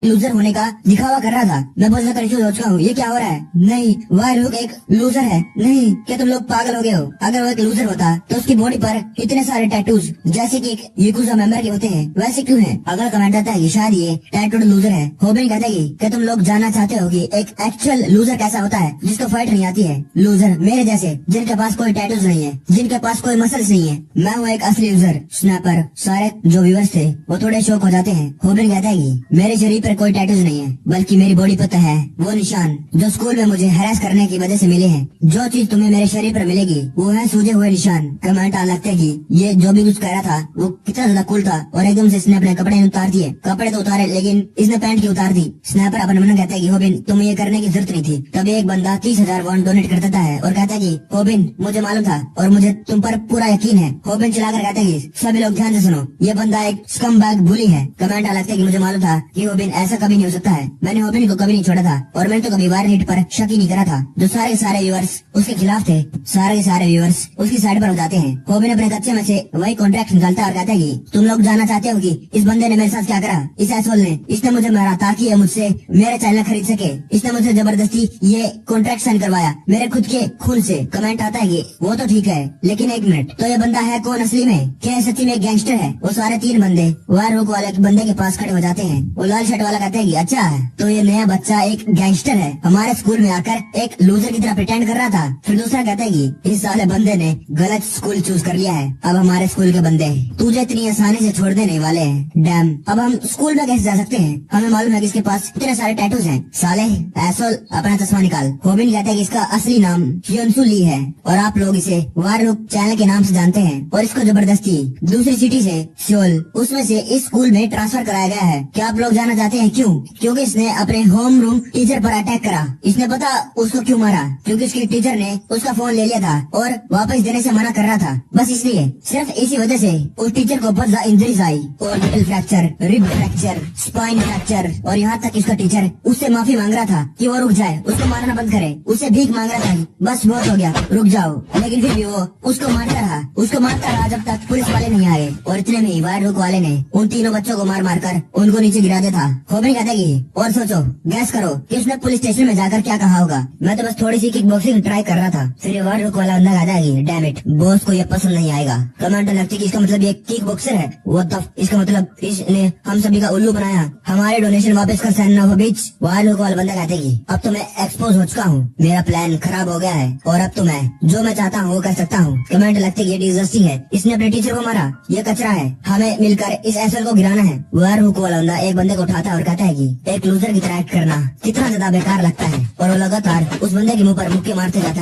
Loser होने का दिखावा कर रहा था। मैं बहुत ज्यादा कंफ्यूज हो चुका हूँ, ये क्या हो रहा है? नहीं, वह लोग एक लूजर है। नहीं, क्या तुम लोग पागल हो गए हो? अगर वो एक लूजर होता तो उसकी बॉडी पर इतने सारे टैटूज जैसे कि एक याकुजा मेंबर के होते हैं वैसे क्यों है? अगला कमेंट आता है कि शायद ये टैटूड लूजर है। होबिन कहता है कि क्या तुम लोग जानना चाहते हो कि एक एक्चुअल लूजर कैसा होता है जिसको फाइट नहीं आती है? लूजर मेरे जैसे, जिनके पास कोई टैटूज नहीं है, जिनके पास कोई मसल्स नहीं है। मैं हूँ एक असली लूजर। स्नैपर सारे जो व्यूअर्स थे वो थोड़े शौक हो जाते हैं। होबिन कहता है कि मेरे शरीर पर कोई टैटूज नहीं है, बल्कि मेरी बॉडी पर है वो निशान जो स्कूल में मुझे हैरेस करने की वजह से मिले हैं। जो चीज तुम्हें मेरे शरीर पर मिलेगी वो है सूजे हुए निशान। कमेंट आने लगते कि ये जो भी कुछ कह रहा था वो कितना ज्यादा कूल था और एकदम से इसने अपने कपड़े उतार दिए। कपड़े तो उतारे लेकिन इसने पैंट की उतार दी। स्नैपर अपने मन में कहता है कि होबिन तुम्हें ये करने की जरूरत नहीं थी। तभी एक बंदा 30,000 वॉन्ट डोनेट कर देता है और कहता है कि होबिन मुझे मालूम था और मुझे तुम पर पूरा यकीन है। होबिन चलाकर कहता है कि सभी लोग ध्यान से सुनो, ये बंदा एक स्कम बैग बुली है। कमेंट आने लगते है कि मुझे मालूम था कि होबिन ऐसा कभी नहीं हो सकता है। मैंने होबिन को कभी नहीं छोड़ा था और मैंने तो कभी वायर हिट पर शक ही नहीं करा था। जो सारे के सारे व्यूअर्स उसके खिलाफ थे, सारे के सारे व्यूअर्स उसकी साइड पर हो जाते हैं। होबिन अपने कच्चे में से वही कॉन्ट्रैक्ट निकालता है और कहता है कि तुम लोग जानना चाहते हो कि इस बंदे ने मेरे साथ क्या करा? इस एसोल ने, इसने मुझे मारा ताकि ये मुझसे मेरे चैनल खरीद सके। इसने मुझे जबरदस्ती ये कॉन्ट्रैक्ट साइन करवाया मेरे खुद के खून से। कमेंट आता है कि वो तो ठीक है लेकिन एक मिनट, तो ये बंदा है कौन असली में? क्या सच्ची में गैंगस्टर है? वो सारे 3 बंदे वायर हुक वाले बंदे के पास खड़े हो जाते हैं। वो लाल शर्ट वाला कहता है कि अच्छा है, तो ये नया बच्चा एक गैंगस्टर है, हमारे स्कूल में आकर एक लूजर की तरह प्रिटेंड कर रहा था। फिर दूसरा कहता है कि इस साले बंदे ने गलत स्कूल चूज कर लिया है, अब हमारे स्कूल के बंदे तुझे इतनी आसानी से छोड़ देने वाले हैं। डैम, अब हम स्कूल में कैसे जा सकते हैं? हमें मालूम है कि इसके पास इतने सारे टैटूज हैं। साले एसोल अपना चश्मा निकाल। होबिन कहता है कि इसका असली नाम हियोनसु ली है और आप लोग इसे वायर हुक चैनल के नाम से जानते हैं और इसको जबरदस्ती दूसरी सिटी से सियोल उसमें से इस स्कूल में ट्रांसफर कराया गया है। क्या आप लोग जानना चाहते हैं क्यों? क्योंकि इसने अपने होम रूम टीचर पर अटैक करा। इसने पता उसको क्यों मारा? क्योंकि उसकी टीचर ने उसका फोन ले लिया था और वापस देने से मना कर रहा था। बस इसलिए, सिर्फ इसी वजह से उस टीचर को बहुत ज्यादा इंजरीज आई और निकल fracture, rib fracture, spine fracture और यहाँ तक इसका टीचर उससे माफी मांग रहा था कि वो रुक जाए, उसको मारना बंद करे। उसे भीख मांग रहा था, बस बहुत हो गया, रुक जाओ। लेकिन फिर भी वो उसको मारता रहा जब तक पुलिस वाले नहीं आए। और इतने में ही वायर हुक वाले ने उन तीनों बच्चों को मार कर उनको नीचे गिरा दिया था। होबिन कहता है कि और सोचो, गैस करो कि उसने पुलिस स्टेशन में जाकर क्या कहा होगा। मैं तो बस थोड़ी सी किक बॉक्सिंग ट्राई कर रहा था। फिर वायर हुक वाला बंदा कहता है कि डैम इट, बॉस को ये पसंद नहीं आएगा। कमांडर लगती कि इसका मतलब ये किक बॉक्सर है। इसका मतलब इसने हम सभी का उल्लू बनाया। हमारे डोनेशन वापस कर सैन बीच। वायर हुक वाला बंदा कहते कि अब तो मैं एक्सपोज हो चुका हूँ, मेरा प्लान खराब हो गया है और अब तो मैं जो मैं चाहता हूँ वो कर सकता हूँ। कमांडर लगती ये डिसगस्टिंग है, इसने अपने टीचर को मारा, ये कचरा है, हमें मिलकर इस एसएल को गिराना है। वायर हुक वाला बंदा एक बंदे को उठाता है और कहता है कि एक लूजर की तरह एक्ट करना कितना ज्यादा बेकार लगता है। और वो लगातार उस बंदे के मुंह पर मुक्के मारते जाता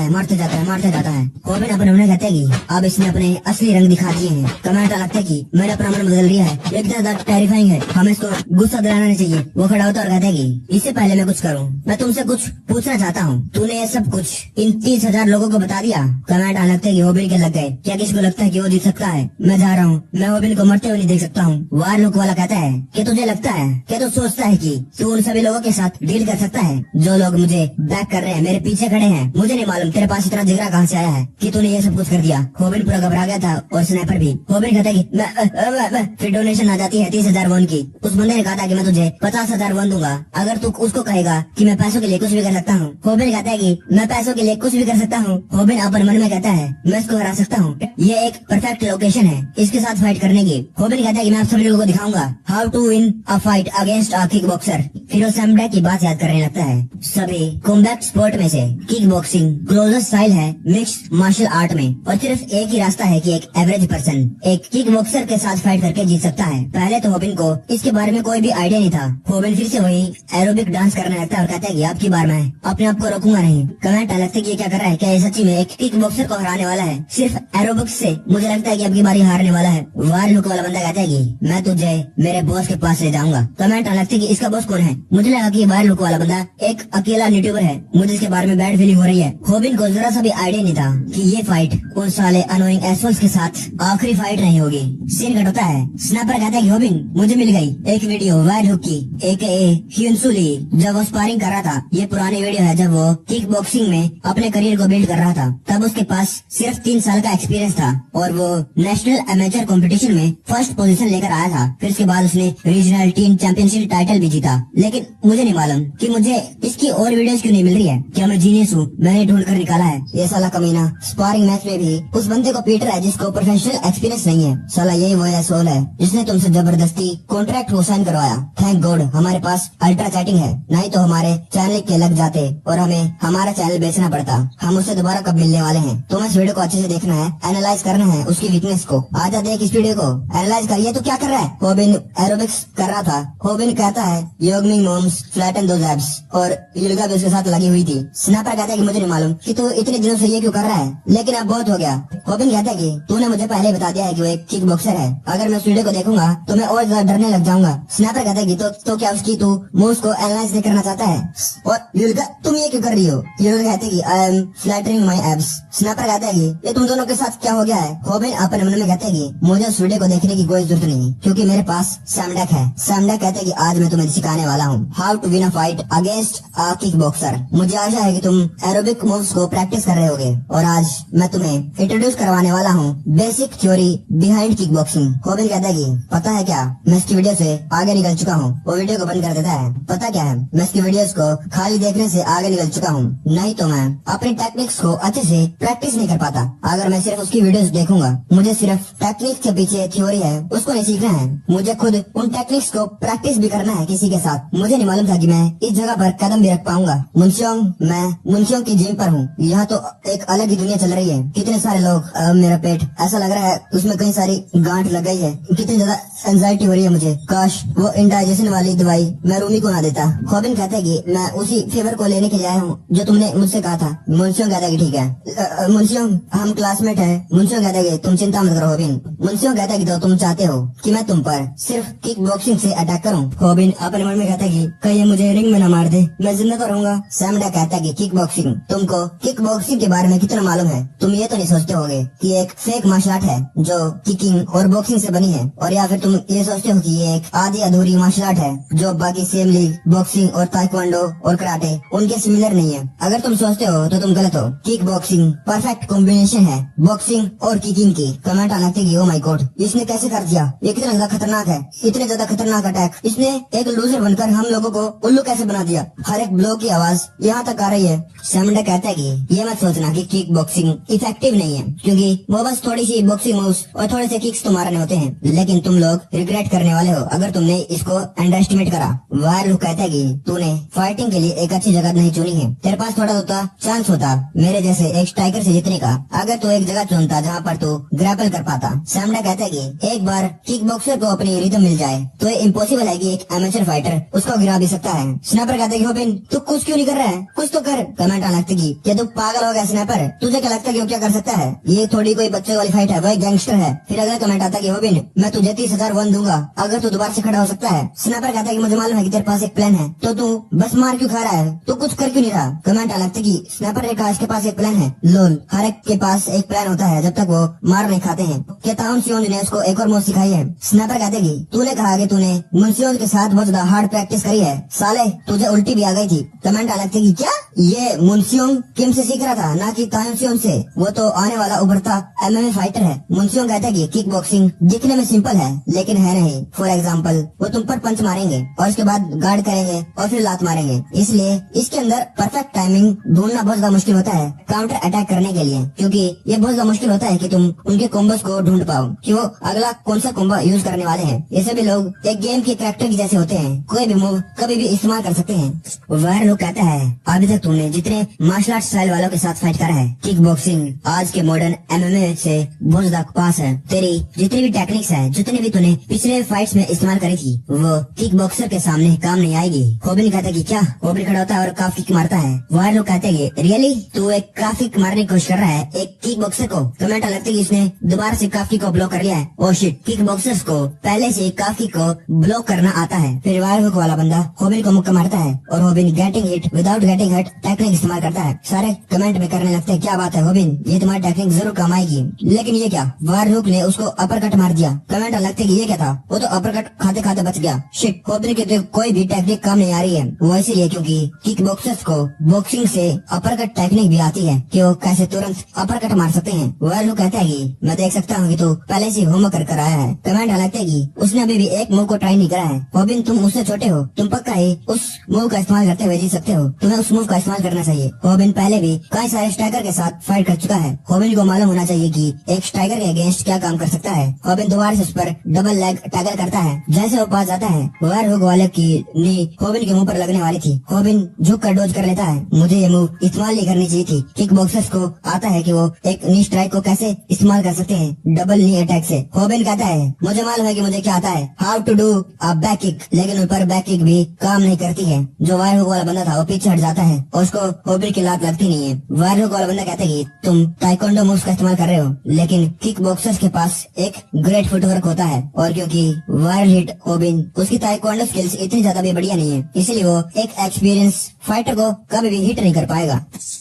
है। होबिन अपने उन्हें कहते हैं कि अब इसने अपने असली रंग दिखा दिए हैं। कमेंट लगता है कि मैंने अपना मन बदल लिया है, एक ज्यादा टेरिफाइंग है, हमें इसको गुस्सा दिलाना नहीं चाहिए। वो खड़ा होता और कहता है कि इससे पहले मैं कुछ करूँ, मैं तुमसे कुछ पूछना चाहता हूँ। तूने ये सब कुछ इन 30,000 लोगों को बता दिया। कमेंट आने लगते है कि होबिन के लग गए। क्या किसी को लगता है कि वो जीत सकता है? मैं जा रहा हूँ, मैं होबिन को मरते हुए नहीं देख सकता हूँ। वायर हुक वाला कहता है कि तुझे लगता है, क्या तू सोचता है कि तू उन सभी लोगों के साथ डील कर सकता है जो लोग मुझे बैक कर रहे हैं, मेरे पीछे खड़े हैं? मुझे नहीं मालूम तेरे पास इतना जिगरा कहाँ से आया है कि तूने ये सब कुछ कर दिया। होबिन पूरा घबरा गया था और स्नैपर भी। होबिन कहता है कि मैं फिर डोनेशन आ जाती है 30,000 वॉन की। उस बंदे ने कहा था कि मैं तुझे 50,000 वॉन दूंगा अगर तू उसको कहेगा कि मैं पैसों के लिए कुछ भी कर सकता हूँ। होबिन कहता है कि मैं पैसों के लिए कुछ भी कर सकता हूँ। होबिन अपन मन में कहता है मैं इसको हरा सकता हूँ, ये एक परफेक्ट लोकेशन है इसके साथ फाइट करने की। होबिन कहता है कि मैं आप सभी लोगों को दिखाऊंगा how to win a fight against a kick boxer. फिर वो सैमडा की बात याद करने लगता है। सभी कॉम्बैट स्पोर्ट में से किक बॉक्सिंग क्लोजेस्ट स्टाइल है मिक्स्ड मार्शल आर्ट में और सिर्फ एक ही रास्ता है कि एक एवरेज पर्सन एक किक बॉक्सर के साथ फाइट करके जीत सकता है। पहले तो होबिन को इसके बारे में कोई भी आइडिया नहीं था। होबिन फिर से वही एरोबिक डांस करने लगता है और कहता है कि अब की बार मैं अपने आप को रोकूंगा नहीं। कमेंट लगता है कि ये क्या कर रहा है, क्या ये सच्ची में एक किक बॉक्सर को हराने वाला है? सिर्फ एरोबिक्स से मुझे लगता है कि अब की बार हारने वाला है। वायर हुक वाला बंदा कहता है कि मैं तुझे मेरे बॉस के पास ले जाऊंगा। कमेंट लगता है कि इसका बॉस कौन है? मुझे लगा कि वायर हुक वाला बंदा एक अकेला यूट्यूबर है, मुझे इसके बारे में बैड फीलिंग हो रही है। होबिन को जरा सा भी आइडिया नहीं था कि ये फाइट उन साले अनोइंग एसोल्स के साथ आखिरी फाइट नहीं होगी। सीन कट होता है। स्नैपर कहता है कि होबिन मुझे मिल गई एक वीडियो वायर हुक की AKA हियोनसु ली जब वो स्पारिंग कर रहा था। ये पुरानी वीडियो है जब वो किक बॉक्सिंग में अपने करियर को बिल्ड कर रहा था। तब उसके पास सिर्फ 3 साल का एक्सपीरियंस था और वो नेशनल एमेचर कंपटीशन में फर्स्ट पोजीशन लेकर आया था। फिर उसके बाद उसने रीजनल टीम चैंपियनशिप टाइटल भी जीता। लेकिन लेकिन मुझे नहीं मालूम कि मुझे इसकी और वीडियोस क्यों नहीं मिल रही है। क्या मैं जीनियस हूँ? मैंने ढूंढ कर निकाला है। ये साला कमीना स्पारिंग मैच में भी उस बंदे को पीट रहा है जिसको प्रोफेशनल एक्सपीरियंस नहीं है। साला यही वो एसोल है जिसने तुमसे जबरदस्ती कॉन्ट्रैक्ट को साइन करवाया। थैंक गॉड हमारे पास अल्ट्रा चैटिंग है, नहीं तो हमारे चैनल के लग जाते और हमें हमारा चैनल बेचना पड़ता। हम उससे दोबारा कब मिलने वाले हैं? तुम्हें इस वीडियो को अच्छे से देखना है, एनालाइज करना है उसकी वीकनेस को। आजा देख इस वीडियो को, एनालाइज करिए। तो क्या कर रहा है? होबिन एरोबिक्स कर रहा था। होबिन कहता है योगमिंग मोम्स फ्लैटन दोज एब्स, और युल्गा भी उसके साथ लगी हुई थी। स्नैपर कहता है कि मुझे नहीं मालूम कि तू इतने दिनों से ये क्यों कर रहा है, लेकिन अब बहुत हो गया। होबिन कहता है कि तूने मुझे पहले बता दिया है कि वो एक किक बॉक्सर है, अगर मैं उस वीडियो को देखूंगा तो मैं और ज्यादा डरने लग जाऊंगा। स्नैपर कहता है कि तो क्या उसकी तू मूव्स को एनालाइज नहीं करना चाहता है? और युल्गा तुम ये क्यों कर रही हो? युल्गा कहते हैं कि I am flattering my abs. Snapper कहता है कि ये तुम दोनों के साथ क्या हो गया है? होबिन अपने मन में कहते हैं कि मुझे उस वीडियो को देखने की कोई जरूरत नहीं क्योंकि मेरे पास सैमडक है। सैमडक कहते हैं कि आज मैं तुम्हें सिखाने वाला हूँ how to win a fight against a kick boxer. मुझे आशा है कि तुम एरोबिक मूव्स को प्रैक्टिस कर रहे होगे और आज मैं तुम्हें इंट्रोड्यूस करवाने वाला हूँ basic theory behind kick boxing. Hobin कहता है कि पता है क्या, मैं इसकी वीडियो से आगे निकल चुका हूँ। वो वीडियो को बंद कर देता है। पता क्या है, मैं इसकी वीडियोस को खाली देखने से आगे निकल चुका हूँ, नहीं तो मैं अपनी टेक्निक्स को अच्छे से प्रैक्टिस नहीं कर पाता। अगर मैं सिर्फ उसकी वीडियोस देखूंगा, मुझे सिर्फ टेक्निक्स के पीछे थ्योरी है उसको नहीं सीखना है, मुझे खुद उन टेक्निक्स को प्रैक्टिस भी करना है किसी के साथ। मुझे नहीं मालूम था कि मैं इस जगह पर कदम भी रख पाऊंगा। मैं मुंशियोंग की जिम पर हूँ। यहाँ तो एक अलग ही दुनिया चल रही है। कितने सारे लोग, मेरा पेट ऐसा लग रहा है उसमें कई सारी गांठ लग गई है। कितनी ज्यादा एंजाइटी हो रही है मुझे। काश वो इंडाइजेशन वाली दवाई मैं रूमी को ना देता। होबिन कहता है कि मैं उसी फेवर को लेने के लिए आया हूँ जो तुमने मुझसे कहा था। मुंशियोंग कहता है कि ठीक है। मुंशियोंग हम क्लासमेट है। मुंशियोंग कहता है कि तुम चिंता मत करो होबिन। मुंशियोंग कहता है कि तो तुम चाहते हो कि मैं तुम पर सिर्फ किक बॉक्सिंग से अटैक करूँ। होबिन अपने मन में कहता है कि कहीं मुझे रिंग में न मार दे, मैं जिंदा तो रहूंगा। सैमडा कहता है कि किक बॉक्सिंग, तुमको किक बॉक्सिंग के बारे में कितना मालूम है? तुम ये तो नहीं सोचते होगे कि एक फेक मार्शल आर्ट है जो किकिंग और बॉक्सिंग से बनी है, और या फिर तुम ये सोचते हो कि ये एक आधी अधूरी मार्शल आर्ट है जो बाकी सेम लीग बॉक्सिंग और ताइक्वांडो और कराटे उनके सिमिलर नहीं है। अगर तुम सोचते हो तो तुम गलत हो। किक बॉक्सिंग परफेक्ट कॉम्बिनेशन है बॉक्सिंग और किकिंग की। कमेंट आना कि ओ माय गॉड, इसने कैसे कर दिया? ये कितना ज्यादा खतरनाक है, इतने ज्यादा खतरनाक अटैक। इसने एक लूजर बनकर हम लोगों को उल्लू कैसे बना दिया? हर एक ब्लो की आवाज यहाँ तक आ रही है। सैमडा कहता है कि ये मत सोचना कि किक बॉक्सिंग इफेक्टिव नहीं है, क्योंकि वो बस थोड़ी सी बॉक्सिंग मूव्स और थोड़े से किक्स तो मारने होते हैं, लेकिन तुम लोग रिग्रेट करने वाले हो अगर तुमने इसको अंडर एस्टिमेट करा। वायरलू कहता है कि तूने फाइटिंग के लिए एक अच्छी जगह नहीं चुनी है। तेरे पास थोड़ा होता चांस होता मेरे जैसे एक स्ट्राइकर से जीतने का, अगर तू एक जगह चुनता जहाँ पर तू ग्रैपल कर पाता। सैमडा कहता है कि एक बार किक बॉक्सर को अपनी रिदम मिल जाए तो ये इम्पॉसिबल है कि एक एमेचर फाइटर उसको गिरा भी सकता है। स्नैपर कहता है कि होबिन तू कुछ क्यों नहीं कर रहा है, कुछ तो कर। कमेंट आना कि क्या तू पागल हो गया स्नैपर? तुझे क्या लगता है कि वो क्या कर सकता है? ये थोड़ी कोई बच्चे वाली फाइट है, वो एक गैंगस्टर है। फिर अगला कमेंट आता है कि होबिन मैं तुझे 30,000 वन दूंगा अगर तू दोबारा से खड़ा हो सकता है। स्नैपर कहता है कि मुझे मालूम है कि तेरे पास एक प्लान है, तो तू बस मार क्यों खा रहा है? तू कुछ कर क्यों नहीं रहा? कमेंट आना कि स्नैपर ने कहा इसके पास एक प्लान है। लोल, हर एक के पास एक प्लान होता है जब तक वो मार नहीं खाते हैं। क्या ताउन सियोन ने उसको एक और मूव सिखाई है? स्नैपर कहते कि तूने कहा कि तूने मुंशियों के साथ बहुत ज्यादा हार्ड प्रैक्टिस करी है, साले तुझे उल्टी भी आ गई थी। कमेंट आना कि क्या ये मुंशियों किम से सीख रहा था, ना कि ताउन से? वो तो आने वाला उभरता एमएमए फाइटर है। मुंशियों कहता है कि किक बॉक्सिंग दिखने में सिंपल है लेकिन है नहीं। फॉर एग्जाम्पल वो तुम पर पंच मारेंगे और उसके बाद गार्ड करेंगे और फिर लात मारेंगे, इसलिए इसके अंदर परफेक्ट टाइमिंग ढूंढना बहुत ज्यादा मुश्किल होता है काउंटर अटैक करने के लिए, क्योंकि ये बहुत ज्यादा मुश्किल होता है कि तुम उनके कॉम्बोस को ढूंढ पाओ कि वो अगला कौन सा कॉम्बो यूज करने वाले हैं। ये सभी लोग एक गेम के कैरेक्टर की जैसे होते हैं, कोई भी मूव कभी भी इस्तेमाल कर सकते हैं। वायर लोग कहता है अभी तक तुमने जितने मार्शल आर्ट स्टाइल वालों के साथ फाइट करा है, किक बॉक्सिंग आज के मॉडर्न एमएमए से बहुत ज्यादा पास है। तेरी जितनी भी टेक्निक्स है, जितनी भी तूने पिछले फाइट्स में इस्तेमाल करी थी, वो किक बॉक्सर के सामने काम नहीं आएगी। होबिन कहता है कि क्या? होबिन खड़ा होता है और काफ किक मारता है। वायर लोग कहते हैं रियली तू एक काफ किक मारने की कोशिश कर रहा है एक किक बॉक्सर को? कमेंट लगता है कि इसने दोबारा से काफ किक को ब्लॉक कर लिया है। ओ शिट, किक बॉक्सर्स को पहले से काफ किक को ब्लॉक करना आता है। फिर वायर हुक वाला बंदा होबिन को मुक्का मारता है और होबिन गेटिंग हिट विदाउट गेटिंग हट टेक्निक इस्तेमाल करता है। सारे कमेंट में करने लगते हैं क्या बात है होबिन, ये तुम्हारी टेक्निक जरूर काम आएगी। लेकिन ये क्या? वायर हुक ने उसको अपर कट मार दिया। कमेंट लगते कि ये क्या था? वो तो अपर कट खाते खाते बच गया। शिट, होबिन की कोई भी टेक्निक काम नहीं आ रही है। वो इसीलिए क्योंकि किक बॉक्सर्स को बॉक्सिंग से अपर कट टेक्निक भी आती है कि वो कैसे तुरंत अपर कट मार सकते हैं। वायर हुक कहता है कि मैं देख सकता हूँ कि तू पहले से होमवर्क कर आया है। कमेंट लगता है कि उसने अभी भी एक मूव को ट्राई नहीं करा है। होबिन तुम उससे छोटे हो, तुम पक्का ही उस मूव का इस्तेमाल करते हुए जीत सकते हो। तुम्हें उस मूव का इस्तेमाल करना चाहिए। होबिन पहले भी कई सारे स्ट्राइकर के साथ फाइट कर चुका है। होबिन को मालूम होना चाहिए कि एक स्ट्राइकर के अगेंस्ट क्या काम कर सकता है। होबिन दोबारा से उस पर डबल लेग टैकल करता है। जैसे वो पास जाता है, वायर हुक वाले की नी होबिन के मुंह पर लगने वाली थी। होबिन झुक कर डोज कर लेता है। मुझे ये मूव इस्तेमाल नहीं करनी चाहिए थी। किक बॉक्सर्स को आता है कि वो एक नी स्ट्राइक को कैसे इस्तेमाल कर सकते हैं डबल नी अटैक से। होबिन कहता है मुझे मालूम है कि मुझे क्या आता है, how to do a back kick, लेकिन उन पर बैक किक भी काम नहीं करती है। जो वायर हुक वाला बंदा था वो पीछे हट जाता है और उसको होबिन की लात लगती नहीं है। वायर हुक वाला बंदा कहता है कि तुम ताइक्वांडो मूव्स का इस्तेमाल कर रहे हो, लेकिन किक बॉक्सर्स के पास एक ग्रेट फुटवर्क होता है, और क्योंकि वायर हिट होबिन उसकी ताइक्वांडो स्किल्स इतनी ज्यादा भी बढ़िया नहीं है, इसलिए वो एक एक्सपीरियंस फाइटर को कभी भी हिट नहीं कर पाएगा।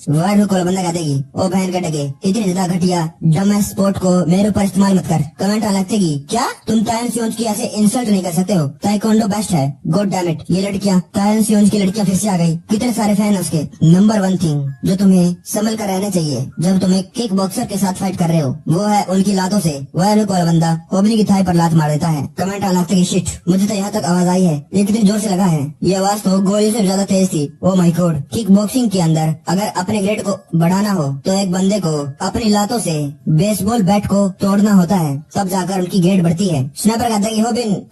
वायर हुक वाला बंदा कहता है कि ओ बहन का टके, इतनी ज्यादा घटिया डम स्पोर्ट को मेरे ऊपर इस्तेमाल मत कर। कमेंट आ लगते कि क्या तुम तायन सियोंज की ऐसे इंसल्ट नहीं कर सकते हो, ताइक्वांडो बेस्ट है। गॉड डैम इट, ये लड़कियां तायन सियोंज की लड़कियां फिर से आ गई। कितने सारे फैन है उसके। नंबर 1 थिंग जो तुम्हें संभल कर रहना चाहिए जब तुम्हें किक बॉक्सर के साथ फाइट कर रहे हो, वो है उनकी लातों से। वायर हुक वाला बंदा होबिन की थाई पर लात मार देता है। कमेंट आ लगते कि शिट, मुझे तो यहाँ तक आवाज आई है, ये कितनी जोर से लगा है। ये आवाज तो गोली से ज्यादा तेज थी। Oh my God. Kick boxing के अंदर अगर अपने ग्रेड को बढ़ाना हो तो एक बंदे को अपनी लातों से बेसबॉल बैट को तोड़ना होता है, तब जाकर उनकी ग्रेड बढ़ती है। स्नाइपर कहता है कि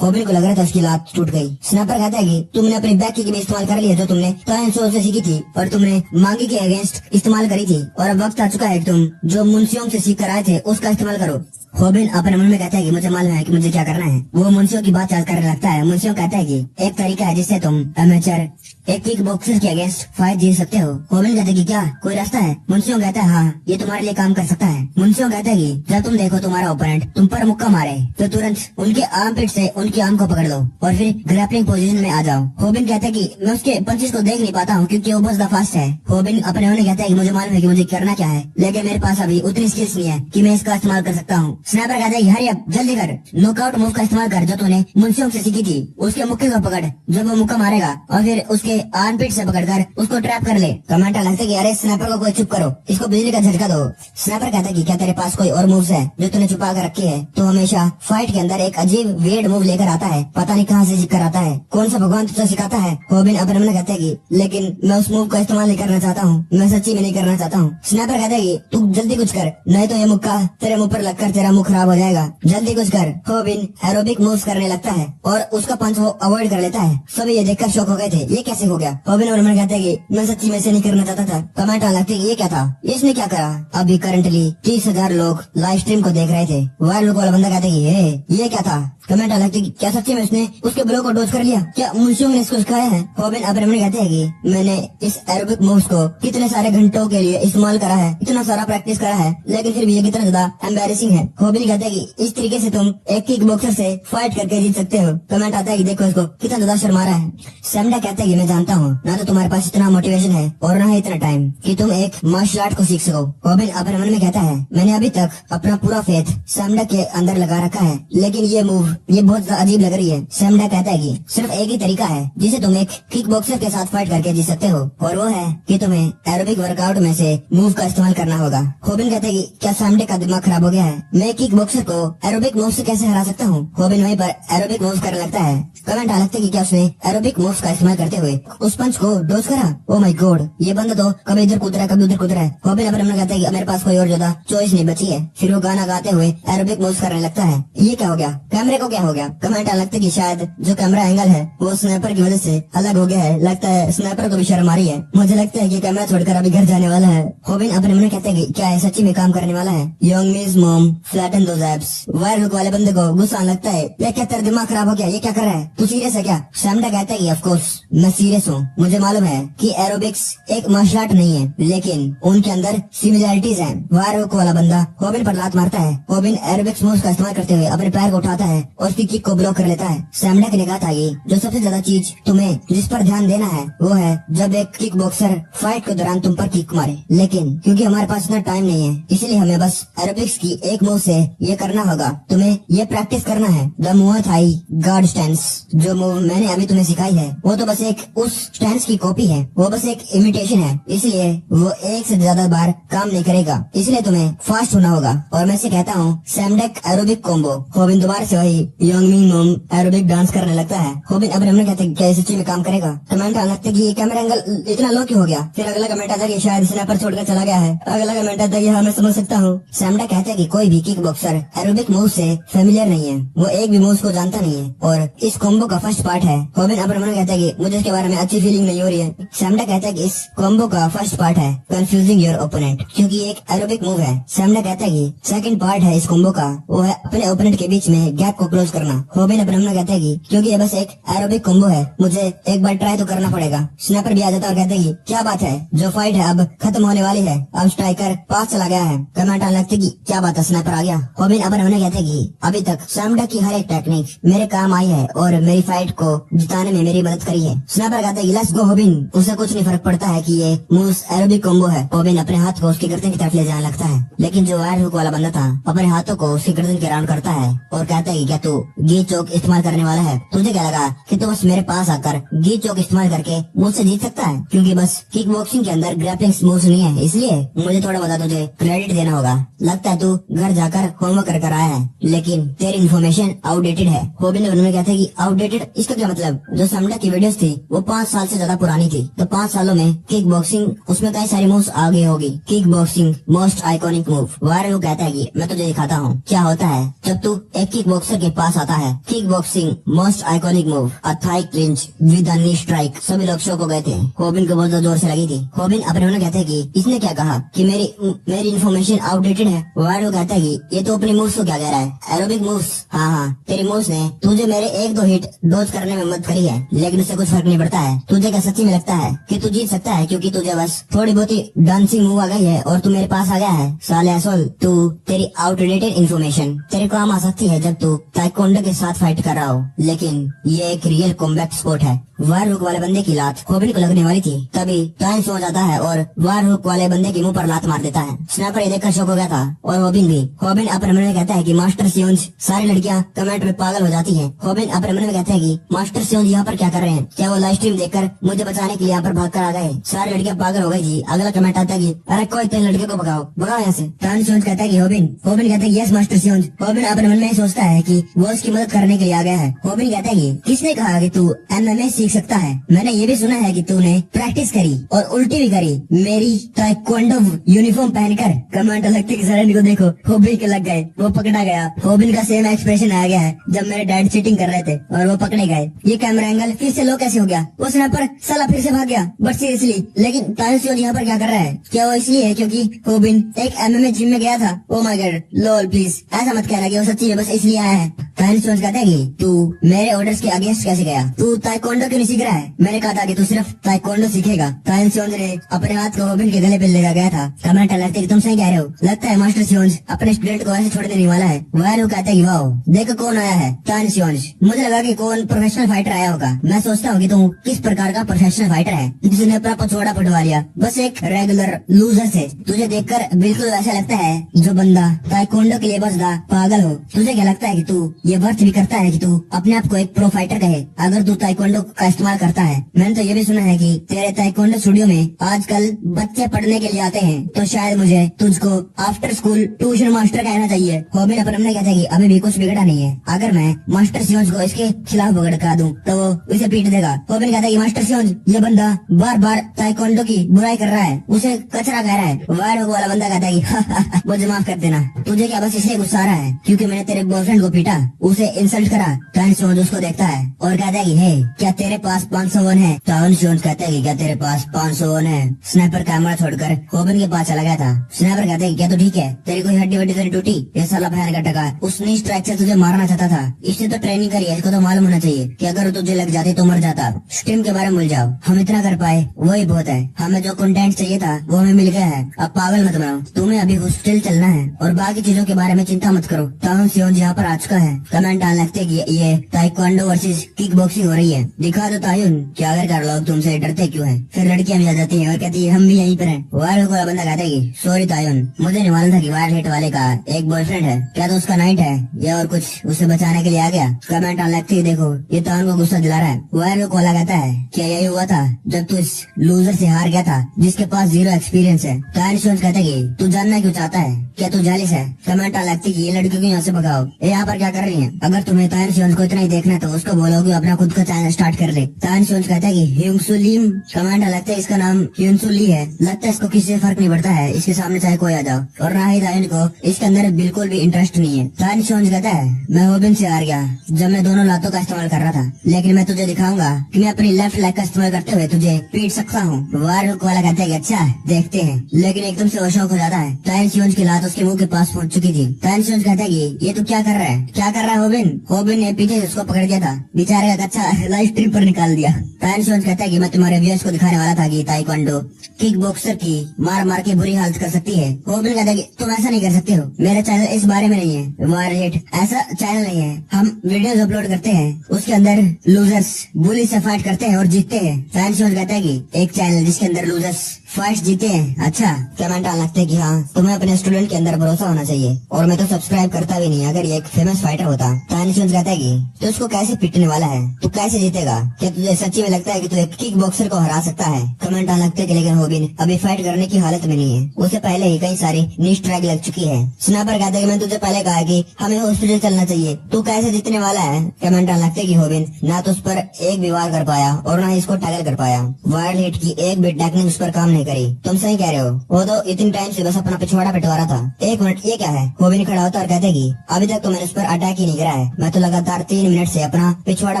होबिन को लग रहा था उसकी लात टूट गई। स्नाइपर कहता है कि तुमने अपनी बैक किक भी इस्तेमाल कर लिया जो तुमने तायन सियोंज से सीखी थी और तुमने मांगी के अगेंस्ट इस्तेमाल करी थी, और अब वक्त आ चुका है कि तुम जो मुंशियों से सीख कर आए थे उसका इस्तेमाल करो। होबिन अपने मन में कहता है कि मुझे मालूम है कि मुझे क्या करना है। वो मुंशियों की बात याद करने लगता है। मुंशियों कहता है कि एक तरीका है जिससे तुम अमेचर एक किक बॉक्सर के अगेंस्ट फाइट जीत सकते हो। होबिन कहता है कि क्या कोई रास्ता है? मुंशियों कहता है हाँ, ये तुम्हारे लिए काम कर सकता है। मुंशियों कहता है कि जब तुम देखो तुम्हारा ओपोनेंट तुम पर मुक्का मारे तो तुरंत उनके आर्म पिट से उनकी आर्म को पकड़ लो और फिर ग्रैपलिंग पोजीशन में आ जाओ। होबिन कहता है कि मैं उसके पंचेस को देख नहीं पाता हूँ क्योंकि वो बहुत फास्ट है। होबिन अपने मन में कहता है कि मुझे मालूम है कि मुझे करना क्या है, लेकिन मेरे पास अभी उतनी स्किल्स नहीं है कि मैं इसका इस्तेमाल कर सकता हूँ। स्नाइपर कहता है कि हरी अप, जल्दी कर, नॉकआउट मूव का इस्तेमाल कर जो तूने मुंशियों से सीखी थी। उसके मुक्के को पकड़, जब वो मुक्का मारेगा और फिर उसके आर्म पिट से पकड़कर उसको ट्रैप कर ले। कमेंट लगता है कि अरे स्नाइपर को कोई चुप करो, इसको बिजली का झटका दो। स्नाइपर कहता है कि क्या तेरे पास कोई और मूव्स है जो तूने छुपा कर रखी है? तो हमेशा फाइट के अंदर एक अजीब वियर्ड मूव लेकर आता है, पता नहीं कहाँ से सीख कर आता है, कौन सा भगवान तुझे सिखाता है। होबिन अपने मन कहता है कि लेकिन मैं उस मूव का इस्तेमाल नहीं करना चाहता हूँ, मैं सच्ची में नहीं करना चाहता हूँ। स्नाइपर कहता है कि तू जल्दी कुछ कर, नहीं तो ये मुक्का तेरे मुंह पर लगकर तेरा मुंह खराब हो जाएगा, जल्दी कुछ कर। होबिन एरोबिक मूव्स करने लगता है और उसका पंच वो अवॉइड कर लेता है। सभी ये देखकर शॉक हो गए थे, ये कैसे हो गया। होबिन और मन कहते हैं कि मैं सच्ची में से नहीं करना चाहता था। कमेंट लगते हैं कि ये क्या था, इसने क्या करा। अभी करंटली 30,000 लोग लाइव स्ट्रीम को देख रहे थे। वायर हुक वाला बंदा कहते हैं कि ये क्या था। कमेंट लगते हैं कि क्या सच्ची में उसने उसके ब्लो को डोज कर लिया, क्या मुंशियों ने इसको सिखाया है। होबिन अपने मन कहते हैं कि मैंने इस एरोबिक मूव्स को कितने सारे घंटों के लिए इस्तेमाल करा है, इतना सारा प्रैक्टिस करा है, लेकिन फिर भी ये कितना ज्यादा एम्बैरेसिंग है। होबिन कहते हैं कि इस तरीके से तुम एक किक बॉक्सर से फाइट करके जीत सकते हो। कमेंट आता है कि देखो इसको कितना ज्यादा शर्मा रहा है। सैमडा कहता है कि मैं जानता हूँ ना तो तुम्हारे पास इतना मोटिवेशन है और ना ही इतना टाइम कि तुम एक मार्शल आर्ट को सीख सको। होबिन अपने मन में कहता है मैंने अभी तक अपना पूरा फेथ सैमडा के अंदर लगा रखा है, लेकिन ये मूव ये बहुत अजीब लग रही है। सैमडा कहता है कि सिर्फ एक ही तरीका है जिसे तुम एक किक बॉक्सर के साथ फाइट करके जीत सकते हो, और वो है कि तुम्हें एरोबिक वर्कआउट में से मूव का इस्तेमाल करना होगा। होबिन कहते हैं कि क्या सैमडा का दिमाग खराब हो गया है, मैं किक बॉक्सर को एरोबिक मूव से कैसे हरा सकता हूँ। होबिन वहीं पर एरोबिक मूव करने लगता है। कमेंट आ लगता है कि क्या उसने एरोबिक मूव्स का इस्तेमाल करते हुए उस पंच को डोज करा। ओ माय गॉड, ये बंदा तो कभी इधर कूद रहा है कभी उधर कूद रहा है। होबिन अपने मन कहता है कि मेरे पास कोई और ज्यादा चॉइस नहीं बची है। फिर वो गाना गाते हुए एरोबिक मूव्स करने लगता है। ये क्या हो गया, कैमरे को क्या हो गया। कमेंट आ लगता है कि शायद जो कैमरा एंगल है वो स्नाइपर की वजह से अलग हो गया है, लगता है स्नाइपर को भी शर्म आ रही है। मुझे लगता है कि कैमरा छोड़कर अभी घर जाने वाला है। होबिन अपने मन कहते हैं कि क्या है सच्ची में काम करने वाला है। योंगमीज mom flatten those abs. Wire hook वाले बंदे को गुस्सा आने लगता है, ये क्या तेरा दिमाग खराब हो गया, ये क्या कर रहा है, तू सीरियस है क्या। सैमडा कहता है कि ऑफ कोर्स मैं सीरियस हूँ, मुझे मालूम है कि एरोबिक्स एक मार्शल आर्ट नहीं है, लेकिन उनके अंदर सिमिलैरिटीज हैं। वायर हुक वाला बंदा होबिन पर लात मारता है। होबिन एरोबिक्स मूव्स का इस्तेमाल करते हुए अपने पैर को उठाता है और उसकी किक को ब्लॉक कर लेता है। सैमडा की निगाह था ये जो सबसे ज्यादा चीज तुम्हें जिस पर ध्यान देना है वो है जब एक किक बॉक्सर फाइट के दौरान तुम पर किक मारे, लेकिन क्योंकि हमारे पास इतना टाइम नहीं है इसलिए हमें बस एरोबिक्स की एक मूव से ये करना होगा। तुम्हें ये प्रैक्टिस करना है द मुआ थाई गार्ड स्टैंस। जो मूव मैंने अभी तुम्हें सिखाई है वो तो बस एक उस स्टैंस की कॉपी है, वो बस एक इमिटेशन है, इसलिए वो एक से ज्यादा बार काम नहीं करेगा, इसलिए तुम्हें फास्ट होना होगा। और मैं से कहता हूँ सैमडेक एरोबिक कॉम्बो। होबिन दोबारा से वही योंगमिंग मोम एरोबिक डांस करने लगता है। होबिन होबिन अब रमन कहते हैं क्या इस में काम करेगा। कमेंट आने लगते कि ये कैमरा एंगल इतना लो क्यों हो गया। फिर अगला कमेंट आता है कि शायद स्नैपर छोड़कर चला गया है। अगला कमेंट आता है कि हाँ मैं समझ सकता हूँ। सैमडा कहते हैं कि कोई भी किक बॉक्सर एरोबिक मूव से फेमिलियर नहीं है, वो एक भी मूव को जानता नहीं है और इस कॉम्बो का फर्स्ट पार्ट है। होबिन अब रमन कहता है कि मुझे इसके बारे में अच्छी फीलिंग नहीं हो रही है। सैमडा कहता है कि इस कॉम्बो का फर्स्ट पार्ट है कंफ्यूजिंग योर ओपोनेंट, क्योंकि एक एरोबिक मूव है। सैमडा कहता है कि सेकंड पार्ट है इस कॉम्बो का, वो है अपने ओपोनेंट के बीच में गैप को क्लोज करना। होबिन अब रमन कहता है कि क्योंकि ये बस एक एरोबिक कॉम्बो है, मुझे एक बार ट्राई तो करना पड़ेगा। स्नैपर भी आ जाता है और कहते हैं कि क्या बात है, जो फाइट है अब खत्म होने वाली है, अब स्ट्राइकर पास चला गया है। कमेंट आने लगते कि क्या बात है, स्नैपर आ गया। होबिन अब रमन कहते हैं कि अभी तक सैमडा की हर एक टेक्निक मेरे काम आई है और मेरी फाइट को जिताने में मेरी मदद करी है। स्नैपर कहते हैं लेट्स गो होबिन। उसे कुछ नहीं फर्क पड़ता है कि ये मूव्स एरोबिक कॉम्बो है। होबिन अपने हाथ को उसकी गर्दन की तरफ ले जाने लगता है, लेकिन जो वायर हुक वाला बंदा था अपने हाथों को उसकी गर्दन के राउंड करता है और कहता है कि क्या तू गी चोक इस्तेमाल करने वाला है? तुझे क्या लगा कि तू बस मेरे पास आकर गी चोक इस्तेमाल करके मुझसे जीत सकता है? क्योंकि बस किक बॉक्सिंग के अंदर ग्रैपलिंग मूव्स नहीं है, इसलिए मुझे थोड़ा बहुत तुझे क्रेडिट देना होगा। लगता है तू घर जाकर होमवर्क कर आया है, लेकिन तेरी इन्फॉर्मेशन आउटडेटेड है। होबिन ने कहते हैं कि आउटडेटेड इसका क्या मतलब? जो सैमडा की वीडियोस थी वो 5 साल से ज्यादा पुरानी थी, तो 5 सालों में किक बॉक्सिंग उसमें कई सारी मूव्स आ गई होगी। Kick boxing most iconic move. Viral वो कहता है कि मैं तुझे दिखाता हूँ क्या होता है जब तू एक किक बॉक्सर के पास आता है। Kick boxing most iconic move a Thai clinch with a knee strike. सभी लोग शो को गए थे। होबिन को बहुत जोर से लगी थी। होबिन अपने उन्हें कहते हैं कि इसने क्या कहा कि मेरी इन्फॉर्मेशन आउटडेटेड है। वायरल कहता है कि ये तो अपने मूव्स को क्या कह रहा है, एरोबिक मूव्स। हाँ तेरी मूव्स ने तुझे मेरे 1-2 हिट डोज करने में मदद करी है, लेकिन उससे कुछ फर्क नहीं पड़ता है। तुझे क्या सच्ची में लगता है कि तू जीत सकता है क्योंकि तुझे बस थोड़ी बहुत ही डांसिंग मूव आ गई है और तू मेरे पास आ गया है? साले असोल, तू तेरी आउटडेटेड इन्फॉर्मेशन तेरे काम आ सकती है जब तू ताइक्वांडो के साथ फाइट कर रहा हो, लेकिन ये एक रियल कॉम्बैट स्पोर्ट है। वार हुक वाले बंदे की लात होबिन को लगने वाली थी, तभी टाइम सो जाता है और वार हुक वाले बंदे के मुंह पर लात मार देता है। स्नैपर ये देखकर शॉक हो गया था और होबिन भी। होबिन अपने मन में कहता है कि मास्टर सियोंज। सारी लड़कियां कमेंट में पागल हो जाती हैं। होबिन अपने मन में कहते हैं कि मास्टर सियोंज यहाँ पर क्या कर रहे हैं? क्या वो लाइव स्ट्रीम देखकर मुझे बचाने के लिए यहाँ पर भाग कर आ गए? सारी लड़कियां पागल हो गई जी। अगला कमेंट आता है कि अरे कोई 3 लड़के को भगाओ यहाँ से। टान सियोंज कहता है कि होबिन कहता है यस मास्टर सियोंज। होबिन अपने मन में सोचता है कि वो उसकी मदद करने के लिए आ गया है। होबिन कहता है कि किसने कहा कि तू MMA सीख सकता है? मैंने ये भी सुना है कि तूने प्रैक्टिस करी और उल्टी भी करी मेरी ताइक्वांडो यूनिफॉर्म पहनकर। कमेंट लगते कि सर को देखो, होबिन के लग गए, वो पकड़ा गया। होबिन का सेम एक्सप्रेशन आ गया है जब मेरे डैड चीटिंग कर रहे थे और वो पकड़े गए। ये कैमरा एंगल फिर से लो कैसे हो गया? वो स्नैपर साला फिर से भाग गया, बट सीरियसली। लेकिन टाइम सियोंज यहाँ पर क्या कर रहा है? क्या वो इसलिए है क्योंकि होबिन एक MMA जिम में गया था? Oh my God, lol please ऐसा मत कहना कि वो सच्ची में बस इसलिए आया है। टाइम सियोंज कहता है कि तू मेरे ऑर्डर्स के अगेंस्ट कैसे गया? तू ताइक्वांडो क्यों नहीं सीख रहा है? मैंने कहा था कि तू सिर्फ ताइक्वांडो सीखेगा। टाइम सियोंज ने अपने हाथ को होबिन के गले पे लेकर गया था। कमेंट लगते कि तुम सही कह रहे हो, लगता है मास्टर सियोंज अपने स्टूडेंट को ऐसे छोड़ देने वाला है। वो कहता है कि वाओ देखो कौन आया है, टाइम सियोंज। मुझे लगा कि कौन प्रोफेशनल फाइटर आया होगा। मैं सोचता हूँ कि तू किस प्रकार का प्रोफेशनल फाइटर है जिसने अपना पछोड़ा पटवा लिया बस एक रेगुलर लूजर से। तुझे देखकर बिल्कुल ऐसा लगता है जो बंदा ताइक्वांडो के लिए बसदा पागल हो। तुझे क्या लगता है कि तू ये वर्थ भी करता है कि तू अपने आप को एक प्रो फाइटर कहे अगर तू ताइक्वांडो का इस्तेमाल करता है? मैंने तो ये भी सुना है कि तेरे ताइक्वांडो स्टूडियो में आजकल बच्चे पढ़ने के लिए आते हैं, तो शायद मुझे तुझको आफ्टर स्कूल ट्यूशन मास्टर कहना चाहिए। होबिन अपने कहता है कि अभी भी कुछ बिगड़ा नहीं है। अगर मैं मास्टर सियोंज को इसके खिलाफ भड़का दूं तो वो उसे पीट देगा। होबिन कहता है कि मास्टर सियोंज ये बंदा बार बार ताइक्वांडो की बुराई कर रहा है, उसे कचरा कह रहा है। वायर वाला बंदा कहता है कि मुझे माफ कर देना, तुझे क्या बस इसलिए गुस्सा आ रहा है क्योंकि मैंने तेरे बॉयफ्रेंड को पीटा, उसे इंसल्ट करा? टाउन सियोंज उसको देखता है और कहता है कि हे क्या तेरे पास 500 वन है? टाउन सियोंज कहता है कि क्या तेरे पास 500 वन है? स्नैपर कैमरा छोड़कर होबिन के पास चला गया था। स्नैपर कहता है कि क्या तो ठीक है, तेरी कोई हड्डी वड्डी तो टूटी? ये साला भयान का टका उसने स्ट्राइक से तुझे मारना चाहता था, इसने तो ट्रेनिंग करी है, इसको तो मालूम होना चाहिए कि अगर तुझे लग जाती तो मर जाता। स्ट्रीम के बारे में भूल जाओ, हम इतना कर पाए वही बहुत है। हमें जो कंटेंट चाहिए था वो हमें मिल गया है, अब पागल मत बनाओ। तुम्हें अभी हॉस्टल चलना है और बाकी चीजों के बारे में चिंता मत करो। टाउन सियोंज यहाँ पर आ चुका है। कमेंट आने लगते कि ये ताइक्वांडो वर्सेस किक बॉक्सिंग हो रही है, दिखा बता दो तायुन कि अगर कर लोग तुमसे डरते क्यों हैं? फिर लड़कियां भी आ जाती हैं और कहती है हम भी यहीं पर हैं। वायरल को बंदा कहता है कि सॉरी तायुन, मुझे नहीं मालूम था कि वायर हिट वाले का एक बॉयफ्रेंड है। क्या तो उसका नाइट है या और कुछ उसे बचाने के लिए आ गया? कमेंट ऑन लगती है, देखो ये तायुन को गुस्सा दिला रहा है। वायरल को कहता है क्या यही हुआ था जब तू इस लूजर से हार गया था जिसके पास 0 एक्सपीरियंस है? तायुन कहता है कि तू जानना क्यों चाहता है? क्या तू जालिस है? कमेंट ऑन लगती है ये लड़कियों को यहाँ से भगाओ, ये यहाँ पर क्या कर रही है? अगर तुम्हें तायुन को इतना ही देखना है तो उसको बोलो कि अपना खुद का चैनल स्टार्ट कर ले। तायुन कहता है कि ह्यूंगसुलीम, कमेंट लगता है इसका नाम ह्यूंगसुली है। लगता है इसको किसी से फर्क नहीं पड़ता है, इसके सामने चाहे कोई आ जाओ, और ना ही तायुन को इसके अंदर बिल्कुल भी इंटरेस्ट नहीं है। तायुन कहता है मैं होबिन से हार गया जब मैं दोनों लातों का इस्तेमाल कर रहा था, लेकिन मैं तुझे दिखाऊंगा कि मैं अपनी लेफ्ट लेग का इस्तेमाल करते हुए तुझे पीट सकता हूँ। वायरल वाला कहता है कि अच्छा देखते हैं, लेकिन एकदम से वो शौक हो जाता है। तायुन की लात उसके मुंह के पास पहुंच चुकी थी। तायुन कहता है कि ये तू क्या कर रहा है? क्या कर रहा है होबिन? होबिन ने पीछे से उसको पकड़ दिया था, बेचारे का अच्छा लाइफ ट्रिप पर निकाल दिया। तायुन कहता है कि मैं तुम्हारे व्यूअर्स को दिखाने वाला था कि ताइक्वांडो किक बॉक्सर की मार के बुरी हालत कर सकती है। होबिन कहता है कि तुम ऐसा नहीं कर सकते हो, मेरा चैनल इस बारे में नहीं है। वायर हिट ऐसा चैनल नहीं है, हम वीडियोस अपलोड करते हैं, उसके अंदर लूजर्स बुली से फाइट करते हैं और जीतते हैं। तायुन कहता है कि एक चैनल जिसके अंदर लूजर्स फाइट जीते हैं। अच्छा, कमेंट आने लगते हैं कि हाँ तुम्हें अपने स्टूडेंट के अंदर भरोसा होना चाहिए, और मैं तो सब्सक्राइब करता भी नहीं अगर ये एक फेमस फाइटर होता। तायुन कहता है कि तो उसको कैसे पिटने वाला है, तू कैसे जीतेगा? क्या तुझे सच्ची में लगता है कि तू एक किक बॉक्सर को हरा सकता है? कमेंट आने लगते हैं कि लेकिन होबिन अभी फाइट करने की हालत में नहीं है, उसे पहले ही कई सारी नीच ट्रैक लग चुकी है। स्नाइपर कहता है कि मैं तुझे पहले कहा कि हमें हॉस्पिटल चलना चाहिए, तू कैसे जीतने वाला है? कमेंट आने लगते हैं कि होबिन ना तो उस पर एक भी वार कर पाया और ना ही इसको टैकल कर पाया। वायर हिट की एक भी टेक्निक उस पर काम नहीं करी। तुम सही कह रहे हो, वो तो इतने टाइम से बस अपना पिछवाड़ा पिटवा रहा था। 1 मिनट, ये क्या है? होबिन खड़ा होता और कहते कि अभी तक तो मैंने उस पर अटैक ही नहीं करा है, मैं तो लगातार 3 मिनट से अपना पिछवाड़ा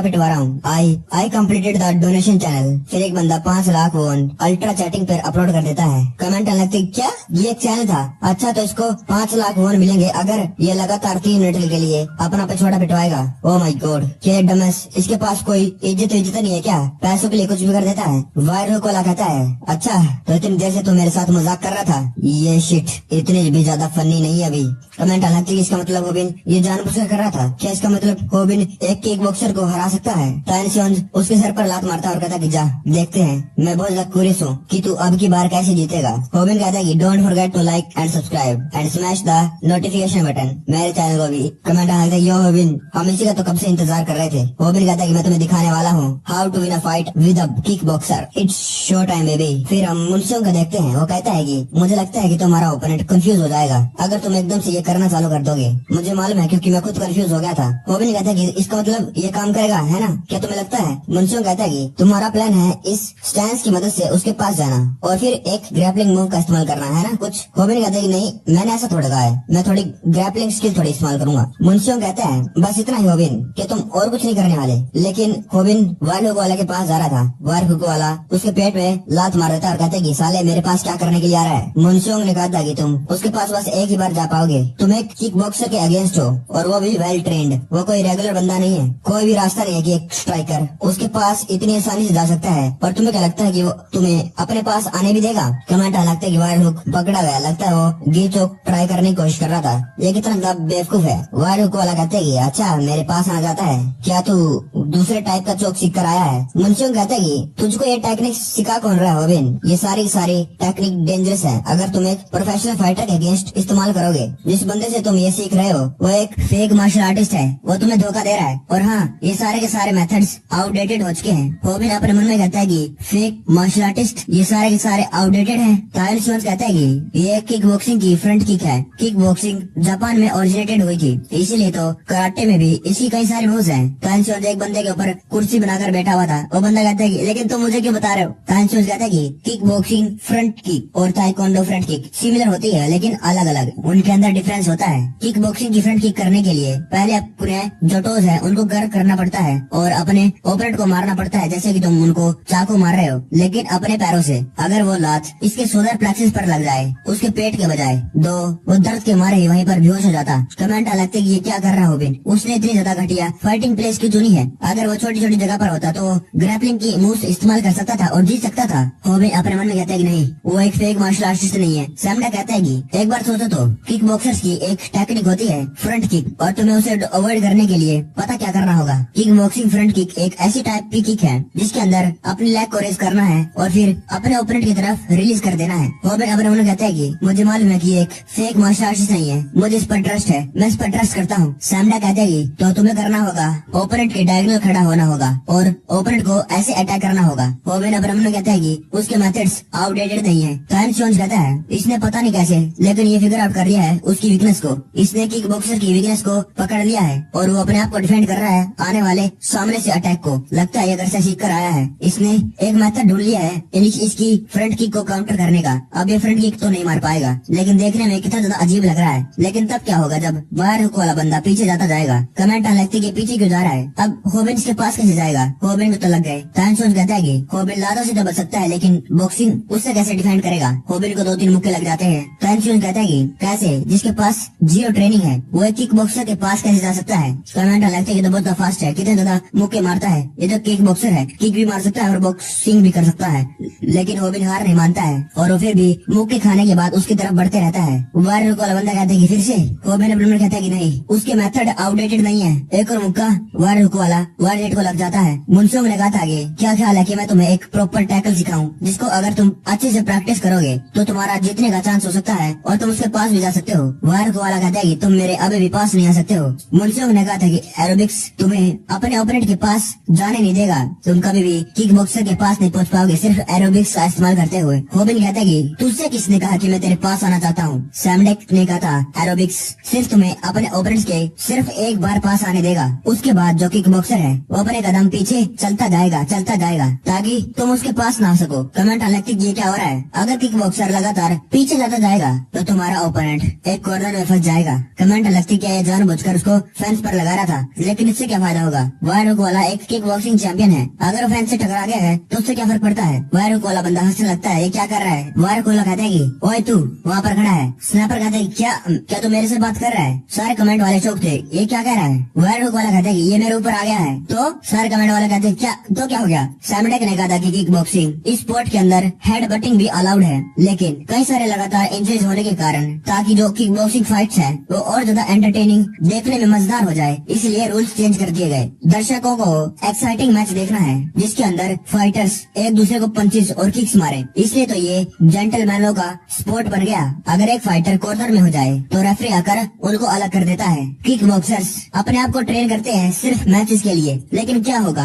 पिटवा रहा हूँ। I completed the donation channel. फिर एक बंदा 5 लाख वोन अल्ट्रा चैटिंग पर अपलोड कर देता है। कमेंट आने लगती क्या ये एक चैनल था? अच्छा तो इसको 5 लाख वोन मिलेंगे अगर ये लगातार 3 मिनट के लिए अपना पिछवाड़ा पिटवाएगा। ओ माय गॉड, क्या डमस, इसके पास कोई इज्जत नहीं है क्या? पैसों के लिए कुछ भी कर देता है। वायरल को कहता है अच्छा तो इतनी देर से तू मेरे साथ मजाक कर रहा था? ये शिट इतनी भी ज्यादा फनी नहीं है अभी। कमेंट आने लगती इसका मतलब होबिन ये जानबूझकर कर रहा था क्या? इसका मतलब होबिन एक किक बॉक्सर को हरा सकता है? तायुन उसके सर पर लात मारता और कहता कि जा देखते हैं, मैं बहुत ज्यादा क्यूरियस हूँ कि तू अब की बार कैसे जीतेगा। होबिन कहता है कि don't forget to like and subscribe and smash the notification button मेरे चैनल को भी। कमेंट आने लगता है यो होबिन हम इसी का तो कब से इंतजार कर रहे थे। होबिन कहता है कि मैं तुम्हें दिखाने वाला हूँ how to win a fight with a kick boxer, it's show time baby. फिर हम मुंशियों को देखते हैं, वो कहता है कि मुझे लगता है कि तुम्हारा ओपोनेंट कंफ्यूज हो जाएगा अगर तुम एकदम से ये करना चालू कर दोगे। मुझे मालूम है क्योंकि मैं खुद कंफ्यूज हो गया था। होबिन कहता है कि इसका मतलब ये काम करेगा है ना, क्या तुम्हें लगता है? मुंशियों कहता है कि तुम्हारा प्लान है इस स्टैंस की मदद से उसके पास जाना और फिर एक ग्रैपलिंग मूव का इस्तेमाल करना है ना कुछ। होबिन कहता है कि नहीं मैंने ऐसा थोड़ा कहा है, मैं थोड़ी ग्रैपलिंग स्किल थोड़ी इस्तेमाल करूंगा। मुंशियों कहता है बस इतना ही होबिन कि तुम और कुछ नहीं करने वाले। लेकिन होबिन वायरल वाला के पास जा रहा था। वायरल वाला उसके पेट में लात मार देता और कहते कि साले मेरे पास क्या करने के लिए आ रहा है? मुंशियों ने कहा था कि तुम उसके पास बस एक ही बार जा पाओगे, तुम एक किक बॉक्सर के अगेंस्ट हो और वो भी वेल ट्रेंड, वो कोई रेगुलर बंदा नहीं है। कोई भी रास्ता नहीं है कि एक स्ट्राइकर उसके पास इतनी आसानी से जा सकता है। और तुम्हें क्या लगता है कि वो तुम्हें अपने पास आने भी देगा? कमेंट लगता है कि वायर हुक पकड़ा गया, लगता है वो गी चौक ट्राई करने की कोशिश कर रहा था। ये कितना बेवकूफ है। वायर हुक वाला कहते है अच्छा मेरे पास आ जाता है, क्या तू दूसरे टाइप का चौक सीख कर आया है? मुंशियों कहता है कि तुझको ये टेक्निक सिखा कौन रहा है होबिन? ये सारी टेक्निक डेंजरस है अगर तुम एक प्रोफेशनल फाइटर के अगेंस्ट इस्तेमाल करोगे। जिस बंदे से तुम ये सीख रहे हो वो एक फेक मार्शल आर्टिस्ट है, वो तुम्हें धोखा दे रहा है। और हाँ ये सारे के सारे मेथड्स आउटडेटेड हो चुके हैं। होबिन अपने मन में कहता है कि फेक मार्शल आर्टिस्ट ये सारे के सारे आउटडेटेड हैं। तायुन कहता है कि ये किक बॉक्सिंग की फ्रंट किक है। किक बॉक्सिंग जापान में ओरिजिनेटेड हुई थी, इसीलिए तो कराटे में भी इसकी कई सारे मूव्स हैं। तायुन एक बंदे के ऊपर कुर्सी बनाकर बैठा हुआ था, वो बंदा कहता है कि लेकिन तुम मुझे क्यों बता रहे हो? तायुन कहता है कि किक बॉक्सिंग फ्रंट किक और ताइक्वांडो फ्रंट किक सिमिलर होती है लेकिन अलग अलग उनके अंदर डिफरेंस होता है। किक बॉक्सिंग की फ्रंट किक करने के लिए पहले अपने जो टोज है उनको गर्म करना पड़ता है और अपने ओपोनेंट को मारना पड़ता है जैसे कि तुम उनको चाकू मार रहे हो, लेकिन अपने पैरों से। अगर वो लात इसके सोलर प्लेक्सस पर लग जाए उसके पेट के बजाय तो वो दर्द के मारे ही वहीं पर बेहोश हो जाता। कमेंट लगते कि ये क्या कर रहा होबिन, उसने इतनी ज्यादा घटिया फाइटिंग प्लेस क्यों चुनी है? अगर वो छोटी छोटी जगह पर होता तो ग्रैपलिंग की मूव्स इस्तेमाल कर सकता था और जीत सकता था। होबिन अपने मन में कहता है कि नहीं, वो एक फेक मार्शल आर्टिस्ट नहीं है। सैमडा कहता है कि एक बार सोचो तो, किक बॉक्सर्स की एक टेक्निक होती है फ्रंट किक, और तुम्हें उसे अवॉइड करने के लिए पता क्या करना होगा। किक बॉक्सिंग फ्रंट किक एक ऐसी टाइप की किक है जिसके अंदर अपनी लेग को रेज करना है और फिर अपने ओपोनेंट की तरफ रिलीज कर देना है। होबिन अब्रामोविच कहता है कि मुझे मालूम है कि एक फेक मार्शल आर्टिस्ट नहीं है, मुझे इस पर ट्रस्ट है, मैं इस पर ट्रस्ट करता हूँ। सैमडा कहता है कि तो तुम्हें करना होगा, ओपोनेंट के डायगोनल खड़ा होना होगा और ओपोनेंट को ऐसे अटैक करना होगा। होबिन अब्रामोविच कहता है कि उसके मेथड्स आउटडेटेड नहीं है। टाइम्स जोन्स कहता है इसने पता नहीं कैसे लेकिन ये फिगर आउट कर लिया है उसकी वीकनेस को, इसने किक बॉक्सर की वीकनेस को पकड़ लिया है और वो अपने आप को डिफेंड कर रहा है आने वाले सामने से अटैक को। लगता है ये घर से सीख कर आया है, इसने एक मेथड ढूंढ लिया है इसकी फ्रंट किक को काउंटर करने का। अब ये फ्रंट किक तो नहीं मार पाएगा लेकिन देखने में कितना ज्यादा अजीब लग रहा है। लेकिन तब क्या होगा जब बाहर हुक वाला बंदा पीछे जाता जाएगा। कमेंट लगती के पीछे क्यों जा रहा है, अब होबिन के पास कैसे जाएगा। होबिन को तो लग गए। टाइम्स कहता है कि होबिन लातों से तो बच सकता है लेकिन बॉक्सिंग उससे कैसे डिफेंड करेगा। होबिन को 2-3 मुक्के लग जाते हैं। टाइम्स कहता है कि कैसे, जिसके पास 0 ट्रेनिंग है वो एक किक बॉक्सर के पास कैसे जा सकता है। कमेंट लगता है कि तो बहुत फास्ट है, कितने ज्यादा मुक्के मारता है, ये तो किक बॉक्सर है, किक भी मार सकता है और बॉक्सिंग भी कर सकता है। लेकिन होबिन हार नहीं मानता है और वो फिर भी मुक्के खाने के बाद उसकी तरफ बढ़ते रहता है। वायर वाला बंदा कहता है कि फिर से। होबिन अब्रामोविच कहता है कि नहीं, उसके मेथड आउटडेटेड नहीं है। एक और मुक्का वायर वाला वायर को लग जाता है। मुनसोंग ने कहा था कि क्या ख्याल है कि मैं तुम्हें एक प्रॉपर टैकल सिखाऊं जिसको अगर तुम अच्छे से प्रैक्टिस करोगे तो तुम्हारा जीतने का चांस हो सकता है और तुम उसके पास भी जा सकते हो। वायर वाला कहता है कि तुम मेरे अभी भी पास नहीं आ सकते हो। मुनसोंग ने कहा था कि एरोबिक्स तुम्हें अपने ओपोनेंट के पास जाने नहीं देगा, तुम कभी भी किक बॉक्सर के पास नहीं पहुंच पाओगे सिर्फ एरोबिक्स का इस्तेमाल करते हुए। होबिन कहता है कि तुझसे किसने कहा कि मैं तेरे पास आना चाहता हूँ। सैमडेक ने कहा था एरोबिक्स सिर्फ तुम्हें अपने ओपोनेंट्स के सिर्फ एक बार पास आने देगा, उसके बाद जो किक बॉक्सर है वो अपने कदम पीछे चलता जाएगा ताकि तुम उसके पास ना आ सको। कमेंट अलग ये क्या हो रहा है, अगर किक बॉक्सर लगातार पीछे जाता जाएगा तो तुम्हारा ओपोनेंट एक कॉर्नर में फंस जाएगा। कमेंट अलग क्या ये जानबूझकर उसको फेंस पर लगा रहा था, लेकिन इससे क्या फायदा होगा। वायर वाला एक किक बॉक्सिंग चैंपियन है, अगर वो फेंस से टकरा गया है तो उससे क्या फर्क पड़ता है। वायर वाला बंदा हंसने लगता है, ये क्या कर रहा है। वायर वाला कहता है कि ओए तू वहाँ पर खड़ा है। स्नैपर कहता है क्या तू मेरे से बात कर रहा है। सारे कमेंट वाले चौक थे, ये क्या कह रहा है। वायर वाला कहता है कि ये मेरे ऊपर आ गया है, तो सारे कमेंट वाले कहते हैं क्या हो गया। सैमडेक ने कहा था कि किक बॉक्सिंग इस स्पोर्ट के अंदर हेड बटिंग भी अलाउड है, लेकिन कई सारे लगातार इंजरीज होने के कारण ताकि जो किक बॉक्सिंग फाइट्स है वो और ज्यादा एंटरटेनिंग देखने में मजेदार हो जाए इसलिए रूल्स चेंज कर दिए गए। दर्शकों को एक्साइटिंग मैच देखना है जिसके अंदर फाइटर्स एक दूसरे को पंचेस और किक्स मारे, इसलिए तो ये जेंटलमैनों का स्पोर्ट बन गया। अगर एक फाइटर कॉर्नर में हो जाए तो रेफरी आकर उनको अलग कर देता है। किक बॉक्सर्स अपने आप को ट्रेन करते हैं सिर्फ मैचेस के लिए, लेकिन क्या होगा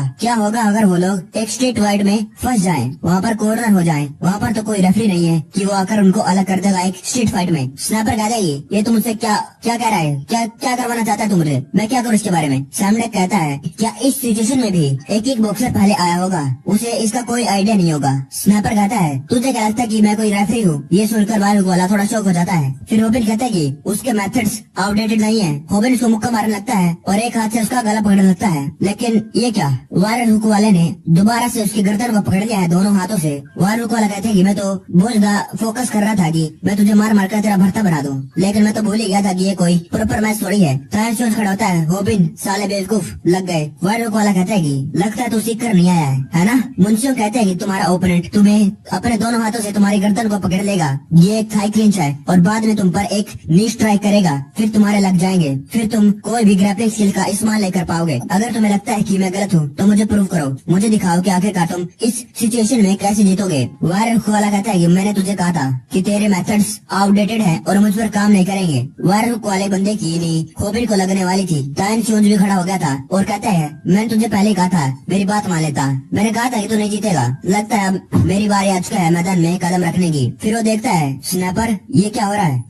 अगर वो लोग एक स्ट्रीट फाइट में फंस जाएं, वहाँ पर कॉर्नर हो जाएं, वहाँ पर तो कोई रेफरी नहीं है कि वो आकर उनको अलग कर देगा एक स्ट्रीट फाइट में। स्नैपर कहता है ये तुम मुझसे क्या कह रहा है, क्या करवाना चाहता है तू मुझे, मैं क्या करूँ इसके बारे में। सैमडेक कहता है क्या इस सिचुएशन में भी एक किक बॉक्सर पहले आया होगा, उसे इसका कोई आइडिया नहीं होगा। स्नैपर कहता है तुझे क्या लगता है कि मैं कोई रेफरी हूँ। ये सुनकर वायर वाला थोड़ा शौक हो जाता है। फिर होबिन कहता है कि उसके मेथड्स आउटडेटेड नहीं है। होबिन उसको मुक्का मारने लगता है और एक हाथ से उसका गला पकड़ने लगता है, लेकिन ये क्या, वायर हुक वाले ने दोबारा से उसकी गर्दन को पकड़ लिया है दोनों हाथों से। वायर हुक वाला कहते हैं कि मैं तो बहुत ज्यादा फोकस कर रहा था कि मैं तुझे मार कर तेरा भरता बना दूं, लेकिन मैं तो भूल ही गया था कि ये कोई प्रॉपर मैच थोड़ी है। टाइम्स खड़ा होता है, होबिन साले बेवकूफ लग गए। वायर हुक वाला कहता है कि लगता है तू सीख कर नहीं आया है ना। मुंशियों कहते हैं कि तुम्हारा ओपोनेंट तुम्हें अपने दोनों हाथों से तुम्हारी गर्दन को पकड़ लेगा, ये एक थाई क्लिंच है और बाद में तुम पर एक नी स्ट्राइक करेगा, फिर तुम्हारे लग जाएंगे, फिर तुम कोई भी ग्रैपलिंग स्किल का इस्तेमाल नहीं कर पाओगे। अगर तुम्हें लगता है कि मैं गलत हूँ तो मुझे प्रूव करो, मुझे दिखाओ कि आखिरकार तुम इस सिचुएशन में कैसे जीतोगे। वायर हुक वाला कहता है कि मैंने तुझे कहा था कि तेरे मेथड्स आउटडेटेड हैं और मुझ पर काम नहीं करेंगे। वायर हुक वाले बंदे की नी होबिन को लगने वाली थी। टाइम जोन्स भी खड़ा हो गया था और कहता है मैंने तुझे पहले कहा था, मेरी बात मान लेता, मैंने कहा था कि तू नहीं जीतेगा, लगता है अब मेरी बारी आ चुका है मैदान में कदम रखने की। फिर वो देखता है स्नैपर ये क्या हो रहा है,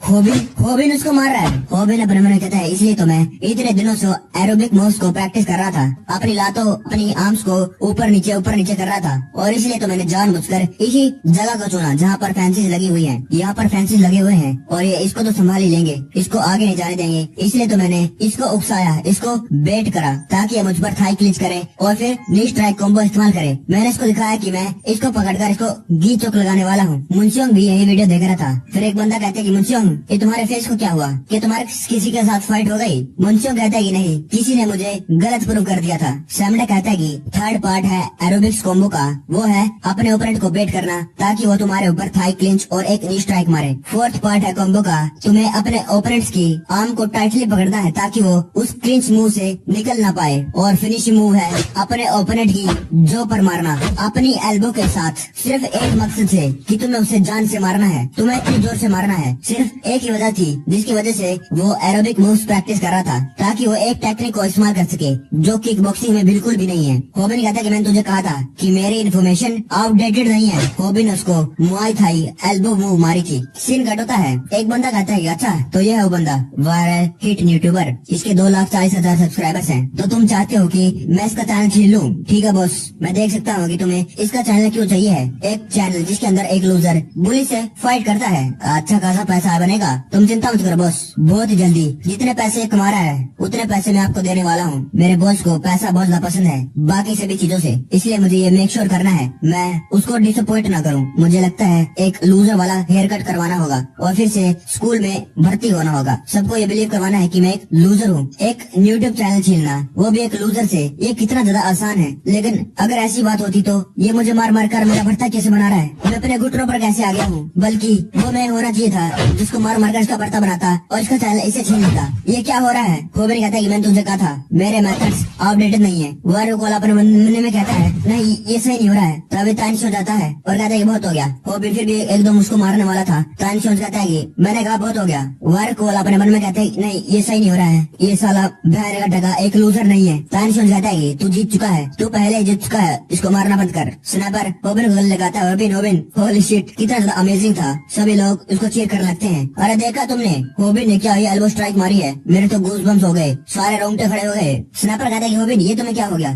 होबिन उसको मार रहा है। होबिन अपने मन में कहता है इसलिए तो मैं इतने दिनों से एरोबिक मूव्स को प्रैक्टिस कर रहा था, अपनी लातों अपनी आर्म्स को ऊपर नीचे कर रहा था, और इसलिए तो मैंने जानबूझकर इसी जगह को चुना जहाँ पर फैंसीज लगी हुई हैं। यहाँ पर फैंसीज लगे हुए हैं और ये इसको तो संभाल ही लेंगे, इसको आगे नहीं जाने देंगे, इसलिए तो मैंने इसको उकसाया, इसको बेट करा ताकि ये मुझ पर थाई क्लिंच करे और फिर नी स्ट्राइक कॉम्बो इस्तेमाल करे। मैंने इसको दिखाया कि मैं इसको पकड़कर इसको गी चौक लगाने वाला हूँ। मुंशियोंग भी यही वीडियो देख रहा था। फिर एक बंदा कहता है कि मुंशियोंग ये तुम्हारे फेस को क्या हुआ, कि तुम्हारे किसी के साथ फाइट हो गई। मुंशियोंग कहता है कि नहीं, किसी ने मुझे गलत प्रूव कर दिया था। सैमडा कहता है कि थर्ड पार्ट है एरोबिक्स कॉम्बो का, वो है अपने ओपोनेंट को बेट करना। रखना ताकि वो तुम्हारे ऊपर थाई क्लिंच और एक नी स्ट्राइक मारे। फोर्थ पार्ट है कॉम्बो का, तुम्हें अपने ओपोनेंट्स की आर्म को टाइटली पकड़ना है ताकि वो उस क्लिंच मूव से निकल ना पाए। और फिनिशिंग मूव है अपने ओपोनेंट की जो पर मारना अपनी एल्बो के साथ, सिर्फ एक मकसद से कि तुम्हें उसे जान से मारना है, तुम्हें इतनी जोर से मारना है। सिर्फ एक ही वजह थी जिसकी वजह से वो एरोबिक मूव्स प्रैक्टिस कर रहा था, ताकि वो एक टेक्निक को इस्तेमाल कर सके जो किक बॉक्सिंग में बिल्कुल भी नहीं है। होबिन कहता है कि मैंने तुझे कहा था कि मेरी इन्फॉर्मेशन आउटडेटेड नहीं है। होबिन उसको मुआई थाई एल्बो मूव मारी थी। सीन कट होता है, एक बंदा कहता है कि अच्छा तो ये है वो बंदा, वायरल हिट यूट्यूबर, इसके 2,40,000 सब्सक्राइबर्स हैं, तो तुम चाहते हो कि मैं इसका चैनल छीन लूं? ठीक है बॉस, मैं देख सकता हूँ कि तुम्हें इसका चैनल क्यों चाहिए है। एक चैनल जिसके अंदर एक लूजर बुली से फाइट करता है, अच्छा खासा पैसा बनेगा, तुम चिंता मत करो बॉस, बहुत ही जल्दी जितने पैसे कमा रहा है उतने पैसे मैं आपको देने वाला हूँ। मेरे बॉस को पैसा बहुत ज्यादा पसंद है बाकी सभी चीजों से, इसलिए मुझे ये मेक श्योर करना है मैं उसको डिसअपॉइंट ना करूँ। मुझे लगता है एक लूजर वाला हेयर कट करवाना होगा और फिर से स्कूल में भर्ती होना होगा। सबको ये बिलीव करवाना है कि मैं एक लूजर हूँ। एक यूट्यूब चैनल छीनना, वो भी एक लूजर से, ये कितना ज्यादा आसान है। लेकिन अगर ऐसी बात होती तो ये मुझे मार मार कर मेरा भर्ता कैसे बना रहा है, मैं अपने घुटनों पर कैसे आ गया हूँ। बल्कि वो मैं होना चाहिए था जिसको मार मार कर इसका भर्ता बनाता और इसका चैनल इसे छीन लेता। ये क्या हो रहा है? होबिन कहता है कि मैंने तुझे कहा था मेरे मेथड्स आउटडेटेड नहीं है। वारू कोला अपने मन में कहता है नहीं ये सही नहीं हो रहा है। तभी तानिश हो जाता है और कहता है कि बहुत हो गया। होबिन फिर भी एकदम उसको मारने वाला था। तानिश कहता है कि मैंने कहा बहुत हो गया। वारू कोला अपने मन में कहता है नहीं ये सही नहीं हो रहा है, ये साला बहरे का टका एक लूजर नहीं है। तानिश कहता है कि तू जीत चुका है, तू पहले ही जीत चुका है, इसको मारना बंद कर। स्नाइपर होबिन को गले लगाता है। होबिन होली शिट, कितना ज्यादा अमेजिंग था, सभी लोग उसको चीयर कर लगते हैं। अरे देखा तुमने होबिन ने क्या एल्बो स्ट्राइक मारी है, मेरे तो गूज़बम्स हो गए, सारे रोंगटे खड़े हो गए। स्नाइपर कहता है कि होबिन ये तुम्हें क्या हो गया?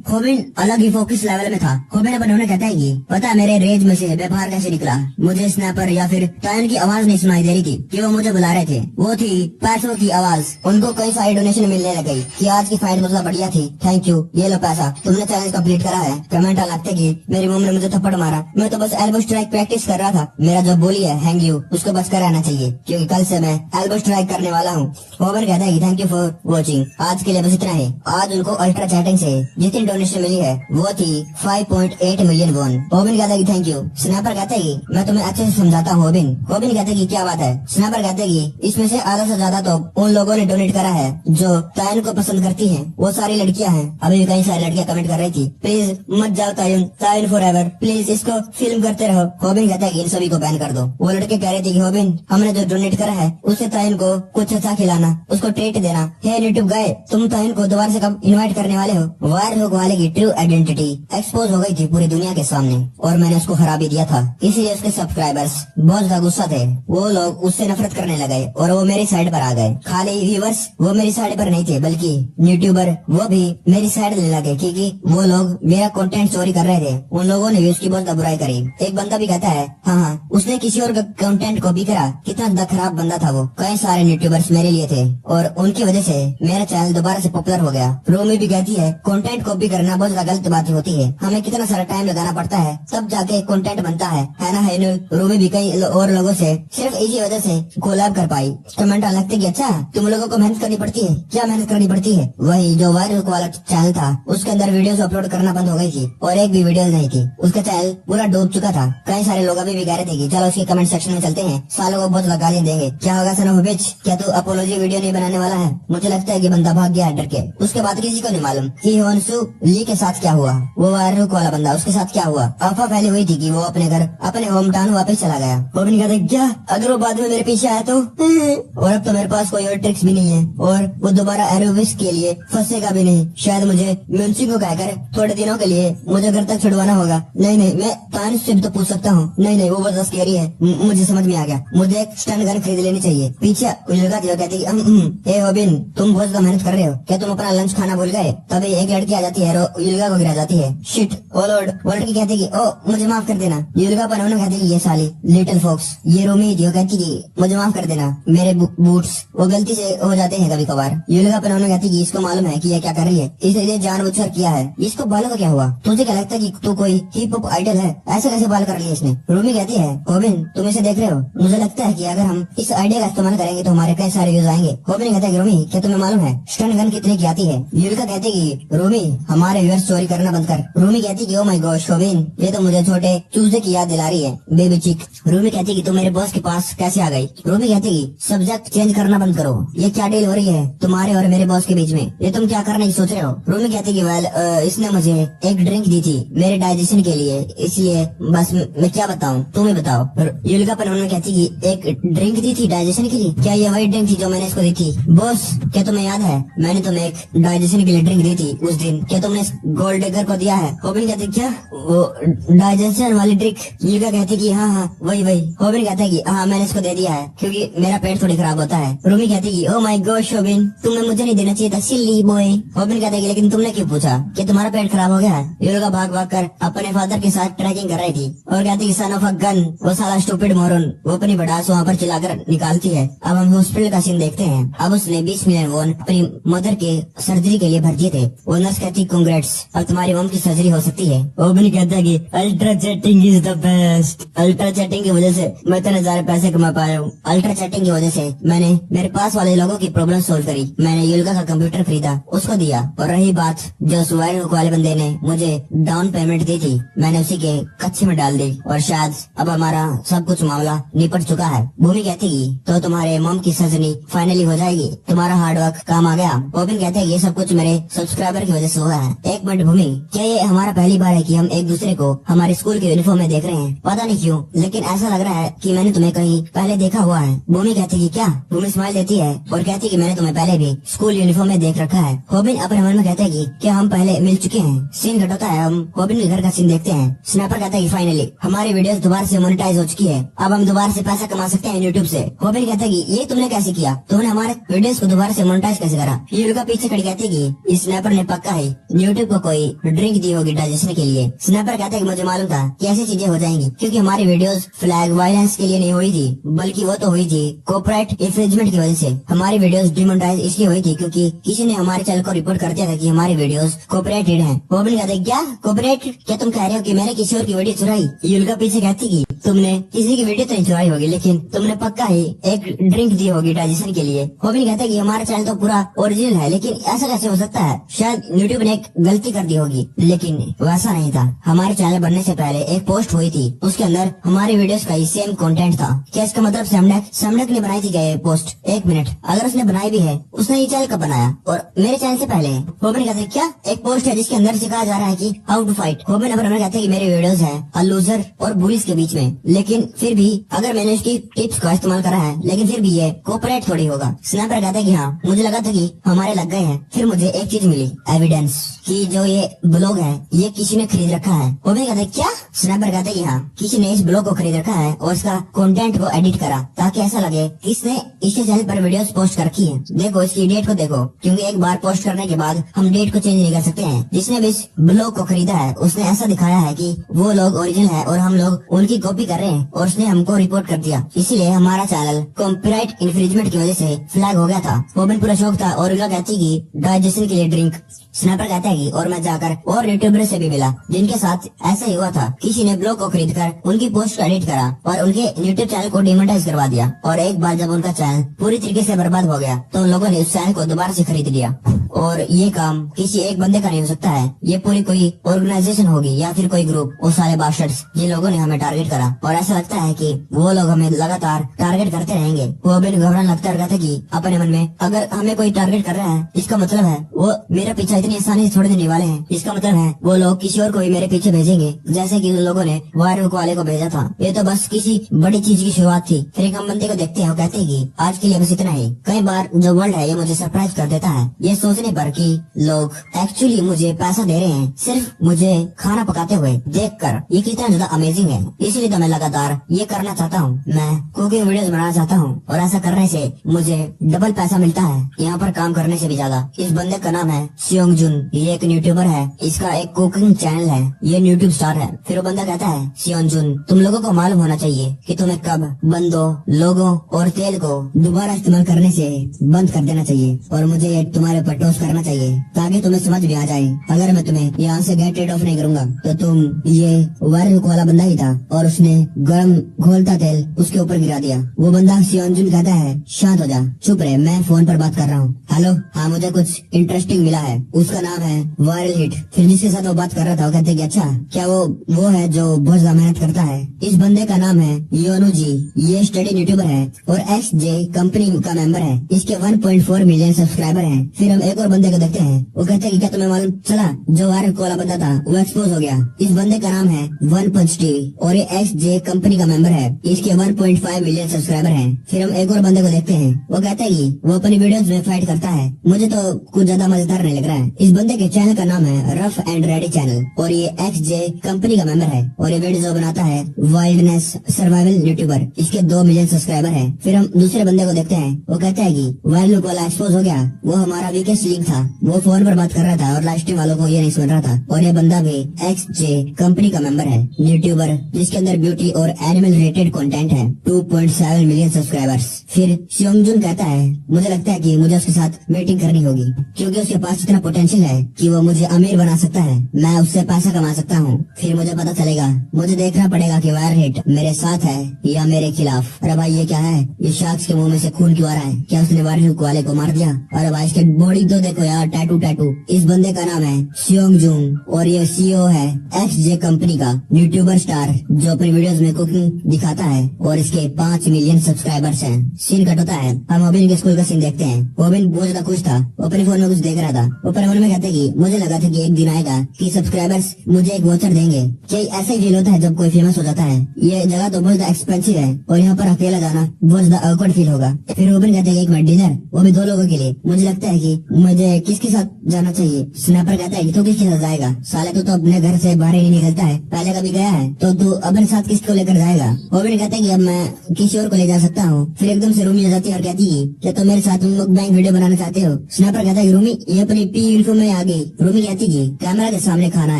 होबिन अलग ही फोकस लेवल में था। होबिन अपन उन्हें कहता है कि पता है मेरे रेज में से व्यापार कैसे निकला, मुझे स्नाइपर या फिर टायन की आवाज नहीं सुनाई दे रही थी कि वो मुझे बुला रहे थे, वो थी पैसों की आवाज। उनको कई सारी डोनेशन मिलने लग गई कि आज की फाइट मतलब बढ़िया थी, थैंक यू, ये लो पैसा, तुमने चैलेंज कंप्लीट करा है। कमेंट लगते कि मेरी मम्मी ने मुझे थप्पड़ मारा, मैं तो बस एल्बो स्ट्राइक प्रैक्टिस कर रहा था, मेरा जो बोली है हैंग यू उसको बस कराना चाहिए क्योंकि कल से मैं एल्बो स्ट्राइक करने वाला हूँ। होबिन कहता है कि थैंक यू फॉर वॉचिंग, आज के लिए बस इतना है। आज उनको अल्ट्रा चैटिंग से जितनी डोनेशन मिली है वो थी 5.8 मिलियन वॉन। होबिन कहता है कि थैंक यू। स्नाइपर कहता है कि मैं तुम्हें अच्छे से समझाता हूँ होबिन कहता है कि क्या बात है। स्नाइपर कहता है कि इसमें से आधा से ज्यादा तो उन लोगों ने डोनेट करा है जो तायन को पसंद करती हैं, वो सारी लड़कियां हैं। अभी भी कई सारी लड़कियां कमेंट कर रही थी प्लीज मत जाओ तायन फॉरएवर, प्लीज इसको फिल्म करते रहो। होबिन कहता है कि इन सभी को बैन कर दो। वो लड़के कह रहे थे कि होबिन हमने जो डोनेट करा है उससे तायन को कुछ अच्छा खिलाना, उसको ट्रीट देना। हे यूट्यूब गाय, तुम तायन को दोबारा से कब इनवाइट करने वाले हो? वायरल होने वाले की ट्रू आइडेंटिटी एक्सपोज हो गई थी पूरी दुनिया के सामने और मैंने उसको हरा भी दिया था, इसीलिए उसके सब्सक्राइबर्स बहुत ज्यादा गुस्सा थे। वो लोग उससे नफरत करने लगे और वो मेरी साइड पर आ गए। खाली व्यूअर्स वो मेरी साइड पर नहीं थे बल्कि यूट्यूबर वो भी मेरी साइड लेने लगे क्योंकि वो लोग मेरा कंटेंट चोरी कर रहे थे। उन लोगों ने भी उसकी बहुत बुराई करी। एक बंदा भी कहता है हाँ उसने किसी और का कंटेंट कॉपी करा, कितना ज्यादा खराब बंदा था वो। कई सारे यूट्यूबर्स मेरे लिए थे और उनकी वजह से मेरा चैनल दोबारा से पॉपुलर हो गया। रोमी भी कहती है कंटेंट कॉपी करना बहुत ज्यादा गलत बात होती है, हमें कितना सारा टाइम लगाना पड़ता है तब जाके कंटेंट बनता है ना। है रोमी भी कई और लोगों से सिर्फ इसी वजह से कोलैब कर पाई। कमेंट लगते कि अच्छा तुम लोगों को मेहनत करनी पड़ती है, क्या मेहनत करनी पड़ती है? वही जो वायरल वाला चैनल था उसके अंदर वीडियोस अपलोड करना बंद हो गई थी और एक भी वीडियो नहीं थी, उसका चैनल पूरा डूब चुका था। कई सारे लोग अभी भी कह रहे थे कि चलो उसके कमेंट सेक्शन में चलते हैं, सालों को बहुत गालियां देंगे। क्या होगा सन ऑफ बिच, क्या तू अपोलॉजी वीडियो नहीं बनाने वाला है? मुझे लगता है कि बंदा भाग गया है डर के। उसके बाद किसी को नहीं मालूम कि होनसू ली के साथ क्या हुआ, वो वायरल वाला बंदा उसके साथ क्या हुआ। अफवाह फैली हुई थी कि वो अपने घर अपने होम टाउन वापस चला गया। होबिन कहता है क्या अगर वो बाद में मेरे पीछे आया तो? और अब तो मेरे पास कोई और ट्रिक्स भी नहीं है और वो दोबारा एरोबिक्स के लिए फंसेगा भी नहीं। शायद मुझे म्यूनसी को कहकर थोड़े दिनों के लिए मुझे घर तक छुड़वाना होगा। नहीं मैं तानिश से भी तो पूछ सकता हूँ। नहीं वो बहुत स्कैरी है, मुझे समझ में आ गया, मुझे एक स्टन गन खरीद लेनी चाहिए। पीछे कुछ लगा दिया कहती है होबिन तुम बहुत ज्यादा मेहनत कर रहे हो, क्या तुम अपना लंच खाना भूल गए? तभी एक लड़की आ जाती है युल्गा को गिरा जाती है। Shit oh Lord. वो लड़की कहती है कि ओ मुझे माफ कर देना। युल्गा पर उन्होंने कहती है ये साली लिटिल फॉक्स, ये रोमी थी, वो कहती है मुझे माफ कर देना, मेरे बूट्स वो गलती से हो जाते हैं कभी कभार। युल्गा पर उन्होंने कहती है इसको मालूम है कि ये क्या कर रही है, इसलिए जानबूझकर किया है। इसको बालों का क्या हुआ? तुझे क्या लगता है कि तू कोई हिप हॉप आइडल है? ऐसे कैसे बाल कर लिए इसने? रोमी कहती है होबिन तुम इसे देख रहे हो, मुझे लगता है कि अगर हम इस आइडिया का इस्तेमाल करेंगे तो हमारे कई सारे व्यूज आएंगे। होबिन कहता है कि रोमी क्या तुम्हें मालूम है स्टन गन कितने की आती है? युल्गा कहती है कि रोमी हमारे व्यूअर्स चोरी करना बंद कर। रोमी कहती है कि ओ माय गॉश होबिन ये तो मुझे छोटे चूजे की याद दिला रही है, बेबी चिक। रूमी कहती कि तुम मेरे बॉस के पास कैसे आ गई। रूमी कहती कि सब्जेक्ट चेंज करना बंद करो, ये क्या डील हो रही है तुम्हारे और मेरे बॉस के बीच में, ये तुम क्या करने की सोच रहे हो। रूमी कहती कि वेल इसने मुझे एक ड्रिंक दी थी मेरे डाइजेशन के लिए, इसलिए बस मैं क्या बताऊं, तुम ही बताओ। युलिका पर उन्होंने कहती कि एक ड्रिंक दी थी डाइजेशन के लिए, क्या ये वही ड्रिंक थी जो मैंने इसको दी थी। बॉस क्या तुम्हें याद है मैंने तुम्हें एक डाइजेशन के लिए ड्रिंक दी थी उस दिन, क्या तुमने गोल्ड डिगर को दिया है। होबिन कहती क्या वो डाइजेशन वाली ड्रिंक। युलिका कहती कि हाँ हाँ वही वही। होबिन कहता है कि हाँ मैंने इसको दे दिया है क्योंकि मेरा पेट थोड़ी खराब होता है। रूमी कहती कि ओ माय गॉड होबिन तुम्हें मुझे नहीं देना चाहिए था, सिली बॉय। होबिन कहता है कि लेकिन तुमने क्यों पूछा कि तुम्हारा पेट खराब हो गया है। युलिका भाग भाग कर अपने फादर के साथ ट्रैकिंग कर रही थी और कहती कि सन ऑफ अ गन, वो साला स्टूपिड मोरन, वो अपनी बड़ास वहाँ पर चिल्लाकर निकालती है। अब हम हॉस्पिटल का सीन देखते हैं। अब उसने 20 मिलियन वॉन अपनी मदर के सर्जरी के लिए भर दिए थे। वो नर्स कहती कांग्रेट्स, अब तुम्हारी मॉम की सर्जरी हो सकती है। होबिन कहता है कि ultra chatting is the best. Ultra chatting की वजह से मैं इतने सारे पैसे कमा पाया हूँ। अल्ट्रा चैटिंग की वजह से मैंने मेरे पास वाले लोगों की प्रॉब्लम सोल्व करी। मैंने युलिका का कंप्यूटर खरीदा, उसको दिया। और रही बात जो सुवाइल वाले बंदे ने मुझे डाउन पेमेंट दी थी, मैंने उसी के कच्चे में डाल दी और शायद अब हमारा सब कुछ मामला निपट चुका है। भूमि कहती तो तुम्हारे मॉम की सर्जरी फाइनली हो जाएगी, तुम्हारा हार्डवर्क काम आ गया। ओबिन कहते हैं ये सब कुछ मेरे सब्सक्राइबर की वजह से हुआ है। एक मिनट भूमि, क्या ये हमारा पहली बार है कि हम एक दूसरे को हमारे स्कूल के यूनिफॉर्म में देख रहे हैं? पता नहीं क्यों लेकिन ऐसा लग रहा है कि मैंने तुम्हें कहीं पहले देखा हुआ है। भूमि कहती कि क्या? भूमि स्माइल देती है और कहती कि मैंने तुम्हें पहले भी स्कूल यूनिफॉर्म में देख रखा है। होबिन अपने मन में कहता है कि क्या हम पहले मिल चुके हैं। सीन कट होता है, हम होबिन के घर का सीन देखते हैं। स्नैपर कहता है कि फाइनली हमारी वीडियोस दोबारा से मोनेटाइज हो चुकी है, अब हम दोबारा से पैसा कमा सकते हैं यूट्यूब से। होबिन कहता है कि ये तुमने कैसे किया, तुमने हमारे वीडियोस को दोबारा से मोनेटाइज कैसे करा। युलिका पीछे खड़ी कहती है कि इस स्नैपर ने पक्का है यूट्यूब को कोई ड्रिंक दी होगी डाइजेशन के लिए। स्नैपर कहता है कि मुझे मालूम था कि ऐसी चीजें हो जाएंगी क्योंकि हमारी वीडियोस फ्लैग वायलेंस के लिए नहीं हुई थी, बल्कि वो तो हुई थी कॉपीराइट इंफ्रिंजमेंट की वजह से। हमारी वीडियोस डिमोनेटाइज इसलिए हुई थी क्योंकि किसी ने हमारे चैनल को रिपोर्ट कर दिया था कि हमारी वीडियोस कॉपीराइटेड हैं। होबिन कहता है क्या कॉपीराइट, क्या तुम कह रहे हो कि मैंने किसी और की वीडियो चुराई? युलिका पीछे कहती कि तुमने किसी की वीडियो तो नहीं चुराई होगी, लेकिन तुमने पक्का ही एक ड्रिंक दी होगी डाइजेशन के लिए। होबिन कहता है कि हमारा चैनल तो पूरा ओरिजिनल है, लेकिन ऐसा कैसे हो सकता है? शायद यूट्यूब ने एक गलती कर दी होगी, लेकिन वैसा नहीं था। हमारे चैनल बनने से पहले एक पोस्ट हुई थी, उसके अंदर हमारी वीडियोस का ही सेम कंटेंट था। क्या इसका मतलब सैमडक ने बनाई थी क्या ये पोस्ट? एक मिनट, अगर उसने बनाई भी है, उसने ये चैनल कब बनाया और मेरे चैनल से पहले? होबिन कहते हैं क्या एक पोस्ट है जिसके अंदर सिखाया जा रहा है कि हाउ टू फाइट। होबिन अपने कहते हैं कि मेरे वीडियोस है अ लूजर और बुलिस के बीच में, लेकिन फिर भी अगर मैंने उसकी टिप्स का इस्तेमाल करा है, लेकिन फिर भी ये कॉपीराइट थोड़ी होगा। स्नैपर कहता है कि हाँ मुझे लगा था कि हमारे लग गए हैं, फिर मुझे एक चीज मिली, एविडेंस कि जो ये ब्लॉग है ये किसी ने खरीद रखा है। होबिन कहता है क्या? स्नैपर कहता है कि हाँ किसी ने इस ब्लॉग को खरीद रखा है और इसका कंटेंट को एडिट करा ताकि ऐसा लगे कि इसने इसके चैनल पर वीडियोस पोस्ट कर रखी है। देखो इसकी डेट को देखो, क्योंकि एक बार पोस्ट करने के बाद हम डेट को चेंज नहीं कर सकते हैं। जिसने भी इस ब्लॉग को खरीदा है उसने ऐसा दिखाया है कि वो लोग ओरिजिनल है और हम लोग उनकी कॉपी कर रहे हैं और उसने हमको रिपोर्ट कर दिया, इसलिए हमारा चैनल कॉपीराइट इंफ्रिंजमेंट की वजह से फ्लैग हो गया था। होबिन पूरा शौक था और युलिका कहती कि डाइजेशन के लिए ड्रिंक। स्नैपर कहता है कि और मैं जाकर और यूट्यूबर से भी मिला जिनके साथ ऐसा ही हुआ था, किसी ने ब्लॉग को खरीद कर उनकी पोस्ट को एडिट करा और उनके यूट्यूब चैनल को डिमोनेटाइज करवा दिया। और एक बार जब उनका चैनल पूरी तरीके से बर्बाद हो गया तो उन लोगों ने उस चैनल को दोबारा से खरीद लिया। और ये काम किसी एक बंदे का नहीं हो सकता है, ये पूरी कोई ऑर्गेनाइजेशन होगी या फिर कोई ग्रुप। वो सारे बास्टर्ड्स जिन लोगों ने हमें टारगेट करा और ऐसा लगता है कि वो लोग हमें लगातार टारगेट करते रहेंगे। वो बिन घबराने लगता रहता कि अपने मन में अगर हमें कोई टारगेट कर रहा है इसका मतलब है वो मेरा पीछा इतनी आसानी से छोड़ देने वाले हैं, इसका मतलब है वो लोग किसी और को भी मेरे पीछे भेजेंगे जैसे कि उन लोगों ने वायरल वाले को भेजा था। ये तो बस किसी बड़ी चीज की शुरुआत थी। फिर एक हम बंदे को देखते हैं, वो कहते हैं कि आज के लिए बस इतना ही। कई बार जो वर्ल्ड है ये मुझे सरप्राइज कर देता है, ये सोचने पर कि लोग एक्चुअली मुझे पैसा दे रहे हैं सिर्फ मुझे खाना पकाते हुए देखकर। ये कितना ज्यादा अमेजिंग है, इसलिए तो मैं लगातार ये करना चाहता हूँ। मैं कुकिंग वीडियोस बनाना चाहता हूँ और ऐसा करने से मुझे डबल पैसा मिलता है, यहाँ पर काम करने से भी ज्यादा। इस बंदे का नाम है सियोंगजुन, ये एक यूट्यूबर है, इसका एक कुकिंग चैनल है, ये यूट्यूब स्टार है। फिर वो बंदा कहता है सियोंगजुन तुम लोगों को मालूम होना चाहिए कि तुम्हें कब बंदों लोगों और तेल को दोबारा इस्तेमाल करने से बंद कर देना चाहिए और मुझे ये तुम्हारे ऊपर टोस्ट करना चाहिए ताकि तुम्हें समझ भी आ जाए। अगर मैं तुम्हें यहाँ से गेट रेड ऑफ नहीं करूंगा तो तुम ये वायरल वाला बंदा ही था और उसने गर्म घोलता तेल उसके ऊपर गिरा दिया। वो बंदा सियोंगजुन कहता है शांत हो जा, चुप रहे, मैं फोन पर बात कर रहा हूँ। हेलो, हाँ मुझे कुछ इंटरेस्टिंग मिला है, उसका नाम है वायरल हिट। फिर जिसके साथ वो बात कर रहा था वो कहते हैं कि अच्छा क्या वो है जो बहुत ज्यादा मेहनत करता है। इस बंदे का नाम है योनू जी। ये स्टडी यूट्यूबर है और XJ कंपनी का मेंबर है। इसके 1.4 मिलियन सब्सक्राइबर हैं। फिर हम एक और बंदे को देखते हैं। वो कहते हैं कि क्या तुम्हें मालूम चला जो वायरल वाला बंदा था वो एक्सपोज हो गया। इस बंदे का नाम है वन पंच टीवी और ये XJ कंपनी का मेंबर है। इसके 1.5 मिलियन सब्सक्राइबर हैं। फिर हम एक और बंदे को देखते हैं। वो कहता है कि वो अपनी वीडियोस में फाइट करता है। मुझे तो कुछ ज्यादा मजेदार नहीं लग रहा है। इस बंदे के चैनल का नाम है रफ एंड रेडी चैनल और ये XJ कंपनी का मेंबर है और ये वीडियो बनाता है वाइल्डनेस सर्वाइवल यूट्यूबर। इसके 2 मिलियन सब्सक्राइबर है। फिर हम दूसरे बंदे को देखते हैं। वो कहता है कि वायरल वाला एक्सपोज हो गया। वो हमारा वीकेस्ट लिंक था। वो फोन पर बात कर रहा था और लाइव स्ट्रीम वालों को ये नहीं सुन रहा था। और ये बंदा भी XJ कंपनी का मेंबर है यूट्यूबर जिसके अंदर ब्यूटी और एनिमल रिलेटेड कंटेंट है। 2.7 मिलियन सब्सक्राइबर्स। फिर शियोंगजुन कहता है मुझे लगता है कि मुझे उसके साथ मीटिंग करनी होगी क्योंकि उसके पास इतना पोटेंशियल है कि वो मुझे अमीर बना सकता है। मैं उससे पैसा कमा सकता हूँ। फिर मुझे पता चलेगा। मुझे देखना पड़ेगा कि वायर हिट मेरे साथ है या मेरे खिलाफ। अरे भाई ये क्या है? ये शार्क्स के मुंह में से खून क्यों आ रहा है? क्या उसने वायर हिट वाले को मार दिया? अरे भाई इसके बॉडी तो देखो यार, टैटू। इस बंदे का नाम है शियोंगजुन और ये CEO है XJ कंपनी का यूट्यूबर स्टार जो अपनी वीडियोस में कुकिंग दिखाता है और इसके 5 मिलियन सब्सक्राइबर्स हैं। सीन कट होता है। हम ओबिन के स्कूल का सीन देखते हैं। ओबिन बहुत ज्यादा खुश था। वो अपने फोन में कुछ देख रहा था। वो अपने मन में कहते कि मुझे लगा था कि एक दिन आएगा कि सब्सक्राइबर्स मुझे एक वोचर देंगे। क्या ऐसा ही फील होता है जब कोई फेमस हो जाता है? ये जगह तो बहुत ज्यादा एक्सपेंसिव है और यहाँ पर अकेला जाना बहुत ज्यादा awkward फील होगा। फिर ओबिन कहते हैं एक मिनट डिनर, वो भी 2 लोगों के लिए। मुझे लगता है कि मुझे किसके साथ जाना चाहिए? स्नैपर कहता है कि तू किसके साथ जाएगा? साले तू तो अपने घर से बाहर ही नहीं निकलता है। पहले कभी गया है तो तू अपने साथ किसको लेकर जाएगा? ओबिन कहता है कि अब मैं किसी और को ले जा सकता हूँ। फिर एकदम से रूमी आ जाती है और कहती है क्या तुम मेरे साथ बैंक वीडियो बनाना चाहते हो? स्नैपर कहता है रूमी ये अपनी पी यूनिफॉर्म में आ गई। रूमी कहती है कैमरा के सामने खाना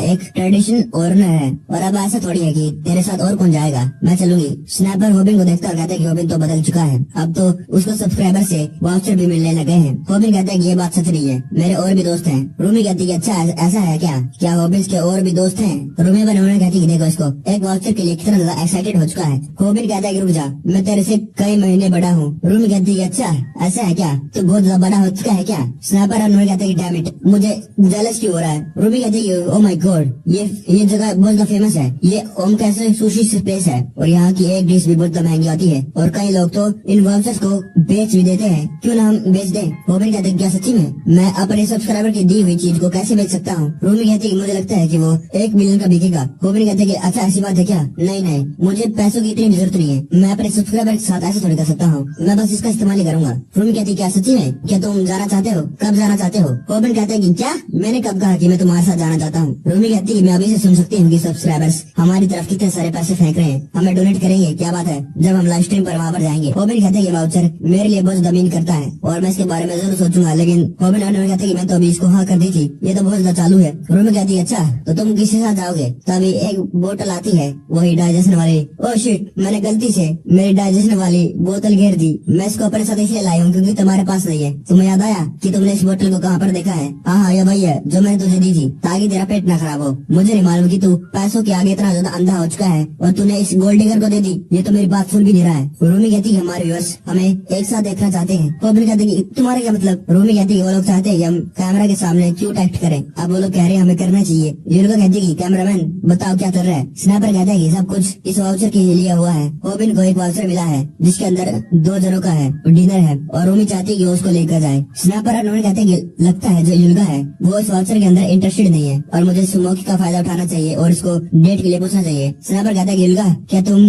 एक ट्रेडिशन ऑनर है और अब ऐसा थोड़ी है कि तेरे साथ और कौन जाएगा, मैं चलूंगी। स्नैपर होबिन को देखता और कहता है कि होबिन तो बदल चुका है। अब तो उसको सब्सक्राइबर से वाउचर भी मिलने लगे हैं। होबिन कहता है कि ये बात सच नहीं है, मेरे और भी दोस्त हैं। रूमी कहती है अच्छा ऐसा है क्या होबिन के और भी दोस्त हैं? रूमी पर उन्होंने कहती है देखो इसको एक वाउचर के लिए कितना ज्यादा एक्साइटेड हो चुका है। होबिन कहता है कि रुक जा, मैं तेरे से कई महीने बड़ा हूँ। रूमी कहती है अच्छा ऐसा है क्या, तू बहुत ज्यादा बड़ा हो चुका है क्या? स्नैपर और उन्होंने कहते हैं डैम इट, मुझे जेलस क्यों हो रहा है? रूमी कहती है ओ माय गॉड ये जगह बहुत ज्यादा फेमस है। ये ओम कैसे सुशी स्पेस है और यहाँ की एक डिश भी बहुत ज्यादा महंगी आती है और कई लोग तो इन वाउचर्स को बेच भी देते हैं। क्यों ना हम बेच दें? होबिन कहते हैं क्या सच्ची में मैं अपने सब्सक्राइबर की दी हुई चीज को कैसे बेच सकता हूँ? रूमी कहती है मुझे लगता है कि वो 1 मिलियन का बिकेगा। होबिन कहते हैं अच्छा ऐसी बात है क्या? नहीं मुझे पैसों की इतनी जरूरत नहीं है, मैं अपने सब्सक्राइबर के साथ ऐसे थोड़ी कर सकता हूँ, मैं बस इसका इस्तेमाल ही करूंगा। रूमी कहती है क्या सच्ची में? क्या तुम जाना चाहते हो? कब जाना चाहते हो? होबिन कहते हैं कि क्या मैंने कब कहा कि मैं तुम्हारे साथ जाना चाहता हूँ? रूमी कहती है मैं अभी से सुन सकती हूँ कि सब्सक्राइबर्स हमारी तरफ कितने सारे पैसे फेंक रहे हैं, हमें डोनेट करेंगे, क्या बात है जब हम लाइव स्ट्रीम पर वहाँ पर जाएंगे। होबिन कहते हैं वाउचर मेरे लिए बहुत जमीन करता है और मैं इसके बारे में जरूर सोचूंगा, लेकिन होबिन कहते हैं मैं तो अभी इसको हाँ कर दी थी, ये तो बहुत ज्यादा चालू है। रूमी कहती है अच्छा तो तुम किसके साथ जाओगे? तभी एक बोतल आती है वही डाइजेशन वाली। ओह शिट, मैंने गलती से मेरी डाइजेशन वाली बोतल घेर दी। मैं इसको अपने साथ इसलिए लाई हूँ क्योंकि तुम्हारे पास नहीं है। तुम्हें याद आया कि तुमने इस बोतल को कहाँ पर देखा है? हाँ ये वही है जो मैंने तुझे दी थी ताकि तेरा पेट ना खराब हो। मुझे नहीं मालूम कि तू पैसों के आगे इतना ज्यादा अंधा हो चुका है और तूने इस गोल्ड डिगर को दे दी। ये तो मेरी बात सुन भी नहीं रहा है। रूमी कहती है हमारे व्यूअर्स हमें एक साथ देखना चाहते हैं। होबिन कहते हैं तुम्हारा क्या मतलब? रूमी कहती है वो लोग चाहते हैं कि हम कैमरा के सामने क्यूट एक्ट करें। अब वो लोग कह रहे हैं हमें करना चाहिए। यूनिको कहती है कैमरामैन बताओ क्या कर रहा है? स्नैपर कहता है सब कुछ इस वाउचर के लिए लिया हुआ है। होबिन को एक वाउचर मिला है जिसके अंदर 2 जनों का है डिनर है और रूमी चाहती है कि उसको लेकर जाए। स्नैपर और कहते हैं कि लगता है जो युल्गा है वो इस वाउचर के अंदर इंटरेस्टेड नहीं है और मुझे इस मौके का फायदा उठाना चाहिए और इसको डेट के लिए पूछना चाहिए। स्नैपर कहता है कि युल्गा क्या तुम,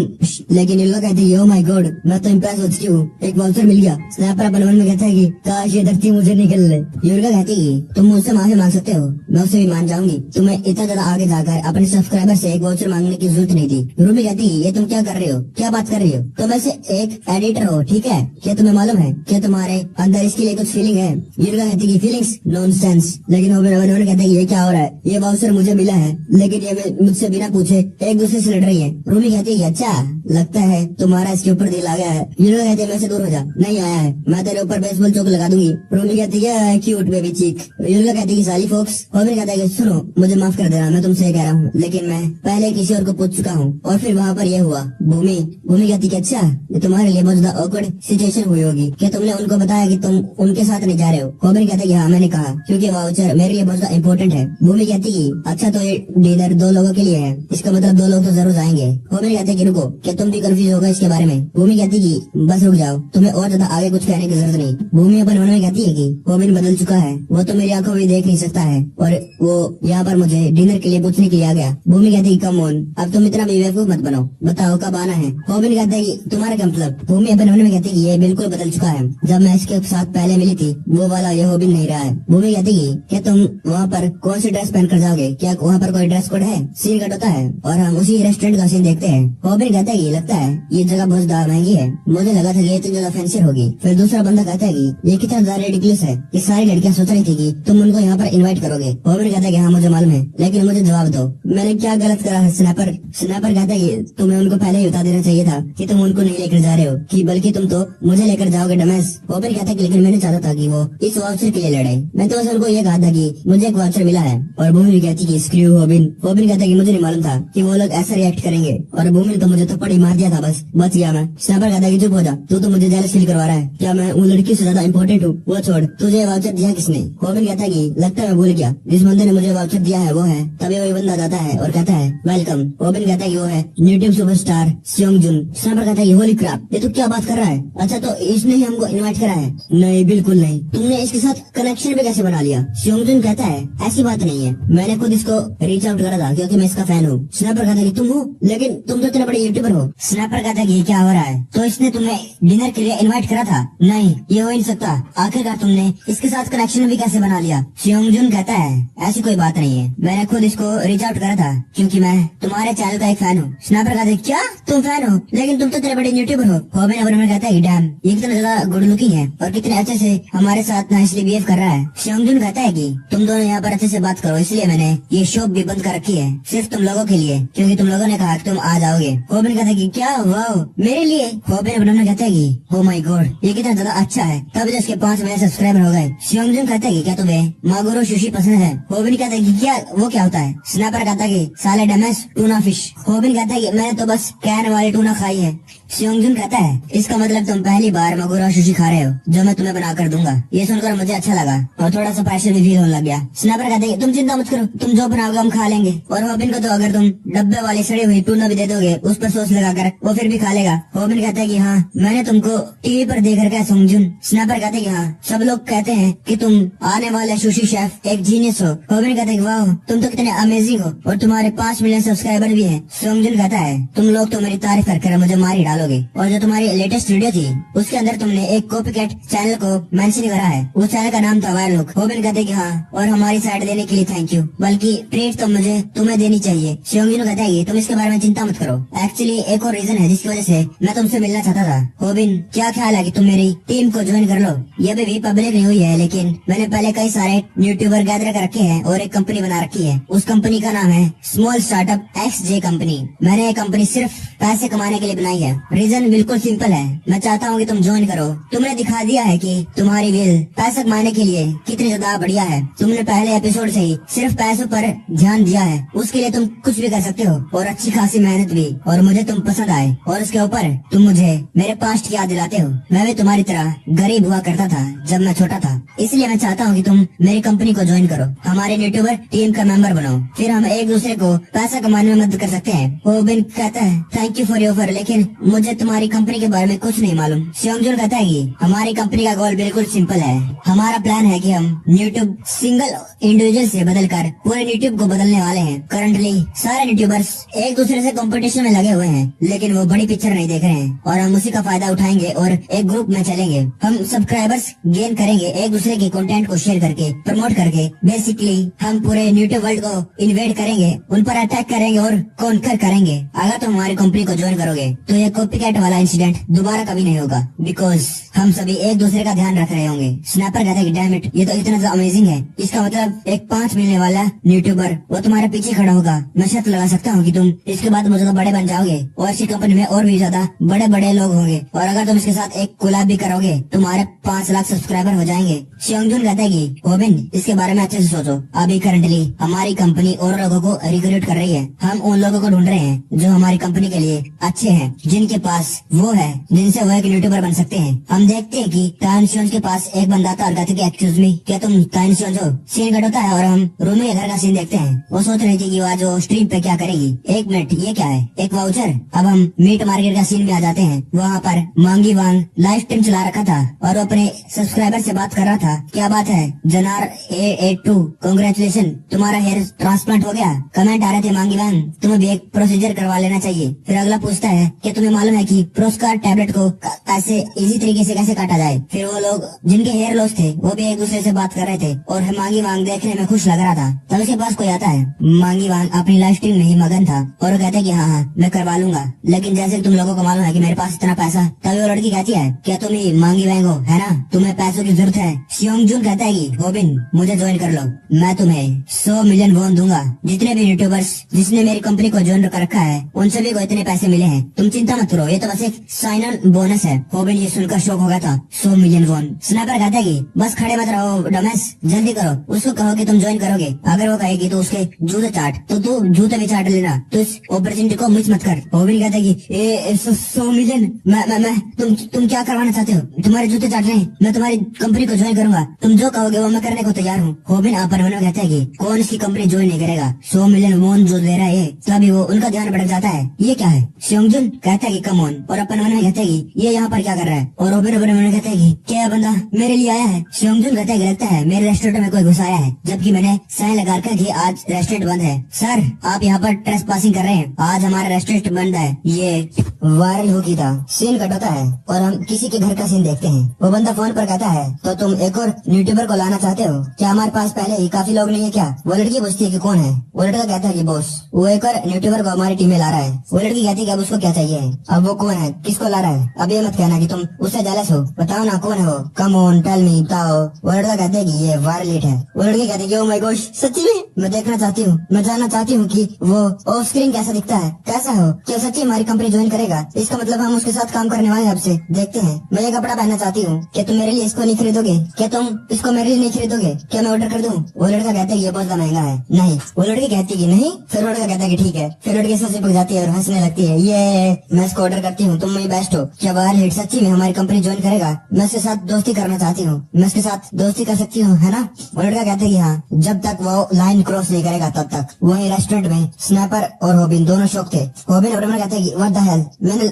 लेकिन युल्गा कहती है ओह माय गॉड मैं तो इम्प्रेस हो चुकी हूँ, एक वाउचर मिल गया। स्नैपर अपने मन में कहता है कि काश ये धरती मुझे निकल ले। युल्गा कहती है तुम मुझसे माफी मांग सकते हो, मैं उससे भी मान जाऊंगी। तुम्हें इतना ज्यादा आगे जाकर अपने सब्सक्राइबर से एक वाउचर मांगने की जरूरत नहीं थी। रूमी कहती है ये तुम क्या कर रहे हो, क्या बात कर रही हो? तुम वैसे एक एडिटर हो ठीक है, क्या तुम्हें मालूम है क्या तुम्हारे अंदर इसके लिए कुछ फीलिंग है? युल्गा कहती है फीलिंग्स नॉनसेंस। लेकिन उन्होंने कहते हैं ये क्या हो रहा है? ये वाउचर मुझे मिला है लेकिन ये मुझसे बिना पूछे एक दूसरे से लड़ रही है। रूमी कहती है अच्छा लगता है तुम्हारा इसके ऊपर दिल आ गया है। युल्गा कहते हैं मैं से दूर हो जा, नहीं आया है, मैं तेरे ऊपर बेसबॉल चौक लगा दूंगी। रूमी कहती है क्यूट बेबी चीक। युल्गा कहती है साली फोक्स। होबिन कहता है सुनो मुझे माफ कर देना, मैं तुमसे कह रहा हूँ लेकिन मैं पहले किसी और को पूछ चुका हूँ। और फिर वहाँ पर यह हुआ। भूमि कहती है अच्छा ये तुम्हारे लिए बहुत ज्यादा ऑकवर्ड सिचुएशन हुई होगी, क्या तुमने उनको बताया कि तुम उनके साथ नहीं जा रहे हो? होबिन कहता है हाँ मैंने कहा। क्योंकि वाउचर मेरे लिए बहुत ज्यादा इम्पोर्टेंट है। भूमि कहती कि अच्छा तो ये डिनर 2 लोगों के लिए है, इसका मतलब 2 लोग तो जरूर आएंगे। होबिन कहते कि रुको, क्या तुम भी कंफ्यूज होगा इसके बारे में? भूमि कहती कि बस रुक जाओ, तुम्हें और ज्यादा आगे कुछ कहने की जरूरत नहीं। भूमि अपन मन में कहती है कि होबिन बदल चुका है, वो तो मेरी आंखों में देख नहीं सकता है और वो यहाँ पर मुझे डिनर के लिए पूछने के लिए आ गया। भूमि कहती है कम ऑन, अब तुम इतना बेवकूफ मत बनो, बताओ कब आना है? होबिन कहता है कि तुम्हारा क्या मतलब? भूमि अपन मन में कहती है कि ये बिल्कुल बदल चुका है, जब मैं इसके साथ पहले मिली थी वो वाला ये होबिन नहीं रहा है। भूमि कहती है क्या तुम वहाँ पर कौन सी ड्रेस पहन कर जाओगे? क्या वहाँ पर कोई ड्रेस कोड है? सीन कट होता है और हम उसी रेस्टोरेंट का सीन देखते हैं। होबिन कहता है कि लगता है ये जगह बहुत ज्यादा महंगी है, मुझे लगा था कि ये इतनी ज्यादा फैंसी होगी। फिर दूसरा बंदा कहता है कि ये कितना ज्यादा रिडिकुलस है, कि सारी लड़कियां सोच रही थी कि तुम उनको यहाँ पर इनवाइट करोगे। होबिन कहता है कि हाँ मुझे मालूम है, लेकिन मुझे जवाब दो, मैंने क्या गलत करा है? स्नैपर कहता है कि तुम्हें उनको पहले ही बता देना चाहिए था कि तुम उनको नहीं लेकर जा रहे हो, कि बल्कि तुम तो मुझे लेकर जाओगे डमैस। होबिन कहता है कि लेकिन मैंने चाहता था कि वो इस वाउचर के लिए लड़े, मैं तो बस उनको ये कहा था कि मुझे एक वाउचर मिला है। और भूमि कहती कि स्क्रू होबिन कहता है कि मुझे नहीं मालूम था कि वो लोग ऐसा रिएक्ट करेंगे, और भूमि तो मुझे थप्पड़ ही मार दिया था, बस बच गया मैं। स्नैपर कहता है कि चुप हो जा, तू तो मुझे जेलस फील करवा रहा है, क्या मैं उन लड़की से ज्यादा इंपॉर्टेंट हूँ? वो छोड़, तुझे वाउचर दिया किसने? होबिन कहता है कि लगता है मैं भूल गया, जिस बंदे ने मुझे वाउचर दिया है वो है। तभी वही बंदा जाता है और कहता है वेलकम। होबिन कहता है कि वो है यूट्यूब सुपरस्टार स्योंगजुन। स्नैपर कहता है कि होली क्रैप, ये तू क्या बात कर रहा है? अच्छा तो इसने ही हमको इनवाइट करा है? नहीं बिल्कुल नहीं, तुमने इसके साथ कनेक्शन भी कैसे बना लिया? स्योंगजुन कहता है ऐसी बात नहीं है, मैंने खुद इसको रीच आउट करा था क्योंकि मैं इसका फैन हूँ। स्नैपर कहता है कि तुम हो, लेकिन तुम तो इतने बड़े यूट्यूबर हो। स्नैपर कहता है कि क्या हो रहा है? तो इसने तुम्हें डिनर के लिए इनवाइट करा था? नहीं, ये हो ही नहीं सकता, आखिरकार तुमने इसके साथ कनेक्शन भी कैसे बना लिया? स्योंगजुन कहता है ऐसी कोई बात नहीं है, मैंने खुद इसको रीच आउट करा था क्योंकि मैं तुम्हारे चैनल का एक फैन हूँ। स्नैपर कहता है क्या तुम फैन हो? लेकिन तुम तो इतने बड़े यूट्यूबर हो। होबिन अपने में कहता है डैम, ये कितना ज्यादा गुड लुकिंग है और कितने अच्छे से हमारे साथ नाइसली बिहेव कर रहा है। स्योंगजुन कहता है कि तुम दोनों यहाँ पर अच्छे से बात करो, इसलिए मैंने ये शॉप भी बंद कर रखी है, सिर्फ तुम लोगों के लिए, क्योंकि तुम लोगों ने कहा कि तुम आ जाओगे। होबिन कहता है कि क्या वाओ मेरे लिए? होबिन अपने कहता है कि ओ माय गॉड, ये कितना ज्यादा अच्छा है, तब जो इसके 5 मिलियन सब्सक्राइबर हो गए। स्योंगजुन कहता है कि क्या तुम्हें मागुरो सुशी पसंद है? होबिन कहता है कि क्या वो क्या होता है? स्नैपर कहता है कि साले डमस टूना फिश। होबिन कहता है कि मैंने तो बस कैन वाली टूना खाई है। स्योंगजुन कहता है इसका मतलब तुम पहली बार मागुरो सुशी खा रहे हो, जो मैं तुम्हें बना कर दूंगा। ये सुनकर मुझे अच्छा लगा और थोड़ा सा प्रेशर भी फील होने लग गया। स्नैपर कहता है कि तुम चिंता मत करो, तुम जो बनाओगे हम खा लेंगे। और होबिन को तो अगर तुम डब्बे वाली सड़ी हुई टूना भी दे दोगे उस पर सॉस लगाकर, वो फिर भी खा लेगा। होबिन कहता है कि हाँ मैंने तुमको टीवी पर देख रखा है स्योंगजुन। स्नैपर कहते हैं कि हाँ सब लोग कहते हैं कि तुम आने वाले सुशी शेफ एक जीनियस हो। होबिन कहते हैं कि वाह तुम तो कितने अमेजिंग हो और तुम्हारे 5 मिलियन सब्सक्राइबर भी हैं। स्योंगजुन कहता है तुम लोग तो मेरी तारीफ करके मुझे मार ही डालोगे। और जो तुम्हारी लेटेस्ट वीडियो थी उसके अंदर तुमने एक कॉपीकैट चैनल को मेंशन करा है, उस चैनल का नाम था वायरल लुक। होबिन कहते हैं कि हाँ और हमारी साइड देने के लिए थैंक यू, बल्कि ट्रीट तो मुझे तुम्हें देनी चाहिए। स्योंगजुन कहता है तुम इसके बारे में चिंता मत करो, एक्चुअली एक और रीजन है जिसकी वजह से मैं तुमसे मिलना चाहता था। होबिन क्या ख्याल है कि तुम मेरी टीम को ज्वाइन कर लो? ये अभी भी पब्लिक नहीं हुई है, लेकिन मैंने पहले कई सारे यूट्यूबर गैदर कर रखे हैं और एक कंपनी बना रखी है। उस कंपनी का नाम है स्मॉल स्टार्टअप XJ कंपनी। मैंने ये कंपनी सिर्फ पैसे कमाने के लिए बनाई है। रीजन बिल्कुल सिंपल है, मैं चाहता हूँ कि तुम ज्वाइन करो। तुमने दिखा दिया है कि तुम्हारी विल पैसा कमाने के लिए कितनी ज्यादा बढ़िया है। तुमने पहले एपिसोड से ही सिर्फ पैसों पर ध्यान दिया है, उसके लिए तुम कुछ भी कर सकते हो और अच्छी खासी मेहनत भी, और मुझे तुम पसंद आए। और उसके ऊपर तुम मुझे मेरे पास्ट की याद दिलाते हो। मैं भी तुम्हारी तरह गरीब हुआ करता था जब मैं छोटा था, इसलिए मैं चाहता हूँ कि तुम मेरी कंपनी को ज्वाइन करो, हमारे यूट्यूबर टीम का मेंबर बनो, फिर हम एक दूसरे को पैसा कमाने में मदद कर सकते हैं। होबिन कहता है thank you for your offer, लेकिन मुझे तुम्हारी कंपनी के बारे में कुछ नहीं मालूम। स्योंगजुन कहता है कि हमारी कंपनी का गोल बिल्कुल सिंपल है। हमारा प्लान है कि हम यूट्यूब सिंगल इंडिविजुअल से बदलकर पूरे यूट्यूब को बदलने वाले हैं। करंटली सारे यूट्यूबर्स एक दूसरे से कंपटीशन में लगे हुए हैं, लेकिन वो बड़ी पिक्चर नहीं देख रहे हैं और हम उसी का फायदा उठाएंगे और एक ग्रुप में चलेंगे। हम सब्सक्राइबर्स गेन करेंगे एक दूसरे के कंटेंट को शेयर करके, प्रमोट करके। बेसिकली हम पूरे यूट्यूब वर्ल्ड को इन्वेड करेंगे, उन पर अटैक करेंगे और कॉन्कर करेंगे। अगर तुम हमारी कंपनी को ज्वाइन करोगे तो ये कॉपीकैट वाला इंसिडेंट दोबारा कभी नहीं होगा, बिकॉज हम सभी एक दूसरे का ध्यान रख रहे होंगे। स्नैपर कहता है कि डैम इट, ये तो इतना ज्यादा अमेजिंग है। इसका मतलब एक 5 मिलने वाला यूट्यूबर वो तुम्हारे पीछे खड़ा होगा। मैं शर्त लगा सकता हूँ कि तुम इसके बाद मुझे तो बड़े बन जाओगे और इसी कंपनी में और भी ज्यादा बड़े बड़े लोग होंगे, और अगर तुम इसके साथ एक कोलैब भी करोगे तुम्हारे 5 लाख सब्सक्राइबर हो जाएंगे। शियोंगजुन कहता है कि होबिन इसके बारे में अच्छे से सोचो। अभी करंटली हमारी कंपनी और लोगों को रिक्रूट कर रही है। हम उन लोगों को ढूंढ रहे हैं जो हमारी कंपनी के लिए अच्छे हैं, जिनके पास वो है जिनसे वो एक यूट्यूबर बन सकते हैं। हम देखते हैं कि तानशियोन के पास एक बंदा था और कहते कि एक्सक्यूज मी, क्या तुम तानशियोन हो? सीन कट होता है और हम रूमी के घर का सीन देखते हैं। वो सोच रही थी कि वो आज स्ट्रीम पे क्या करेगी। एक मिनट, ये क्या है? एक वाउचर। अब हम मीट मार्केट का सीन में आ जाते हैं। वहाँ पर मांगी वांग लाइव स्ट्रीम चला रखा था और अपने सब्सक्राइबर से बात कर रहा था। क्या बात है जनार A82, कांग्रेचुलेशन, तुम्हारा हेयर ट्रांसप्लांट हो गया। कमेंट आ रहे थे मांगी वांग, तुम्हें भी एक प्रोसीजर करवा लेना चाहिए। फिर अगला पूछता है कि तुम्हें मालूम है कि प्रोस्कार टैबलेट को ऐसे इजी तरीके से कैसे काटा जाए। फिर वो लोग जिनके हेयर लॉस थे वो भी एक दूसरे से बात कर रहे थे और मांगी वांग देखने में खुश लग रहा था। तब उसके पास कोई आता है। मांगी वांग अपनी लाइव स्ट्रीम में ही मगन था और वो कहते हैं कि हाँ मैं करवा लूंगा, लेकिन जैसे तुम लोगों को मालूम है कि मेरे पास इतना पैसा। तभी वो लड़की कहती है क्या तुम ही मांगी वांग हो, है ना? तुम्हें पैसों की जरूरत है। शियोंगजुन कहता है कि होबिन मुझे ज्वाइन कर लो, मैं तुम्हें 100 मिलियन वॉन दूंगा। जितने भी यूट्यूबर्स जिसने मेरी कंपनी को ज्वाइन कर रखा है उन सभी को इतने पैसे मिले हैं, तुम चिंता मत करो, ये तो बस एक साइन ऑन बोनस है। होबिन ये सुनकर शौक हो गया था। 100 मिलियन वॉन। स्नाइपर कहता है कि बस खड़े मत रहो डमस, जल्दी करो, उसको कहो कि तुम ज्वाइन करोगे। अगर वो कहेगी तो उसके जूते चाट, तो तू जूते भी चाट लेना, तो इस अपॉर्चुनिटी को मिस मत कर। होबिन कहता है कि 100 मिलियन मैं तुम क्या करवाना चाहते हो? तुम्हारे जूते चाट रहे हैं, मैं तुम्हारी कंपनी को ज्वाइन करूंगा, तुम जो कहोगे वो मैं करने को तैयार हूँ। होबिन आप पर कहता है कि कौन इसकी कंपनी ज्वाइन नहीं करेगा, 100 मिलियन वॉन जो दे रहा है। तभी वो उनका ध्यान भटक जाता है, ये क्या है? शियोंगजुन कहता है कि कम ऑन, और अपन मन में कहता है कि ये यहाँ पर क्या कर रहा है? और होबिन अपने मन में कहता है कि क्या बंदा मेरे लिए आया है? शियोंगजुन कहता है कि लगता है मेरे रेस्टोरेंट में कोई घुसाया है, जबकि मैंने साइन लगा रखा कि आज रेस्टोरेंट बंद है। सर आप यहाँ पर ट्रेस पासिंग कर रहे हैं, आज हमारा रेस्टोरेंट बंद है। ये वायरल हो गया था। सीन कट होता है और हम किसी के घर का सीन देखते हैं। वो बंदा फोन पर कहता है तो तुम एक और यूट्यूबर को लाना चाहते हो क्या? हमारे पास पहले ही काफी लोग नहीं है क्या? वो लड़की पूछती है कि कौन है? वो लड़का कहता है कि बॉस, वो एक और यूट्यूबर को हमारी टीम में ला रहा है। वो लड़की कहती है कि अब उसको क्या चाहिए? अब वो कौन है, किसको ला रहा है? अब ये मत कहना कि तुम उससे जेलस हो, बताओ ना कौन है वो, कम ऑन टेल मी, बताओ। वो लड़का कहते है कि ये वायरलेट है। वो लड़की कहती है कि ओह माय गॉश, सच्ची में? मैं देखना चाहती हूँ, मैं जानना चाहती हूँ कि वो ऑफ स्क्रीन कैसा दिखता है, कैसा हो, क्या सच्ची हमारी कंपनी ज्वाइन करेगा? इसका मतलब हम उसके साथ काम करने वाले हैं। अब से देखते हैं। मैं ये कपड़ा पहनना चाहती हूँ, क्या तुम मेरे लिए इसको नहीं खरीदोगे? क्या तुम इसको मेरे लिए नहीं खरीदोगे? क्या मैं ऑर्डर कर दूं? वो लड़का कहता है ये बहुत महंगा है। नहीं। वो लड़की कहती है कि नहीं। फिर वो लड़का कहता है कि ठीक है। फिर लड़की से चिपक जाती है और हंसने लगती है, ये मैं इसको ऑर्डर करती हूँ, तुम मेरी बेस्ट हो। क्या वायरलेट सच्ची में हमारी कंपनी ज्वाइन करेगा? मैं उसके साथ दोस्ती करना चाहती हूँ, मैं उसके साथ दोस्ती कर सकती हूँ, है ना? वो लड़का कहता है कि हाँ, जब तक वो लाइन क्रॉस नहीं करेगा तब तक। वही रेस्टोरेंट में स्नाइपर और होबिन दोनों शौक थे। होबिन अपने मन कहता है कि व्हाट द हेल,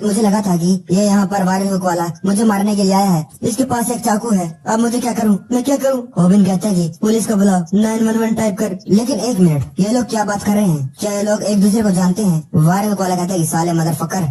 मुझे लगा था कि ये यहाँ पर वायरल वाला मुझे मारने के लिए आया है। इसके पास एक चाकू है, अब मुझे क्या करूँ, मैं क्या करूँ? होबिन कहता है कि पुलिस को बुलाओ, 911 टाइप कर। लेकिन एक मिनट, ये लोग क्या बात कर रहे हैं? क्या ये लोग एक दूसरे को जानते हैं? वायरल वाला कहता है कि साले मदरफकर,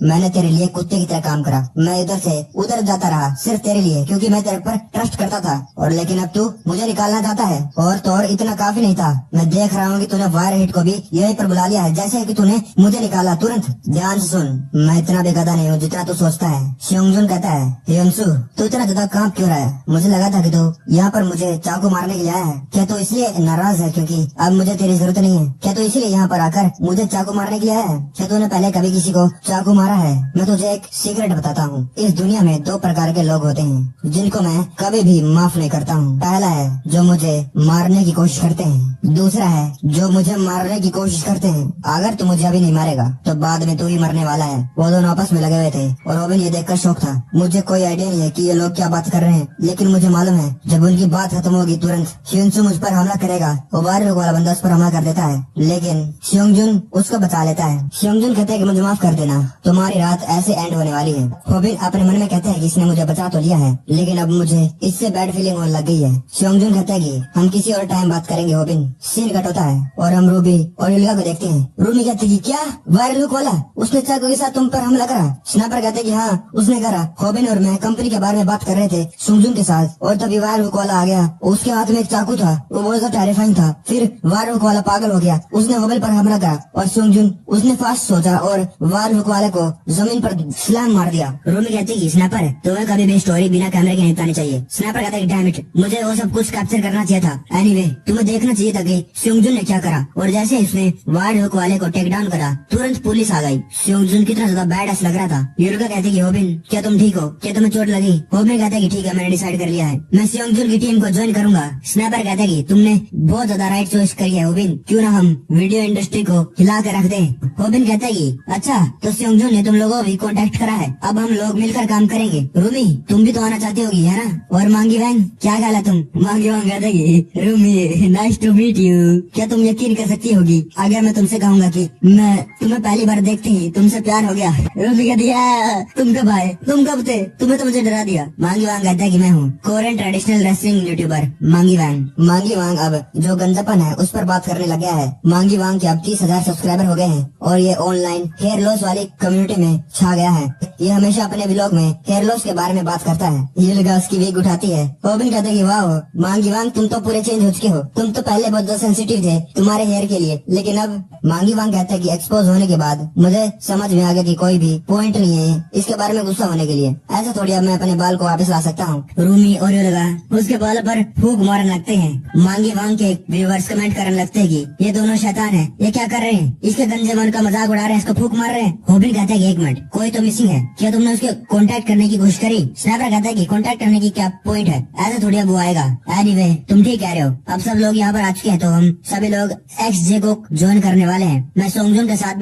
मैंने तेरे लिए कुत्ते की तरह काम करा, मैं इधर से उधर जाता रहा सिर्फ तेरे लिए, क्योंकि मैं तेरे पर ट्रस्ट करता था, और लेकिन अब तू मुझे निकालना चाहता है। और तो और इतना काफी नहीं था, मैं देख रहा हूँ कि तूने वायर हिट को भी यहीं पर बुला लिया है, जैसे कि तूने मुझे निकाला तुरंत। ध्यान से सुन, मैं इतना भी गधा नहीं हूँ जितना तू सोचता है। शियोंगजुन कहता है हियोंसु, तू इतना ज्यादा कांप क्यों रहा है? मुझे लगा था कि तू यहाँ पर मुझे चाकू मारने के लिए आया है। क्या तू इसलिए नाराज है क्योंकि अब मुझे तेरी जरूरत नहीं है? क्या तू इसलिए यहाँ पर आकर मुझे चाकू मारने के लिए आया है? क्या तूने पहले कभी किसी को चाकू मारा है? मैं तुझे एक सीक्रेट बताता हूँ, इस दुनिया में 2 प्रकार के लोग होते हैं जिनको मैं कभी भी माफ नहीं करता हूँ। पहला है जो मुझे मारने की कोशिश करते हैं, दूसरा है जो मुझे मारने की कोशिश करते हैं। अगर तू मुझे अभी नहीं मारेगा तो बाद में तू ही मरने वाला है। वो दोनों आपस में लगे हुए थे और रोबिन ये देखकर शौक था। मुझे कोई आइडिया नहीं है कि ये लोग क्या बात कर रहे हैं, लेकिन मुझे मालूम है जब उनकी बात खत्म होगी तुरंत शियोंगजुन मुझ पर हमला करेगा। वो वायरल वाला बंदा उस पर हमला कर देता है, लेकिन शियोंगजुन उसको बचा लेता है। शियोंगजुन कहते हैं कि मुझे माफ कर देना, तुम्हारी रात ऐसे एंड होने वाली है। रोबिन अपने मन में कहते हैं कि इसने मुझे बचा तो लिया है, लेकिन अब मुझे इससे बैड फीलिंग होने लग गई है। शियोंगजुन कहता है कि हम किसी और टाइम बात करेंगे। रोबिन सीन कट होता है और हम रूबी और युलिका को देखते हैं। रूबी कहती है कि क्या वायरल वाला उसने चाकू के साथ तुम पर हमला करा? स्नाइपर कहते हैं कि हाँ उसने करा। रोबिन और मैं कंपनी के बारे में बात कर रहे थे शियोंगजुन के साथ, और तभी वायरल वाला आ गया। उसके हाथ में एक चाकू था, वो बहुत ज्यादा टेरिफाइंग था। फिर वायरल वाला पागल हो गया, उसने रोबिन पर हमला करा और शियोंगजुन उसने फास्ट सोचा और वायरल वाले को जमीन पर स्लैम मार दिया। रूबी कहती है कि स्नाइपर तुम्हें कभी भी स्टोरी बिना कैमरे के नहीं बतानी चाहिए। स्नाइपर कहता है कि डैम इट, मुझे वो सब कुछ कैप्चर करना चाहिए था। एनीवे तुम्हें देखना चाहिए था कि शियोंगजुन ने क्या करा, और जैसे उसने वायरल वाले को टेक डाउन करा तुरंत पुलिस आ गई। सेयोंगजुन कितना ज्यादा बैड ऐसा लग रहा था। युरुका कहती कि होबिन क्या तुम ठीक हो, क्या तुम्हें चोट लगी? होबिन कहता है कि ठीक है, मैंने डिसाइड कर लिया है, मैं सेयोंगजुन की टीम को ज्वाइन करूंगा। स्नैपर कहता है कि तुमने बहुत ज्यादा राइट चॉइस करी है होबिन, क्यों ना हम वीडियो इंडस्ट्री को हिला कर रख दे। होबिन कहता है कि अच्छा तो सेयोंगजुन ने तुम लोगों को भी कॉन्टेक्ट करा है, अब हम लोग मिलकर काम करेंगे। रूमी तुम भी तो आना चाहती होगी है ना? और मांगी वैंग क्या ख्याल है तुम? मांगी वैंग कहता है कि रूमी नाइस टू मीट यू, क्या तुम यकीन कर सकती होगी अगर मैं तुमसे कहूंगा कि मैं तुम्हें पहली बार देखते ही तुमसे प्यार हो गया? रूमी कहती है तुम कब आए, तुम कब थे, तुम्हें तो मुझे डरा दिया। मांगी वांग कहता है कि मैं हूँ कोरियन ट्रेडिशनल रेसलिंग यूट्यूबर मांगी वांग। मांगी वांग अब जो गंजापन है उस पर बात करने लग गया है। मांगी वांग के अब 30,000 सब्सक्राइबर हो गए हैं और ये ऑनलाइन हेयर लॉस वाली कम्युनिटी में छा गया है। ये हमेशा अपने व्लॉग में हेयर लॉस के बारे में बात करता है। ये लगा उसकी विग उठाती है। होबिन कहते हैं कि वाह मांगी वांग तुम तो पूरे चेंज हो चुके हो, तुम तो पहले बहुत सेंसिटिव थे तुम्हारे हेयर के लिए, लेकिन अब मांगी वांग कहता है कि एक्सपोज होने के बाद मुझे समझ में आ गया कि कोई भी पॉइंट नहीं है इसके बारे में गुस्सा होने के लिए, ऐसा थोड़ी अब मैं अपने बाल को वापस ला सकता हूँ। रूमी और ये लगा उसके बाल पर फूक मारने लगते हैं। मांगी वांग के व्यूअर्स कमेंट करने लगते हैं कि ये दोनों शैतान है, ये क्या कर रहे हैं, इसके गंजे मन का मजाक उड़ा रहे हैं, इसको फूक मार रहे हैं। होबिन कहता है कि एक मिनट कोई तो मिसिंग है, क्या तुमने उसके कांटेक्ट करने की कोशिश करी? स्नैपर कहता है कि कांटेक्ट करने की क्या पॉइंट है, ऐसा थोड़ी अब वो आएगा। एनीवे तुम ठीक कह रहे हो, अब सब लोग यहाँ पर आ चुके हैं तो हम सभी लोग XJ को ज्वाइन करने वाले हैं। मैं सेयोंगजुन के साथ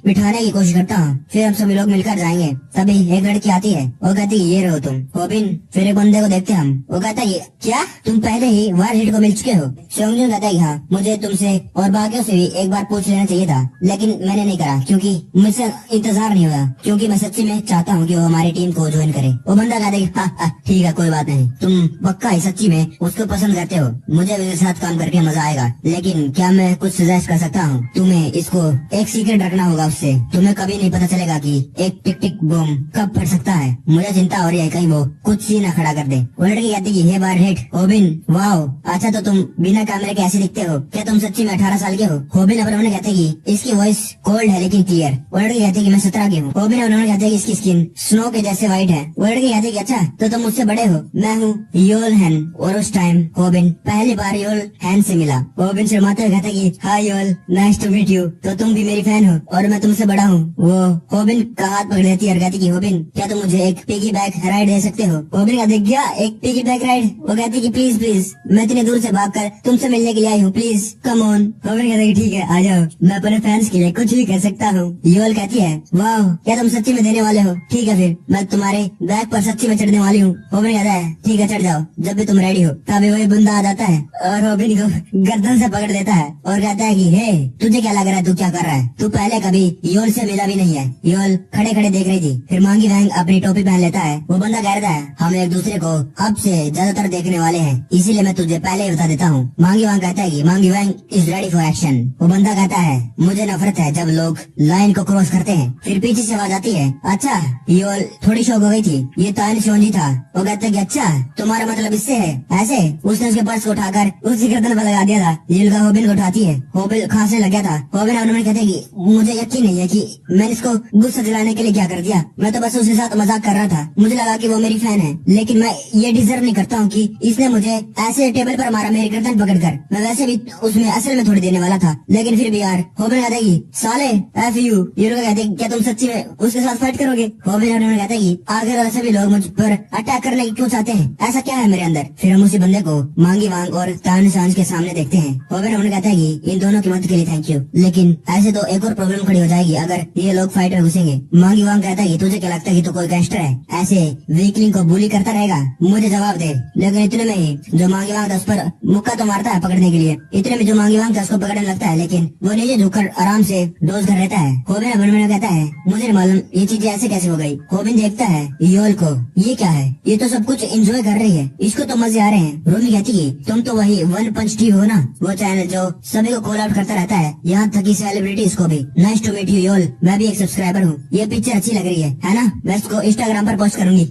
बिठाने की कोशिश करता हूँ, फिर हम सभी लोग मिलकर जाएंगे। तभी एक लड़की आती है, वो कहती है ये रहो तुम। होबिन फिर एक बंदे को देखते हम, वो कहता है क्या तुम पहले ही वार हिट को मिल चुके हो? सेयोंगजुन कहता है हाँ, मुझे तुमसे और बाकियों से भी एक बार पूछ लेना चाहिए था, लेकिन मैंने नहीं करा क्योंकि मुझसे इंतजार नहीं हुआ, क्योंकि मैं सच्ची में चाहता हूँ कि वो हमारी टीम को ज्वाइन करे। वो बंदा कहता है हाँ ठीक है कोई बात नहीं, तुम पक्का ही सच्ची में उसको पसंद करते हो, मुझे उसके साथ काम करके मजा आएगा, लेकिन क्या मैं कुछ सजेस्ट कर सकता हूँ? तुम्हें इसको एक सीक्रेट रखना होगा उससे, तुम्हें कभी नहीं पता चलेगा कि एक टिक टिक बम कब फट सकता है। मुझे चिंता हो रही है कहीं वो कुछ सीन न खड़ा कर दे। वो लड़की कहती है ये बार हिट। होबिन वाओ अच्छा तो तुम बिना कैमरे के ऐसे दिखते हो, क्या तुम सच्ची में 18 साल के हो? होबिन और उन्होंने कहते हैं कि इसकी वॉइस कोल्ड है लेकिन क्लियर। वो लड़की कहती है कि मैं 17 की हूँ। होबिन और उन्होंने कहते हैं कि इसकी स्किन स्नो के जैसे व्हाइट है। वो लड़की कहती है कि अच्छा तो तुम मुझसे बड़े हो, मैं हूँ योल हैन। और उस टाइम होबिन पहली बार योल हैन से मिला। होबिन शर्माते हुए कहता है कि hi Yol nice to meet you, तो तुम भी मेरी फैन हो और मैं तुमसे बड़ा हूँ। वो होबिन का हाथ पकड़ लेती है और कहती कि होबिन क्या तुम मुझे एक पिगी बैक राइड दे सकते हो? होबिन कहते हैं क्या एक पिगी बैक राइड? वो कहती कि प्लीज प्लीज मैं इतनी दूर से भागकर तुमसे मिलने के लिए आई हूँ, प्लीज कम ऑन। होबिन कहता है ठीक है आ जाओ, मैं अपने फैंस के लिए कुछ भी कर सकता हूँ। योल कहती है वाह क्या तुम सच्ची में देने वाले हो? ठीक है फिर मैं तुम्हारे बैक पर सच्ची में चढ़ने वाली हूँ। होबिन कहता है ठीक है चढ़ जाओ जब भी तुम रेडी हो। तभी वही बंदा आ जाता है और होबिन को गर्दन से पकड़ देता है और कहता है कि हे तुझे क्या लग रहा है तू क्या कर रहा है, तू पहले कभी योल से मिला भी नहीं है। योल खड़े खड़े देख रही थी। फिर मांगी वैंग अपनी टोपी पहन लेता है। वो बंदा कह रहा है हम एक दूसरे को अब से ज्यादातर देखने वाले हैं, इसीलिए मैं तुझे पहले ही बता देता हूँ। मांगी वैंग कहता है कि मांगी वैंग इज रेडी फॉर एक्शन। वो बंदा कहता है मुझे नफरत है जब लोग लाइन को क्रॉस करते हैं। फिर पीछे से आवाज आती है अच्छा योल थोड़ी शौक हो गई थी, ये तान शोंजी था। वो कहता है कि अच्छा तुम्हारा मतलब इससे है ऐसे। उसने उसके पर्स को उठाकर उसकी गर्दन पर लगा दिया था। योल होबिन को उठाती है। होबिन खांसने लग गया था। होबिन और उन्होंने कहते हैं कि मुझे यकीन नहीं है कि मैंने इसको गुस्सा दिलाने के लिए क्या कर दिया, मैं तो बस उसके साथ मजाक कर रहा था। मुझे लगा कि वो मेरी फैन है, लेकिन मैं ये डिजर्व नहीं करता हूँ कि इसने मुझे ऐसे टेबल पर मारा मेरी गर्दन पकड़कर। मैं वैसे भी उसमें असल में थोड़ी देने वाला था, लेकिन फिर भी यार। होबिन कहता है कि साले एफ यू। ये लोग कहते हैं क्या तुम सच्ची में उसके साथ फाइट करोगे? होबिन और उन्होंने कहते हैं कि आखिर सभी लोग मुझ पर अटैक करने की क्यों चाहते हैं, ऐसा क्या है मेरे अंदर? फिर हम उसी बंदे को मांगी वांग और तान सांझ के सामने देखते हैं। होबिन उन्होंने कहता है कि इन दोनों की मदद के लिए थैंक यू, लेकिन ऐसे तो एक और प्रॉब्लम खड़ी हो जाएगी अगर ये लोग फाइट में घुसेंगे। मांगी वांग कहता है कि तुझे क्या लगता है कि तू कोई गैंगस्टर है, ऐसे वीकलिंग को बुली करता रहेगा? मुझे जवाब दे। लेकिन इतने में ही जो मांगी वांग था उस पर मुक्का तो मारता है पकड़ने के लिए। इतने में जो मांगी वांग था उसको पकड़ने लगता है, लेकिन वो नीचे झुककर आराम से डोज कर रहता है। होबिन अब कहता है मुझे नहीं मालूम ये चीजें ऐसे कैसे हो गई। होबिन देखता है योल को, ये क्या है, ये तो सब कुछ एंजॉय कर रही है, इसको तो मजे आ रहे हैं। रूमी कहती है तुम तो वही वन पंच टी हो ना, वो चैनल जो सभी को कॉल आउट करता रहता है, यहाँ तक की सेलिब्रिटीज को भी। Nice to meet you y'all, मैं भी एक सब्सक्राइबर हूँ, ये पिक्चर अच्छी लग रही है ना? मैं इसको इंस्टाग्राम पर पोस्ट करूंगी।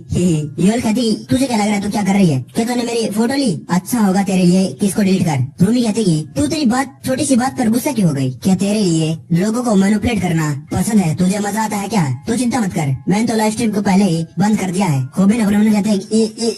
योल कहती तुझे क्या लग रहा है तू क्या कर रही है, क्या तूने मेरी फोटो ली? अच्छा होगा तेरे लिए कि इसको डिलीट कर। रूमी कहती है तू तेरी बात छोटी सी बात पर गुस्सा क्यों हो गई? क्या तेरे लिए लोगों को मैनिपुलेट करना पसंद है? तुझे मजा आता है क्या? तू चिंता मत कर, मैंने तो लाइव स्ट्रीम को पहले ही बंद कर दिया है। होबिन और उन्होंने कहते हैं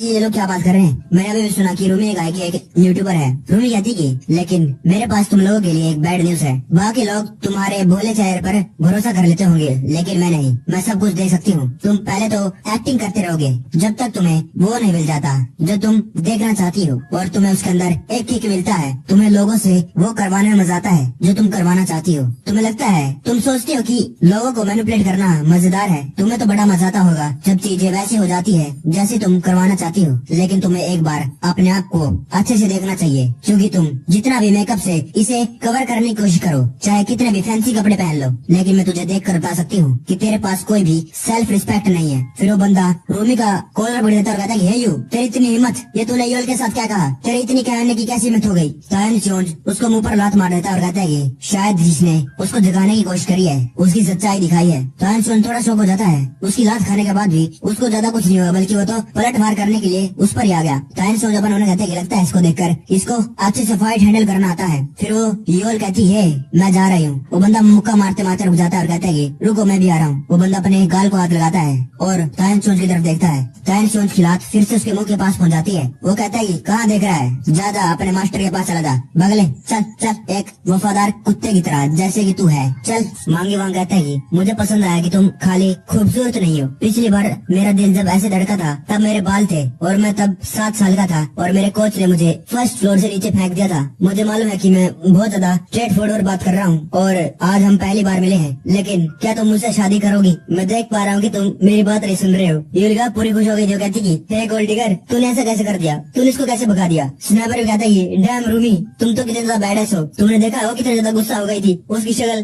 ये लोग क्या बात कर रहे हैं? मैंने अभी भी सुना कि रूमी ने कहा कि एक यूट्यूबर है। रूमी कहती कि लेकिन मेरे पास तुम लोगों के लिए एक बैड न्यूज है, बाकी लोग तुम्हारे भोले चेहरे पर भरोसा कर लेते देखते होंगे, लेकिन मैं नहीं, मैं सब कुछ देख सकती हूँ। तुम पहले तो एक्टिंग करते रहोगे जब तक तुम्हें वो नहीं मिल जाता जो तुम देखना चाहती हो, और तुम्हें उसके अंदर एक किक मिलता है। तुम्हें लोगों से वो करवाने में मजा आता है जो तुम करवाना चाहती हो। तुम्हें लगता है, तुम सोचती हो कि लोगों को मैनिपुलेट करना मजेदार है। तुम्हें तो बड़ा मजा आता होगा जब चीजें वैसी हो जाती है जैसे तुम करवाना चाहती हो। लेकिन तुम्हें एक बार अपने आप को अच्छे से देखना चाहिए, क्योंकि तुम जितना भी मेकअप से इसे कवर करने की कोशिश करो, चाहे कितने भी फैंसी कपड़े पहन लो, लेकिन मैं तुझे देख कर बता सकती हूँ कि तेरे पास कोई भी सेल्फ रिस्पेक्ट नहीं है। फिर वो बंदा रूमी का कॉलर पकड़ देता और कहता है, हे यू, तेरी इतनी हिम्मत, ये तूने योल के साथ क्या कहा? तेरी इतनी कहने की कैसी हिम्मत हो गई? तायन चोंज उसको मुंह पर लात मार देता और कहता है कि शायद जिसने उसको जगाने की कोशिश करी है उसकी सच्चाई दिखाई है। तायन चोंज थोड़ा शौक हो जाता है। उसकी लात खाने के बाद भी उसको ज्यादा कुछ नहीं हुआ, बल्कि वो तो पलट मार करने के लिए उस पर ही आ गया। तायन चोंज अपन उन्हें कहते हैं कि लगता है इसको देखकर इसको अच्छे से फाइट हैंडल करना आता है। फिर वो योल कहती है, मैं जा रही हूँ। वो बंदा मुक्का मारते मारते रुक जाता है और कहता है कि रुको, मैं भी आ रहा हूँ। वो बंदा अपने गाल को हाथ लगाता है और तायन चोंज की तरफ देखता है। तायन चोंज की लात फिर से उसके मुंह के पास पहुंच जाती है। वो कहता है कि कहाँ देख रहा है, ज्यादा अपने मास्टर के पास चला जा, बगले चल चल, एक वफादार कुत्ते की तरह जैसे कि तू है, चल। मांगी वांग कहता है कि मुझे पसंद आया कि तुम खाली खूबसूरत नहीं हो। पिछली बार मेरा दिल जब ऐसे धड़का था तब मेरे बाल थे और मैं तब 7 साल का था और मेरे कोच ने मुझे फर्स्ट फ्लोर से नीचे फेंक दिया था। मुझे मालूम है कि मैं बहुत ज्यादा स्ट्रेट फॉरवर्ड बात कर रहा हूँ और आज हम पहली बार मिले हैं, लेकिन क्या तुम मुझसे शादी करोगी? मैं देख पा रहा हूँ कि तुम मेरी बात नहीं सुन रहे हो। यूलिका पूरी खुश हो गई जो कहती कि हे गोल्ड डिगर, तूने ऐसा कैसे कर दिया? तूने इसको कैसे भगा दिया? स्नैपर भी कहता है, डैम रूमी, तुम तो कितने ज्यादा बैड हो। तुमने देखा हो कितने ज्यादा गुस्सा हो गई थी उसकी शक्ल।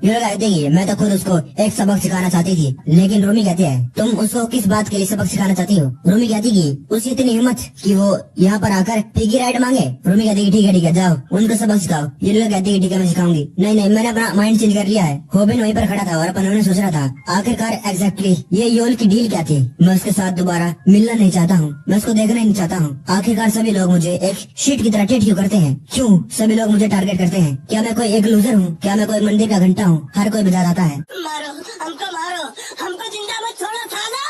यूलिका कहती है, मैं तो खुद उसको एक सबक सिखाना चाहती थी, लेकिन रूमी कहती है, तुम उसको किस बात के लिए सबक सिखाना चाहती हो? रूमी कहती कि उसकी इतनी हिम्मत कि वो यहाँ पर आकर पिगी राइड मांगे। रूमी कहती है, ठीक है जाओ उनको सबक सिखाओ। यूलिका कहती है, ठीक है मैं सिखाऊंगी। नहीं नहीं, मैंने अपना माइंड चेंज कर लिया है। होबिन वहीं पर खड़ा था और अपन सोच रहा था आखिरकार एग्जैक्टली ये योल की डील क्या थी। मैं उसके साथ दोबारा मिलना नहीं चाहता हूँ, मैं उसको देखना नहीं चाहता हूँ। आखिरकार सभी लोग मुझे एक शीट की तरह ट्रीट क्यों करते हैं? क्यों सभी लोग मुझे टारगेट करते हैं? क्या मैं कोई एक लूजर हूँ? क्या मैं कोई मंदिर का घंटा हूँ? हर कोई बजा जाता है, मारो हमको जिंदा मत छोड़ो सालो,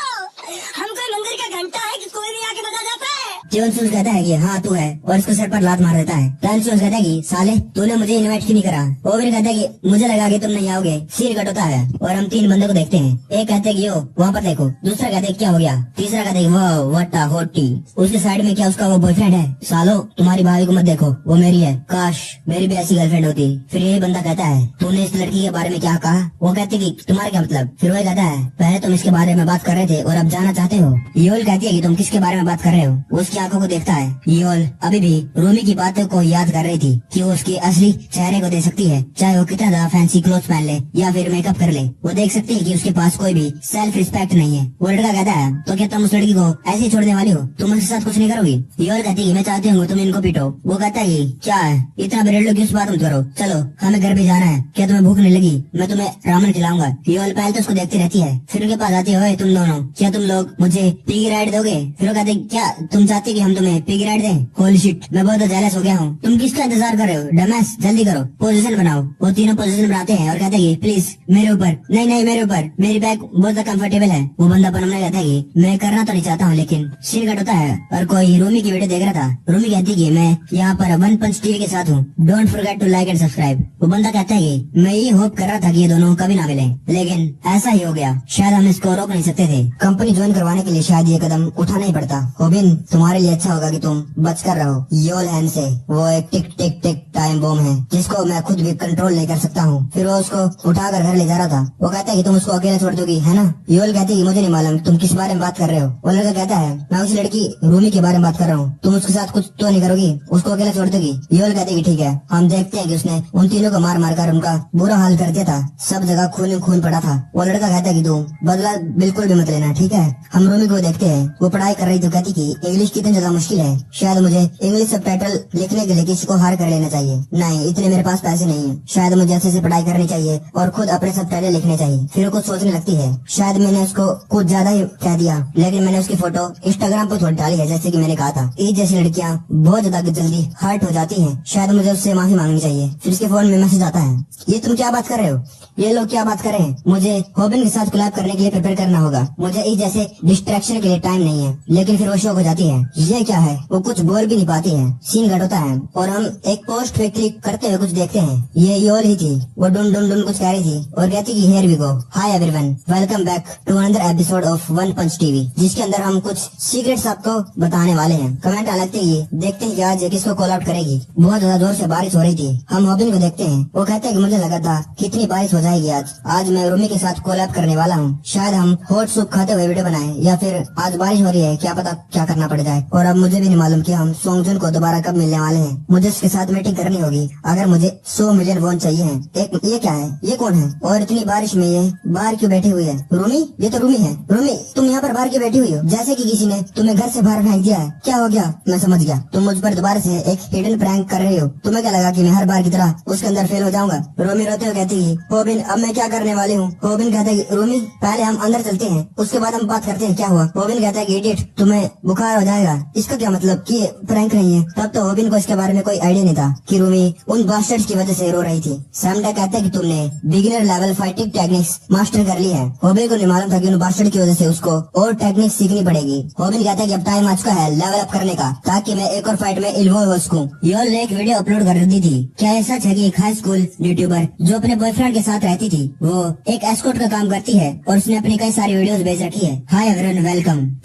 हम कोई मंदिर का घंटा है कि कोई भी आके बजा जाता है। जीवन कहता है कि हाँ तू है और इसको सर पर लात मार देता है। टाइम कहता है कि साले तूने मुझे इनवाइट क्यों नहीं करा? ओविन कहता है कि मुझे लगा कि तुम नहीं आओगे, सिर कट होता है। और हम 3 बंदों को देखते हैं। एक कहते हैं कि यो वहाँ पर देखो, दूसरा कहते हैं क्या हो गया, तीसरा कहते हैं वाह व्हाट अ हॉट टी। उसके साइड में क्या उसका वो बॉयफ्रेंड है? सालो तुम्हारी भाभी को मत देखो, वो मेरी है, काश मेरी भी ऐसी गर्लफ्रेंड होती। फिर ये बंदा कहता है, तूने इस लड़की के बारे में क्या कहा? वो कहते कि तुम्हारा क्या मतलब? फिर वो कहता है, पहले तुम इसके बारे में बात कर रहे थे और अब जाना चाहते हो। योल कहती है कि तुम किसके बारे में बात कर रहे हो? उसकी आंखों को देखता है। योल अभी भी रूमी की बातों को याद कर रही थी कि वो उसकी असली चेहरे को देख सकती है, चाहे वो कितना ज्यादा फैंसी क्लोथ पहन ले या फिर मेकअप कर ले। वो देख सकती है कि उसके पास कोई भी सेल्फ रिस्पेक्ट नहीं है। वो लड़का कहता है, तो क्या तुम उस लड़की को ऐसे ही छोड़ने वाली हो? तुम उसके साथ कुछ नहीं करोगी? योल कहती है, मैं चाहती हूँ तुम इनको पीटो। वो कहता है कि क्या है इतना बेरेड लो, किस बात में करो, चलो हमें घर पे जाना है। क्या तुम्हें भूख नहीं लगी? मैं तुम्हें रामन खिलाऊंगा। योल पहले तो उसको देखती रहती है, फिर उनके पास आती है, तुम दोनों क्या तुम लोग मुझे पिगी राइड दोगे? फिर वो कहते हैं, क्या तुम चाहते कि हम तुम्हें पिगी राइड दें? होली शिट, मैं बहुत जेलस हो गया हूँ। तुम किसका इंतजार कर रहे हो? डमैस जल्दी करो, पोजीशन बनाओ। वो तीनों पोजीशन बनाते हैं और कहते हैं प्लीज मेरे ऊपर। नहीं नहीं मेरे ऊपर, मेरी बैग बहुत कंफर्टेबल है। वो बंदा पर हमने कहता है मैं करना तो नहीं चाहता हूँ, लेकिन सिर कट होता है। और कोई रूमी की वीडियो देख रहा था। रूमी कहती है मैं यहाँ पर वन पंच टीवी के साथ हूँ, don't forget to like and subscribe. वो बंदा कहता है मैं ये होप कर रहा था कि ये दोनों कभी ना मिले, लेकिन ऐसा ही हो गया। शायद हम इसको रोक नहीं सकते थे। कंपनी ज्वाइन करवाने के लिए शायद ये कदम उठाना ही पड़ता। होबिन तुम्हारे लिए अच्छा होगा कि तुम बच कर रहो योल हैंड से। वो एक टिक टिक टिक टाइम बॉम्ब है जिसको मैं खुद भी कंट्रोल नहीं कर सकता हूँ। फिर वो उसको उठाकर घर ले जा रहा था। वो कहता है कि तुम उसको अकेले छोड़ दोगी है ना? योल कहती है मुझे नहीं मालूम तुम किस बारे में बात कर रहे हो। वो लड़का कहता है मैं उसी लड़की रूमी के बारे में बात कर रहा हूँ, तुम उसके साथ कुछ तो नहीं करोगी? उसको अकेला छोड़ दोगी? योल कहती है ठीक है। हम देखते हैं कि उसने उन तीनों को मार मार कर उनका बुरा हाल कर दिया था, सब जगह खून खून पड़ा था। वो लड़का कहता है कि तुम बदला बिल्कुल भी मत लेना, ठीक है? हम रूमी को देखते हैं। वो पढ़ाई कर रही तो कहती कि इंग्लिश कितनी ज्यादा मुश्किल है, शायद मुझे इंग्लिश सबटाइटल लिखने के लिए किसी को हायर कर लेना चाहिए। नहीं इतने मेरे पास पैसे नहीं है, शायद मुझे अच्छे से पढ़ाई करनी चाहिए और खुद अपने सबटाइटल लिखने चाहिए। फिर वो कुछ सोचने लगती है, शायद मैंने उसको कुछ ज्यादा ही कह दिया, लेकिन मैंने उसकी फोटो इंस्टाग्राम पर थोड़ी डाली है जैसे कि मैंने कहा था। इस जैसी लड़कियां बहुत ज्यादा जल्दी हर्ट हो जाती हैं, शायद मुझे उससे माफी मांगनी चाहिए। फिर उसके फोन में मैसेज आता है, ये तुम क्या बात कर रहे हो? ये लोग क्या बात कर रहे हैं? मुझे होबिन के साथ कोलैब करने के लिए प्रिपेयर करना होगा, मुझे इस जैसे डिस्ट्रैक्शन के लिए टाइम नहीं है। लेकिन फिर वो शौक हो जाती है ये क्या है, वो कुछ बोल भी नहीं पाती है। सीन कट होता है और हम एक पोस्ट पे क्लिक करते हुए कुछ देखते हैं। ये योल ही थी। वो डुन डुन डुन कुछ कह रही थी और कहती कि here we go, hi everyone, welcome back to another episode of One Punch TV, जिसके अंदर हम कुछ सीक्रेट्स आपको बताने वाले हैं। कमेंट आ लगते ही देखते हैं कि आज किसको कॉल आउट करेगी। बहुत ज्यादा जोर से बारिश हो रही थी। हम हॉबिन को देखते हैं। वो कहते हैं कि मुझे लगा था कितनी बारिश हो जाएगी आज मैं रूमी के साथ कोलैब करने वाला हूँ। शायद हम हॉट सूप खाते हुए वीडियो बनाए, या फिर आज बारिश हो रही है, क्या पता क्या करना पड़ जाए। और अब मुझे भी नहीं मालूम कि हम सोंगजुन को दोबारा कब मिलने वाले हैं। मुझे उसके साथ मीटिंग करनी होगी अगर मुझे 100 मिलियन वॉन चाहिए हैं। ये क्या है, ये कौन है और इतनी बारिश में ये बाहर क्यों बैठी हुई है? रूमी, ये तो रूमी है। रूमी, तुम यहाँ पर बाहर क्यों बैठी हुई हो? जैसे कि किसी ने तुम्हें घर से बाहर फेंक दिया है। क्या हो गया? मैं समझ गया, तुम मुझ पर दोबारा से एक हिडन प्रैंक कर रही हो। तुम्हें क्या लगा कि मैं हर बार की तरह उसके अंदर फेल हो जाऊंगा? रूमी रोते हुए कहती है, होबिन अब मैं क्या करने वाली हूँ? होबिन कहता है कि रूमी पहले हम अंदर चलते हैं, उसके बाद हम बात करते हैं क्या हुआ। होबिन कहता है कि इडियट, तुम्हें बुखार हो जाएगा। इसका क्या मतलब कि प्रैंक नहीं है? तब तो होबिन को इसके बारे में कोई आइडिया नहीं था कि रूमी उन बास्टर्ड्स की वजह से रो रही थी। सैमडा कहता है कि तुमने beginner level fighting techniques master कर ली है। होबिन को नहीं मालूम था कि उन बास्टर्ड की वजह से उसको और टेक्निक सीखनी पड़ेगी। होबिन कहता है कि अब टाइम आ चुका है लेवल अप करने का, ताकि मैं एक और फाइट में इन्वॉल्व हो सकूं। योल ने एक वीडियो अपलोड कर दी थी। क्या ये सच है कि एक हाई स्कूल यूट्यूबर जो अपने बॉयफ्रेंड के साथ रहती थी, वो एक एस्कॉर्ट का काम करती है और उसने अपनी कई सारी वीडियोस भेज रखी है। Hi everyone,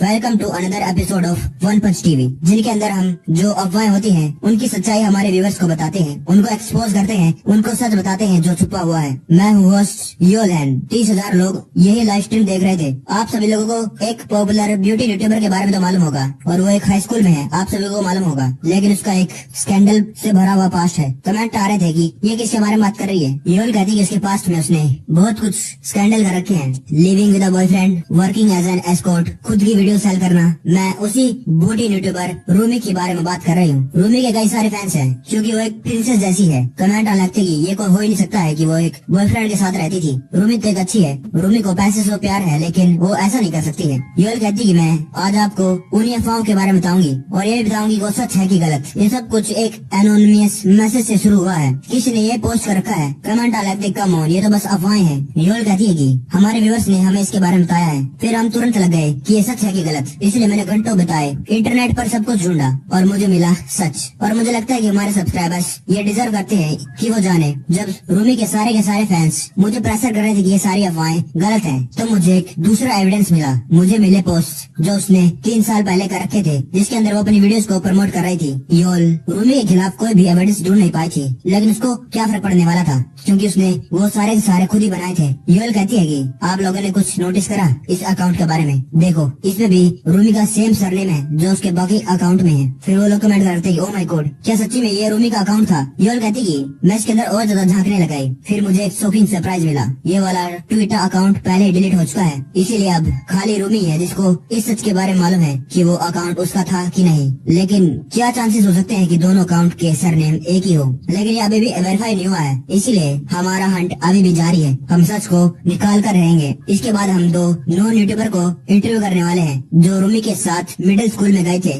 welcome to another episode of One Punch TV, जिनके अंदर हम जो अफवाहें होती हैं उनकी सच्चाई हमारे व्यूअर्स को बताते हैं, उनको एक्सपोज करते हैं, उनको सच बताते हैं जो छुपा हुआ है। मैं हूँ होस्ट योलैंड। 30,000 लोग यही लाइव स्ट्रीम देख रहे थे। आप सभी लोगों को एक पॉपुलर ब्यूटी यूट्यूबर के बारे में तो मालूम होगा और वो एक हाई स्कूल में है, आप सभी को मालूम होगा, लेकिन उसका एक स्कैंडल से भरा हुआ पास्ट है। कमेंट आ रहे थे कि ये किसके बारे में बात कर रही है। योल कहती है इसके पास्ट में उसने बहुत कुछ स्कैंडल कर रखे हैं। Living with a boyfriend, working as an escort, खुद की वीडियो सेल करना। मैं उसी ब्यूटी यूट्यूबर रूमी के बारे में बात कर रही हूँ। रूमी के कई सारे फैंस हैं क्योंकि वो एक प्रिंसेस जैसी है। कमेंट आने लगते कि ये कोई हो ही नहीं सकता है कि वो एक बॉयफ्रेंड के साथ रहती थी। रूमी तो एक अच्छी है, रूमी को पैसे से प्यार है, लेकिन वो ऐसा नहीं कर सकती है। योल कहती कि मैं आज आपको उन्हीं अफवाहों के बारे में बताऊंगी और ये भी बताऊंगी वो सच है कि गलत। ये सब कुछ एक एनोनिमस मैसेज से शुरू हुआ है, किसी ने ये पोस्ट कर रखा है। कमेंट आने लगते कम ऑन, ये तो बस अफवाहें हैं। योल कहती है कि हमारे व्यूअर्स ने हमें इसके बारे में बताया है, फिर हम तुरंत लग गए कि ये सच है कि गलत। इसलिए मैंने घंटों बिताए, इंटरनेट पर सब कुछ ढूंढा और मुझे मिला सच। और मुझे लगता है कि हमारे सब्सक्राइबर्स ये डिजर्व करते हैं कि वो जाने। जब रूमी के सारे फैंस मुझे प्रेशर कर रहे थे कि ये सारी अफवाहें गलत हैं, तो मुझे एक दूसरा एविडेंस मिला। मुझे मिले पोस्ट जो उसने 3 साल पहले कर रखे थे, जिसके अंदर वो अपनी वीडियोस को प्रमोट कर रही थी। योल रूमी के खिलाफ कोई भी एविडेंस ढूंढ नहीं पाई थी, लेकिन उसको क्या फर्क पड़ने वाला था क्योंकि उसने वो सारे के सारे खुद ही बनाए थे। योल कहती है कि आप लोगों ने कुछ नोटिस करा इस अकाउंट के बारे में? देखो, इसमें भी रूमी का सेम सरनेम है जो उसके बाकी अकाउंट में है। फिर वो लोग कमेंट करते हैं, ओह माय गॉड, क्या सच्ची में ये रूमी का अकाउंट था? योल कहती कि मैं इसके अंदर और ज्यादा झांकने लगाई, फिर मुझे एक शॉकिंग सरप्राइज मिला। ये वाला ट्विटर अकाउंट पहले डिलीट हो चुका है, इसीलिए अब खाली रूमी है जिसको इस सच के बारे में मालूम है कि वो अकाउंट उसका था कि नहीं। लेकिन क्या चांसेस हो सकते हैं कि दोनों अकाउंट के सरनेम एक ही हो? लेकिन ये अभी भी वेरीफाई नहीं हुआ है, इसलिए हमारा हंट अभी भी जारी है। हम सच को निकाल कर रहेंगे। इसके बाद हम 2 नॉन यूट्यूबर को इंटरव्यू करने वाले हैं जो रूमी के साथ मिडिल स्कूल में गए थे।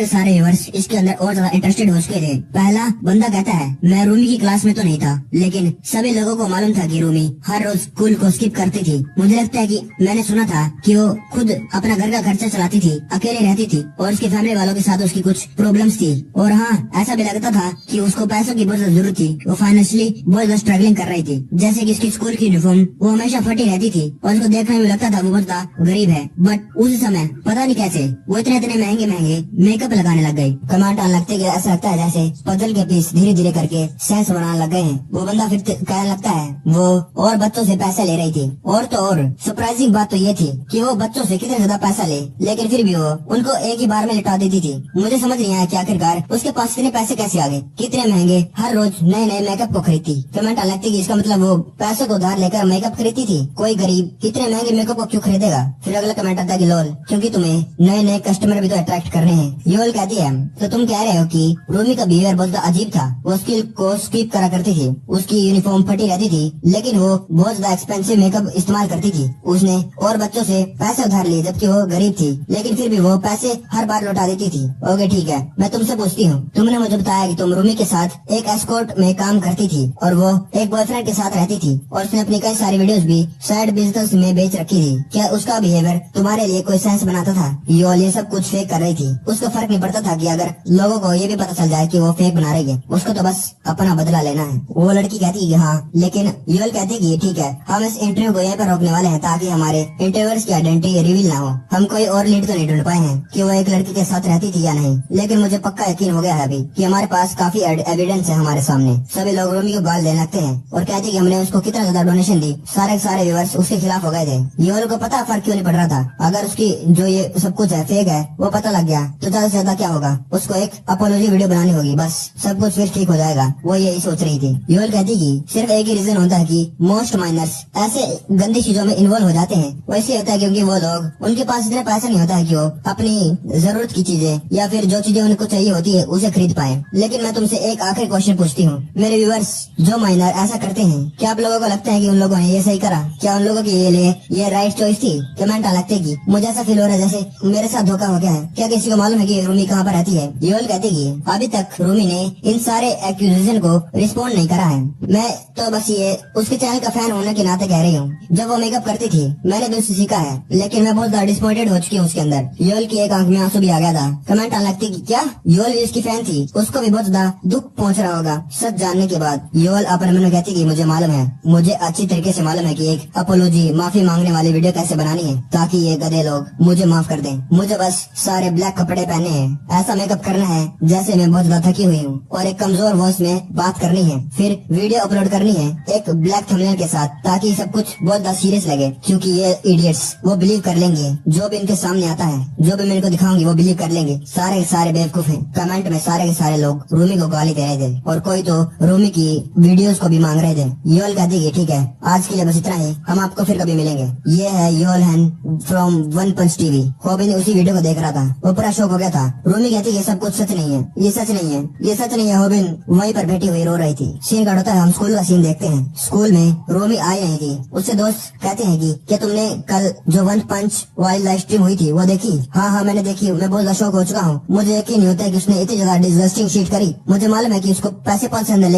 सारे व्यूअर्स इसके अंदर और ज्यादा इंटरेस्टेड हो चुके थे। पहला बंदा कहता है, मैं रूमी की क्लास में तो नहीं था, लेकिन सभी लोगों को मालूम था कि रूमी हर रोज स्कूल को स्किप करती थी। मुझे लगता है कि मैंने सुना था कि वो खुद अपना घर का खर्चा चलाती थी, अकेले रहती थी और उसकी फैमिली वालों के साथ उसकी कुछ प्रॉब्लम्स थी। और हाँ, ऐसा भी लगता था कि उसको पैसों की बहुत जरूरत थी। वो फाइनेंशियली बहुत ज्यादा स्ट्रगलिंग कर रही थी। जैसे कि इसकी स्कूल की यूनिफॉर्म वो हमेशा फटी रहती थी और उसको देखने में लगता था वो बहुत गरीब है। बट उस समय पता नहीं कैसे वो इतने महंगे मेकअप लगाने लग गई। कमेंट आने लगते कि ऐसा लगता है जैसे पजल के पीस धीरे धीरे करके सेंस बनाने लग गए हैं। वो बंदा फिर कहने लगता है वो और बच्चों से पैसे ले रही थी। और तो और सरप्राइजिंग बात तो ये थी कि वो बच्चों से कितने ज्यादा पैसा ले, लेकिन फिर भी वो उनको एक ही बार में लौटा देती थी। मुझे समझ नहीं आया कि आखिरकार उसके पास इतने पैसे कैसे आ गए। कितने महंगे हर रोज नए मेकअप को खरीदती। कमेंट आने लगती कि इसका मतलब वो पैसों को उधार लेकर मेकअप खरीदती थी। कोई गरीब इतने महंगे मेकअप को क्यों खरीदेगा? फिर अगला कमेंट आता है कि लोल, क्योंकि तुम्हें नए कस्टमर भी तो अट्रैक्ट करने हैं। योल कहती है, तो तुम कह रहे हो कि रूमी का बिहेवियर बहुत अजीब था। वो स्किल को स्किप करा करती थी, उसकी यूनिफॉर्म फटी रहती थी, लेकिन वो बहुत ज्यादा एक्सपेंसिव मेकअप इस्तेमाल करती थी। उसने और बच्चों से पैसे उधार लिए जबकि वो गरीब थी, लेकिन फिर भी वो पैसे हर बार लौटा देती थी। ओके ठीक है, मैं तुमसे पूछती हूँ, तुमने मुझे बताया कि तुम रूमी के साथ एक एस्कॉर्ट में काम करती थी और वो एक बॉयफ्रेंड के साथ रहती थी और उसने अपनी कई सारी वीडियोस भी साइड बिजनेस में बेच रखी थी। क्या उसका बिहेवियर तुम्हारे लिए कोई सेंस बनाता था? योल ये सब कुछ फेक कर रही थी उसको फर्क नहीं पड़ता था कि अगर लोगों को ये भी पता चल जाए कि वो फेक बना रही है, उसको तो बस अपना बदला लेना है। वो लड़की कहती है हाँ, लेकिन यूएल कहती है ठीक है, हम इस इंटरव्यू को यहीं पर रोकने वाले हैं ताकि हमारे इंटरव्यूअर्स की आइडेंटिटी रिवील ना हो। हम कोई और लीड तो नहीं ढूंढ पाए हैं कि वो एक लड़की के साथ रहती थी या नहीं, लेकिन मुझे पक्का यकीन हो गया है अभी कि हमारे पास काफी एविडेंस है हमारे सामने। सभी लोग रोमी को गाल देने लगते हैं और कहते कि हमने उसको कितना ज्यादा डोनेशन दी, सारे व्यूअर्स उसके खिलाफ हो गए थे। यूएल को पता फर्क क्यों नहीं पड़ रहा था, अगर उसकी जो ये सब कुछ है फेक है वो पता लग गया तो ज्यादा से ज्यादा क्या होगा, उसको एक अपोलॉजी वीडियो बनानी होगी, बस सब कुछ फिर ठीक हो जाएगा। वो यही सोच रही थी। यूएल कहती कि सिर्फ एक ही रीजन होता है कि मोस्ट माइनर्स ऐसे गंदी चीजों में इन्वॉल्व हो जाते हैं। वो इसलिए होता है क्योंकि वो लोग उनके पास इतना पैसा नहीं होता है कि वो अपनी जरूरत की चीजें या फिर जो चीजें उनको चाहिए होती है उसे खरीद पाए। लेकिन मैं तुमसे एक आखिरी क्वेश्चन पूछती हूँ, मेरे व्यूअर्स जो माइनर ऐसा करते हैं, क्या आप लोगों को लगता है कि उन लोगों ने ये सही करा? क्या उन लोगों के लिए ये राइट चॉइस थी? कमेंट लगते की मुझे ऐसा फील हो रहा है जैसे मेरे साथ धोखा हो गया है। क्या किसी को मालूम है कि रूमी कहाँ पर रहती है? यूएल कहती कि अभी तक रूमी ने इन सारे एक्यूजेशन को रिस्पॉन्ड नहीं करा है। मैं तो बस ये उसके चैनल का फैन होने के नाते कह रही हूँ। जब वो मेकअप करती थी मैंने भी उससे सीखा है, लेकिन मैं बहुत ज्यादा डिसअपॉइंटेड हो चुकी हूँ उसके अंदर। यूएल की एक आंख में आंसू भी आ गया था। कमेंट आने लगती कि क्या यूएल भी उसकी फैन थी? उसको भी बहुत ज्यादा दुख पहुंच रहा होगा सच जानने के बाद। यूएल अपने मन में कहती कि मुझे मालूम है, मुझे अच्छी तरीके से मालूम है कि एक अपोलॉजी माफी मांगने वाली वीडियो कैसे बनानी है ताकि ये गधे लोग मुझे माफ कर दें। मुझे बस सारे ब्लैक कपड़े पहनने हैं, ऐसा मेकअप करना है जैसे मैं बहुत ज्यादा थकी हुई हूँ, और एक कमजोर वॉइस में बात करनी है, फिर वीडियो अपलोड करनी है एक ब्लैक थंबनेल के साथ ताकि सब कुछ बहुत ज्यादा सीरियस लगे, क्योंकि ये इडियट्स वो बिलीव कर लेंगे जो भी इनके सामने आता है, जो भी मैं इनको दिखाऊंगी वो बिलीव कर लेंगे। सारे के सारे बेवकूफ हैं। कमेंट में सारे के सारे लोग रूमी को गाली दे रहे थे और कोई तो रूमी की वीडियोस को भी मांग रहे थे। यूएल कहती है ठीक है, आज के लिए बस इतना ही, हम आपको फिर कभी मिलेंगे। ये है Yul Han from One Punch TV. Hobin उसी वीडियो को देख रहा था, वो पूरा शौक हो गया था। रूमी कहती है ये सब कुछ सच नहीं है, ये सच नहीं है, ये सच नहीं है। हॉबिन वहीं पर बैठी हुई रो रही थी। सीन कट होता है, हम स्कूल का सीन देखते हैं। स्कूल में रूमी आई नहीं थी। उससे दोस्त कहते हैं कि क्या तुमने कल जो वन पंच वाली लाइव स्ट्रीम हुई थी वो देखी? हाँ मैंने देखी, मैं बहुत ज्यादा शौक हो चुका हूँ। मुझे यकीन नहीं होता है कि उसने इतनी ज्यादा डिसगस्टिंग शीट करी। मुझे मालूम है कि उसको पैसे पसंद है,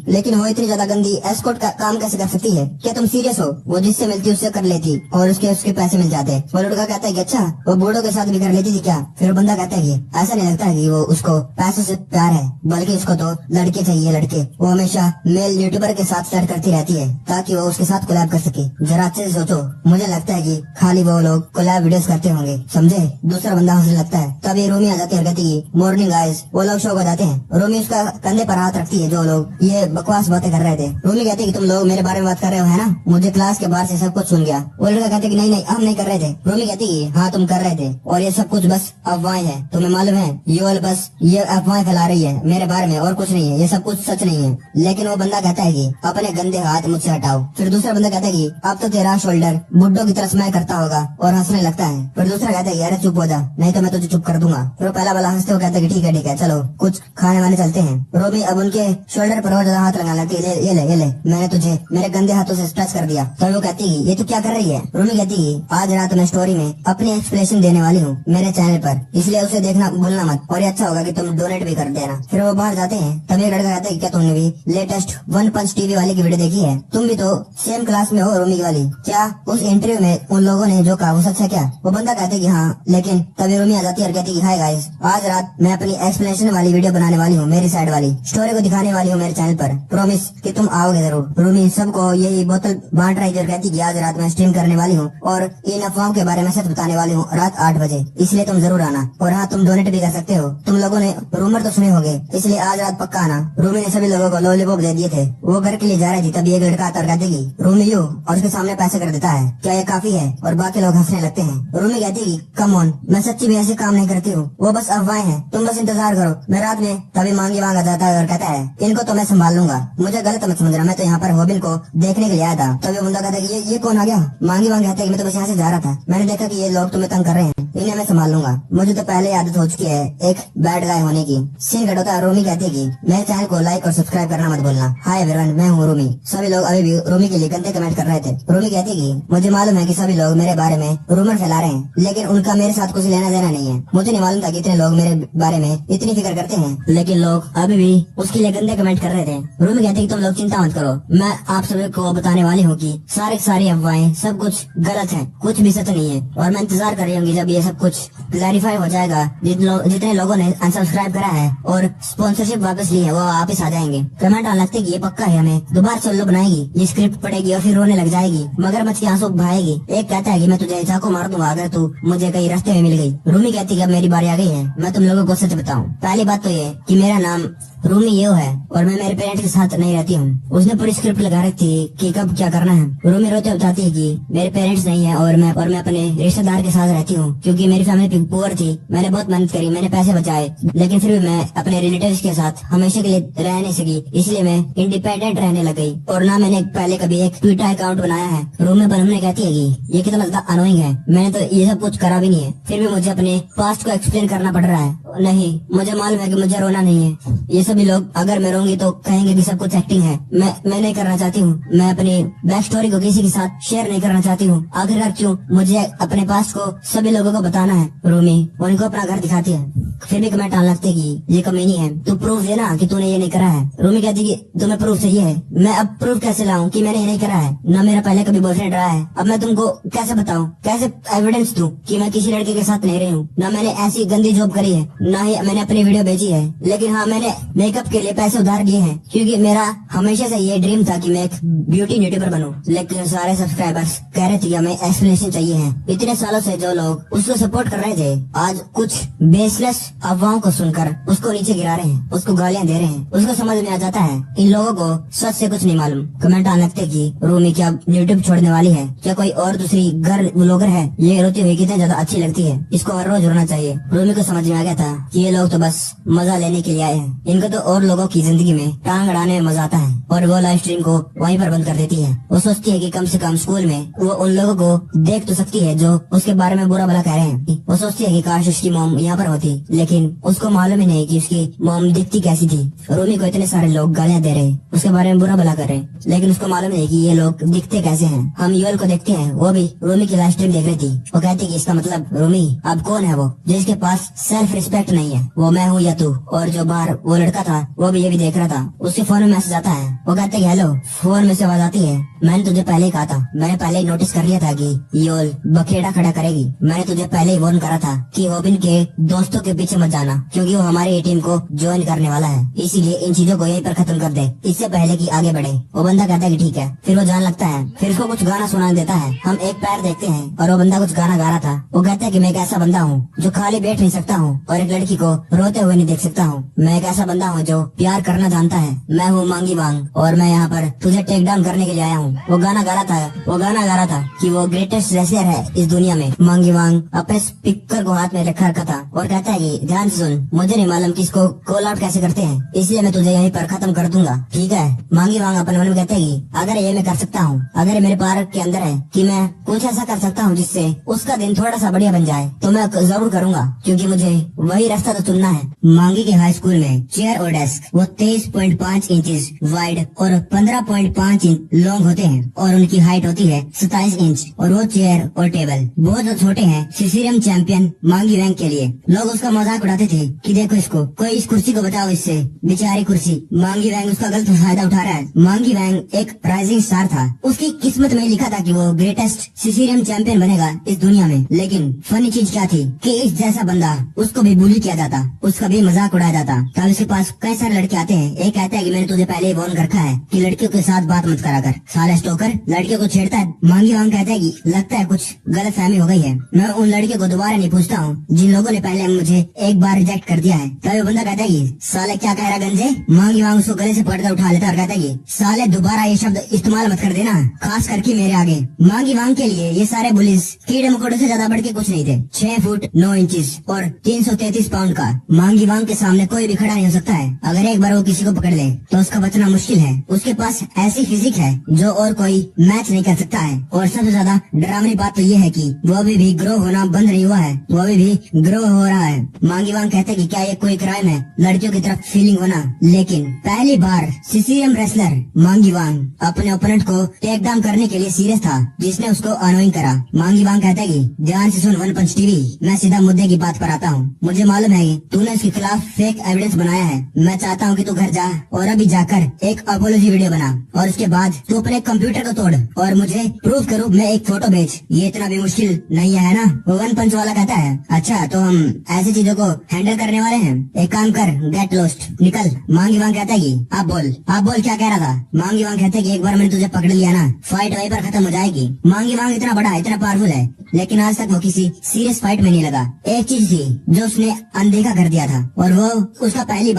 लेकिन वो इतनी ज्यादा गंदी एस्कॉर्ट का काम कैसे कर सकती है? क्या तुम सीरियस हो? वो जिससे मिलती उससे कर लेती और उसके पैसे मिल जाते। वो लड़का कहता है कि अच्छा वो बूढ़ों के साथ भी कर लेती थी क्या? फिर वो बंदा कहता है कि ऐसा नहीं लगता है कि वो उसको पैसे से प्यार है, बल्कि उसको तो लड़के चाहिए, लड़के। वो हमेशा मेल यूट्यूबर के साथ फ्लर्ट करती रहती है ताकि वो उसके साथ कोलैब कर सके। जरा अच्छे से सोचो, मुझे लगता है कि खाली वो लोग कोलैब वीडियोस करते होंगे, समझे? दूसरा बंदा हंसने लगता है। तभी रूमी आ जाती है और कहती है मॉर्निंग गाइस। वो लोग शो हो जाते हैं। रूमी उसका कंधे पर हाथ रखती है जो लोग ये बकवास बातें कर रहे थे। रूमी कहती है कि तुम लोग मेरे बारे में बात कर रहे हो है ना, मुझे क्लास के बाहर से सब कुछ सुन गया। वो लड़का कहते कि नहीं हम नहीं कर रहे थे। रूमी कहती है हाँ तुम कर रहे थे और ये सब कुछ बस अफवाहें हैं, तुम्हें मालूम है यूएल बस ये अफवाहें फैला रही है मेरे बारे में और कुछ नहीं है, ये सब कुछ सच नहीं है। लेकिन वो बंदा कहता है कि अपने गंदे हाथ मुझसे हटाओ। फिर दूसरा बंदा कहता है कि अब तो तेरा शोल्डर बुड्ढों की तरह स्माइल करता होगा और हंसने लगता है। फिर दूसरा कहता है कि अरे चुप हो जा, नहीं तो मैं तुझे चुप कर दूंगा। फिर वो पहला वाला हंसते हुए कहता है कि ठीक है चलो कुछ खाने वाने चलते हैं। रोमी अब उनके शोल्डर पर और ज्यादा हाथ लगाने लगती है। ये ले मैंने तुझे मेरे गंदे हाथों से टच कर दिया। तो वो कहती है ये तू क्या कर रही है? रोमी कहती है आज रात मैं स्टोरी में अपनी एक्सप्लेनेशन देने वाली हूँ मेरे चैनल पर, इसलिए उसे देखना भूलना मत, और ये अच्छा होगा कि तुम डोनेट भी कर देना। फिर वो बाहर जाते हैं। तभी एक लड़का कहता है क्या तुमने भी लेटेस्ट वन पंच टीवी वाले की वीडियो देखी है? तुम भी तो सेम क्लास में हो रोमी की वाली, क्या उस इंटरव्यू में उन लोगों ने जो कहा वो सच है क्या? वो बंदा कहते कि हाँ, लेकिन तभी रोमी आ जाती है और कहती है हाय गाइस, आज रात मैं अपनी एक्सप्लेनेशन वाली वीडियो बनाने वाली हूँ, मेरी साइड वाली स्टोरी को दिखाने वाली हूँ मेरे चैनल पर, प्रॉमिस कि तुम आओगे जरूर। रोमी सबको यही बोतल बांट रही है और कहती है आज रात मैं स्ट्रीम करने वाली हूँ और इन अफवाहों के बारे में सच बताने वाली हूँ रात 8 बजे, इसलिए तुम जरूर आना। और हाँ तुम डोनेट भी कर सकते हो, तुम लोगों ने रूमर तो सुने होंगे, इसलिए आज रात पक्का आना। रोमी ने सभी लोगों को लॉलीपॉप दे दिए थे। वो घर के लिए जा रही थी, तभी एक लड़का आता और कहते कि रोमी यू, और उसके सामने पैसे कर देता है, क्या ये काफी है? और बाकी लोग हंसने लगते हैं। रोमी कहती कि कम ऑन, मैं सच्ची में ऐसे काम नहीं करती हूँ, वो बस अफवाहें हैं, तुम बस इंतजार करो मैं रात में। तभी मांगी आ जाता है और कहता है इनको तो मैं संभाल लूंगा, मुझे गलत मत समझना, मैं तो यहाँ पर हॉबिन को देखने के लिए आया था। तभी बंदा कहता है ये कौन आ गया? मांगी कहता है कि मैं तो बस यहाँ से जा रहा था, मैंने देखा कि ये लोग तुम्हें तंग कर रहे हैं, इन्हें मैं संभाल लूंगा, मुझे तो पहले आदत हो चुकी है एक बैड गाय होने की। सीन कट होता है। रोमी कहती है कि मेरे चैनल को लाइक और सब्सक्राइब करना मत भूलना। हाय एवरीवन, मैं हूँ रोमी। सभी लोग अभी भी रोमी के लिए गंदे कमेंट कर रहे थे। रोमी कहती है कि मुझे मालूम है कि सभी लोग मेरे बारे में रूमर फैला रहे हैं, लेकिन उनका मेरे साथ कुछ लेना देना नहीं है। मुझे नहीं मालूम था कि इतने लोग मेरे बारे में इतनी फिक्र करते हैं, लेकिन लोग अभी भी उसके लिए गंदे कमेंट कर रहे थे। रोमी कहती है कि तुम लोग चिंता मत करो, मैं आप सभी को बताने वाली हूँ कि सारी अफवाहें सब कुछ गलत है, कुछ भी सच नहीं है, और मैं इंतजार कर रही हूँ जब ये ये सब कुछ क्लैरिफाई हो जाएगा। जितने लोगों ने अनसब्सक्राइब करा है और स्पॉन्सरशिप वापस ली है वो वापस आ जाएंगे। कमेंट आने लगते कि ये पक्का है, हमें दोबारा से उल्लू बनाएगी, ये स्क्रिप्ट पढ़ेगी और फिर रोने लग जाएगी, मगरमच्छ के आंसू बहाएगी। एक कहता है कि मैं तुझे चाकू मार दूंगा अगर तू मुझे कहीं रास्ते में मिल गई। रूमी कहती है अब मेरी बारी आ गई है, मैं तुम लोगों को सच बताऊं। पहली बात तो ये कि मेरा नाम रूमी ये है और मैं मेरे पेरेंट्स के साथ नहीं रहती हूँ। उसने पूरी स्क्रिप्ट लगा रखी थी कि कब क्या करना है। रूमी रोते हुए बताती है कि मेरे पेरेंट्स नहीं है और मैं अपने रिश्तेदार के साथ रहती हूँ, क्योंकि मेरी फैमिली पुअर थी। मैंने बहुत मेहनत करी, मैंने पैसे बचाए, लेकिन फिर भी मैं अपने रिलेटिव्स के साथ हमेशा के लिए रह नहीं सकी, इसलिए मैं इंडिपेंडेंट रहने लग गई। और ना मैंने पहले कभी एक ट्विटर अकाउंट बनाया है। रूमी पर हमने कहती है कि ये कितना ज्यादा अनोइंग है, मैंने तो ये सब कुछ करा भी नहीं है, फिर भी मुझे अपने पास्ट को एक्सप्लेन करना पड़ रहा है। नहीं, मुझे मालूम है कि मुझे रोना नहीं है। ये सभी लोग अगर मैं रोऊंगी तो कहेंगे कि सब कुछ एक्टिंग है। मैं नहीं करना चाहती हूँ, मैं अपनी बैक स्टोरी को किसी के साथ शेयर नहीं करना चाहती हूँ। आखिरकार क्यों मुझे अपने पास्ट को सभी लोगों को बताना है। रूमी उनको अपना घर दिखाती है, फिर भी कमेंट आने लगते कि ये कमीनी है, तू प्रूफ देना कि तूने ये नहीं करा है। रूमी कहती कि तुम्हें प्रूफ चाहिए है, मैं अब प्रूफ कैसे लाऊं कि मैंने ये नहीं करा है, ना मेरा पहले कभी बॉयफ्रेंड रहा है। अब मैं तुमको कैसे बताऊं, कैसे एविडेंस दूं कि मैं किसी लड़के के साथ नहीं रही हूँ, ना मैंने ऐसी गंदी जॉब करी है, ना ही मैंने अपनी वीडियो भेजी है। लेकिन हाँ, मैंने मेकअप के लिए पैसे उधार लिए हैं, क्योंकि मेरा हमेशा से ये ड्रीम था कि मैं एक ब्यूटी यूट्यूबर बनूं। लेकिन सारे सब्सक्राइबर्स कह रहे थे कि हमें एक्सप्लेनेशन चाहिए है। इतने सालों से जो लोग उसको सपोर्ट कर रहे थे, आज कुछ बेसलेस अफवाहों को सुनकर उसको नीचे गिरा रहे हैं, उसको गालियां दे रहे हैं। उसको समझ में आ जाता है इन लोगों को सच से कुछ नहीं मालूम। कमेंट आने लगते कि रूमी क्या यूट्यूब छोड़ने वाली है, क्या कोई और दूसरी गर्ल व्लॉगर है, ये रोती हुई कितनी ज्यादा अच्छी लगती है, इसको हर रोज रोना चाहिए। रूमी को समझ में आ गया था कि ये लोग तो बस मजा लेने के लिए आए हैं, इनको तो और लोगों की जिंदगी में टांग अड़ाने में मजा आता है। और वो लाइव स्ट्रीम को वहीं पर बंद कर देती है। वो सोचती है कि कम से कम स्कूल में वो उन लोगों को देख तो सकती है जो उसके बारे में बुरा भला कह रहे हैं। वो सोचती है कि काश उसकी मॉम यहाँ पर होती, लेकिन उसको मालूम ही नहीं कि उसकी मॉम दिखती कैसी थी। रूमी को इतने सारे लोग गालियां दे रहे हैं, उसके बारे में बुरा भला कर रहे हैं, लेकिन उसको मालूम नहीं कि ये लोग दिखते कैसे हैं। हम यूएल को देखते हैं, वो भी रूमी की लाइव स्ट्रीम देख रही थी। वो कहती कि इसका मतलब रूमी अब कौन है वो जिसके पास सेल्फ रिस्पेक्ट नहीं है, वो मैं हूँ या तू। और जो बाहर वो लड़का था वो भी ये भी देख रहा था। उसके फोन में मैसेज आता है, वो कहते कि हेलो। फोन में से आवाज आती है, मैंने तुझे पहले ही कहा था, मैंने पहले ही नोटिस कर लिया था कि योल बखेड़ा खड़ा करेगी। मैंने तुझे पहले ही वार्न करा था कि ओबिन के दोस्तों के पीछे मत जाना, क्योंकि वो हमारी टीम को ज्वाइन करने वाला है, इसीलिए इन चीजों को यहीं पर खत्म कर दे इससे पहले कि आगे बढ़े। वो बंदा कहता है कि ठीक है। फिर वो जान लगता है, फिर उसको कुछ गाना सुनाने देता है। हम एक पैर देखते हैं और वो बंदा कुछ गाना गा रहा था। वो कहता है कि मैं एक ऐसा बंदा हूँ जो खाली बैठ नहीं सकता हूँ और एक लड़की को रोते हुए नहीं देख सकता हूँ। मैं एक ऐसा बंदा हूँ जो प्यार करना जानता है। मैं हूँ मांगी वांग और मैं यहाँ पर तुझे टेक डाउन करने के लिए आया हूँ। वो गाना गा रहा था कि वो ग्रेटेस्ट रेसलर है इस दुनिया में। मांगी वांग अपने स्पीकर को हाथ में रखा था और कहता है कि ध्यान से सुन, मुझे नहीं मालूम किसको कॉल आउट कैसे करते हैं, इसलिए मैं तुझे यहीं पर खत्म कर दूंगा, ठीक है। मांगी वांग अपने मन में कहते है कि अगर ये मैं कर सकता हूँ, अगर मेरे पार के अंदर है कि मैं कुछ ऐसा कर सकता हूँ जिससे उसका दिन थोड़ा सा बढ़िया बन जाए, तो मैं जरूर करूंगा, क्योंकि मुझे वही रास्ता तो चुनना है। मांगी के हाई स्कूल में चेयर और डेस्क वो 23.5 इंचेस वाइड और 15.5 इंच लॉन्ग होते हैं और उनकी हाइट होती है 27 इंच। और वो चेयर और टेबल बहुत छोटे हैं सिसिलियन चैंपियन मांगी वैंग के लिए। लोग उसका मजाक उड़ाते थे कि देखो इसको, कोई इस कुर्सी को बचाओ इससे, बेचारी कुर्सी। मांगी वैंग उसका गलत फायदा उठा रहा है। मांगी वैंग एक राइजिंग स्टार था, उसकी किस्मत में लिखा था कि वो ग्रेटेस्ट सिसिलियन चैंपियन बनेगा इस दुनिया में। लेकिन फनी चीज क्या थी कि इस जैसा बंदा उसको भी बुली किया जाता, उसका भी मजाक उड़ाया जाता। तब उसके पास कई सारे लड़के आते हैं। एक कहता है कि मैंने तुझे पहले ही वार्न कर रखा है कि लड़कियों के साथ बात मत करा कर, साला स्टोकर लड़कियों को छेड़ता है। मांगी वांग कहता है कि लगता है कुछ गलत फहमी हो गई है, मैं उन लड़कियों को दोबारा नहीं पूछता हूँ जिन लोगों ने पहले मुझे एक बार रिजेक्ट कर दिया है। तब वो बंदा कहता है कि साले क्या कह रहा गंजे। मांगी वांग उसको गले से पकड़कर उठा लेता और कहता है कि साले दोबारा ये शब्द इस्तेमाल मत कर देना, खास करके मेरे आगे। मांगी वांग के लिए ये सारे पुलिस कीड़े मकोड़ों से ज्यादा बढ़ के कुछ नहीं थे। 6 फुट 9 इंचेस और 333 पाउंड का मांगी वांग के सामने कोई भी खड़ा नहीं हो सकता है। अगर एक बार वो किसी को पकड़ ले तो उसका बचना मुश्किल है। उसके पास ऐसी फिजिक है जो और कोई मैच नहीं कर सकता है। और सबसे ज्यादा डरावनी बात तो ये है कि वो अभी भी ग्रो होना बंद नहीं हुआ है, वो अभी भी ग्रो हो रहा है। मांगी वांग कहते कि क्या ये कोई क्राइम है लड़कियों की तरफ फीलिंग होना, लेकिन पहली बार सीसीएम रेसलर मांगी वांग अपने ओपोनेंट को टेक डाउन करने के लिए सीरियस था, जिसने उसको अनोइंग करा। मांगी वांग कहता कि ध्यान से सुन वन पंच टीवी, मैं सीधा मुद्दे की बात पर आता हूँ। मुझे मालूम है तूने इसके खिलाफ फेक एविडेंस बनाया है। मैं चाहता हूँ कि तू घर जा और अभी जाकर एक अपोलॉजी वीडियो बना और उसके बाद तू अपने कंप्यूटर को तोड़ और मुझे प्रूफ के रूप में एक फोटो भेज। ये इतना भी मुश्किल नहीं है ना? वन पंच वाला कहता है अच्छा तो हम ऐसी चीजों को हैंडल करने वाले हैं, एक काम कर गेट लॉस्ट निकल। मांगी वांग कहता है कि आप बोल क्या कह रहा था? मांगी वांग कहते कि एक बार मैंने तुझे पकड़ लिया ना, फाइट वहीं पर खत्म हो जाएगी। मांगी वांग इतना बड़ा है, इतना पावरफुल है, लेकिन आज तक वो किसी सीरियस फाइट में नहीं लगा। एक चीज थी जो उसने अनदेखा कर दिया था और वो उसका पहली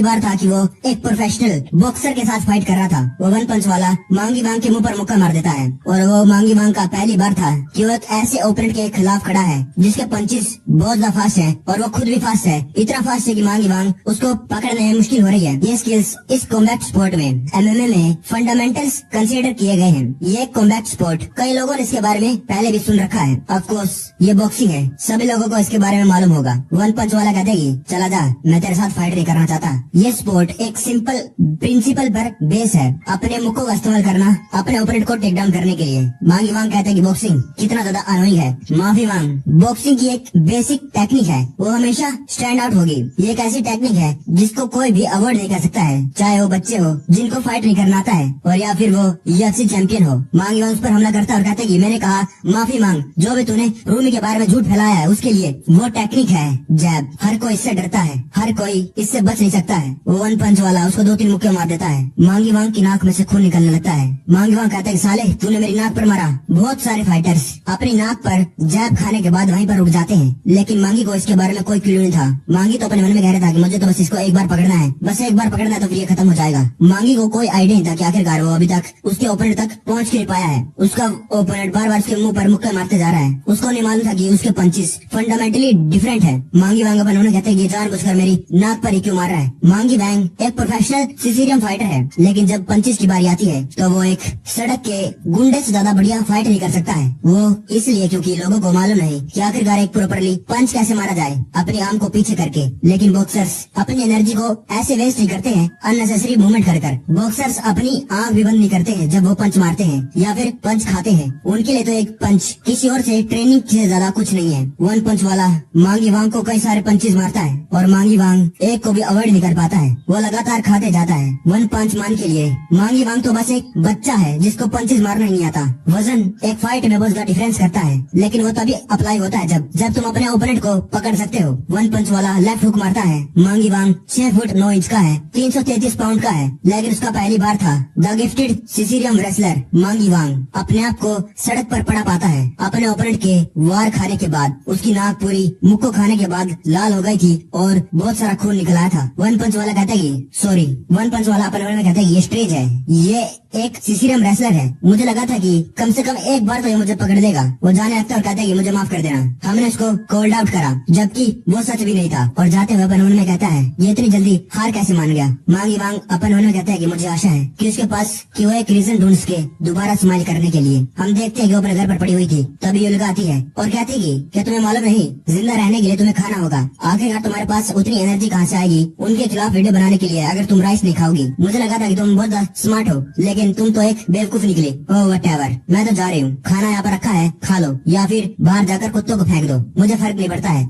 बार था कि वो एक प्रोफेशनल बॉक्सर के साथ फाइट कर रहा था। वो वन पंच वाला मांगी वांग के मुंह पर मुक्का मार देता है और वो मांगी वांग का पहली बार था कि वो एक ऐसे ओपोनेंट के खिलाफ खड़ा है जिसके पंचेस बहुत ज्यादा फास्ट है और वो खुद भी फास्ट है, इतना फास्ट है कि मांगी वांग उसको पकड़ने में मुश्किल हो रही है। ये स्किल्स इस कॉम्बैट स्पोर्ट में एमएमए में फंडामेंटल्स कंसीडर किए गए हैं। ये कॉम्बैट स्पोर्ट कई लोगों ने इसके बारे में पहले भी सुन रखा है। ऑफ कोर्स ये बॉक्सिंग है, सभी लोगों को इसके बारे में मालूम होगा। वन पंच वाला कहते हैं कि चला जा, मैं तेरे साथ फाइट नहीं करना चाहता। ये स्पोर्ट एक सिंपल प्रिंसिपल पर बेस है, अपने मुक्कों का इस्तेमाल करना अपने ओपोनेंट को टेक डाउन करने के लिए। मांगी वांग कहते हैं कि बॉक्सिंग कितना ज्यादा अनोइंग है। माफी मांग बॉक्सिंग की एक बेसिक टेक्निक है, वो हमेशा स्टैंड आउट होगी। ये एक ऐसी टेक्निक है जिसको कोई भी अवॉइड नहीं कर सकता है, चाहे वो बच्चे हो जिनको फाइट नहीं करना आता है और या फिर वो यूएफसी चैंपियन हो। मांगी वांग उस पर हमला करता है और कहता है कि मैंने कहा माफी मांग, जो भी तूने रूमी के बारे में झूठ फैलाया है उसके लिए। वो टेक्निक है जैब, हर कोई इससे डरता है, हर कोई इससे बच नहीं सकता है। वो वन पंच वाला उसको 2-3 मुक्के मार देता है। मांगी वांग की नाक में से खून निकलने लगता है। मांगी वांग कहता है साले तूने मेरी नाक पर मारा। बहुत सारे फाइटर्स अपनी नाक पर जैब खाने के बाद वहीं पर रुक जाते हैं, लेकिन मांगी को इसके बारे में कोई क्लू नहीं था। मांगी तो अपने मन में कह रहा था कि मुझे तो बस इसको एक बार पकड़ना है, बस एक बार पकड़ना है तो फिर ये खत्म हो जाएगा। मांगी को कोई आइडिया नहीं था कि आखिरकार वो अभी तक उसके ओपोनेंट तक पहुंच नहीं पाया है। उसका ओपोनेंट बार बार उसके मुंह पर मुक्के मारते जा रहा है। उसको नहीं मालूम था कि उसके पंचेस फंडामेंटली डिफरेंट है। मांगी वांग अपन उन्होंने कहते हैं ये जानबूझकर मेरी नाक पर ही क्यों मार रहा है। मांगी वांग एक प्रोफेशनल सिसिलियन फाइटर है, लेकिन जब पंचेस की बारी आती है तो वो एक सड़क के गुंडे से ज्यादा बढ़िया फाइट नहीं कर सकता है। वो इसलिए क्योंकि लोगों को मालूम नहीं कि आखिरकार एक प्रॉपरली पंच कैसे मारा जाए अपनी आर्म को पीछे करके। लेकिन बॉक्सर्स अपनी एनर्जी को ऐसे वेस्ट नहीं करते हैं अननेसेसरी मूवमेंट कर। बॉक्सर्स अपनी आंख भी बंद नहीं करते हैं जब वो पंच मारते हैं या फिर पंच खाते हैं। उनके लिए तो एक पंच किसी और से ट्रेनिंग से ज्यादा कुछ नहीं है। वन पंच वाला मांगी वांग को कई सारे पंचेस मारता है और मांगी वांग एक को भी अवॉइड नहीं कर पाता है, वो लगातार खाते जाता है। वन पंच मान के लिए मांगी वांग तो बस एक बच्चा है जिसको पंचेस मारना नहीं आता। वजन एक फाइट में बहुत ज्यादा डिफरेंस करता है, लेकिन वो तभी अप्लाई होता है जब तुम अपने ओपोनेंट को पकड़ सकते हो। वन पंच वाला लेफ्ट हुक मारता है। मांगी वांग 6 फुट 9 इंच का है, 333 पाउंड का है, लेकिन उसका पहली बार था। द गिफ्टेड सिसिलियन रेसलर मांगी वांग अपने आप को सड़क पर पड़ा पाता है अपने ओपोनेंट के वार खाने के बाद। उसकी नाक पूरी मुक्को खाने के बाद लाल हो गई थी और बहुत सारा खून निकल आया था। वन पंच वाला कहता है सॉरी। वन पंच वाला अपने मन में कहता है ये स्ट्रेज है, ये एक सिसिलियन रेसलर है, मुझे लगा था कि कम से कम एक बार तो ये मुझे पकड़ लेगा। वो जाने लगता है और कहता है कि मुझे माफ कर देना, हमने उसको कॉल्ड आउट करा, जबकि वो सच भी नहीं था। और जाते हुए अपन में कहता है ये इतनी जल्दी हार कैसे मान गया। मांगी वांग अपन में कहता है कि मुझे आशा है कि उसके पास कि वो एक रीजन ढूंढ सके दोबारा स्माइल करने के लिए। हम देखते हैं कि वो अपने घर पर पड़ी हुई थी, तभी युलिका आती है और कहती है कि क्या तुम्हें मालूम नहीं जिंदा रहने के लिए तुम्हें खाना होगा। आखिरकार तुम्हारे पास उतनी एनर्जी कहाँ से आएगी उनके खिलाफ वीडियो बनाने के लिए अगर तुम राइस नहीं खाओगी। मुझे लगा था कि तुम बहुत स्मार्ट हो, लेकिन तुम तो एक बेवकूफ निकली। ओह व्हाटएवर, मैं तो जा रही हूँ, खाना यहाँ पर रखा है खा लो या फिर बाहर जाकर कुत्तों को फेंक दो, मुझे फर्क नहीं पड़ता है।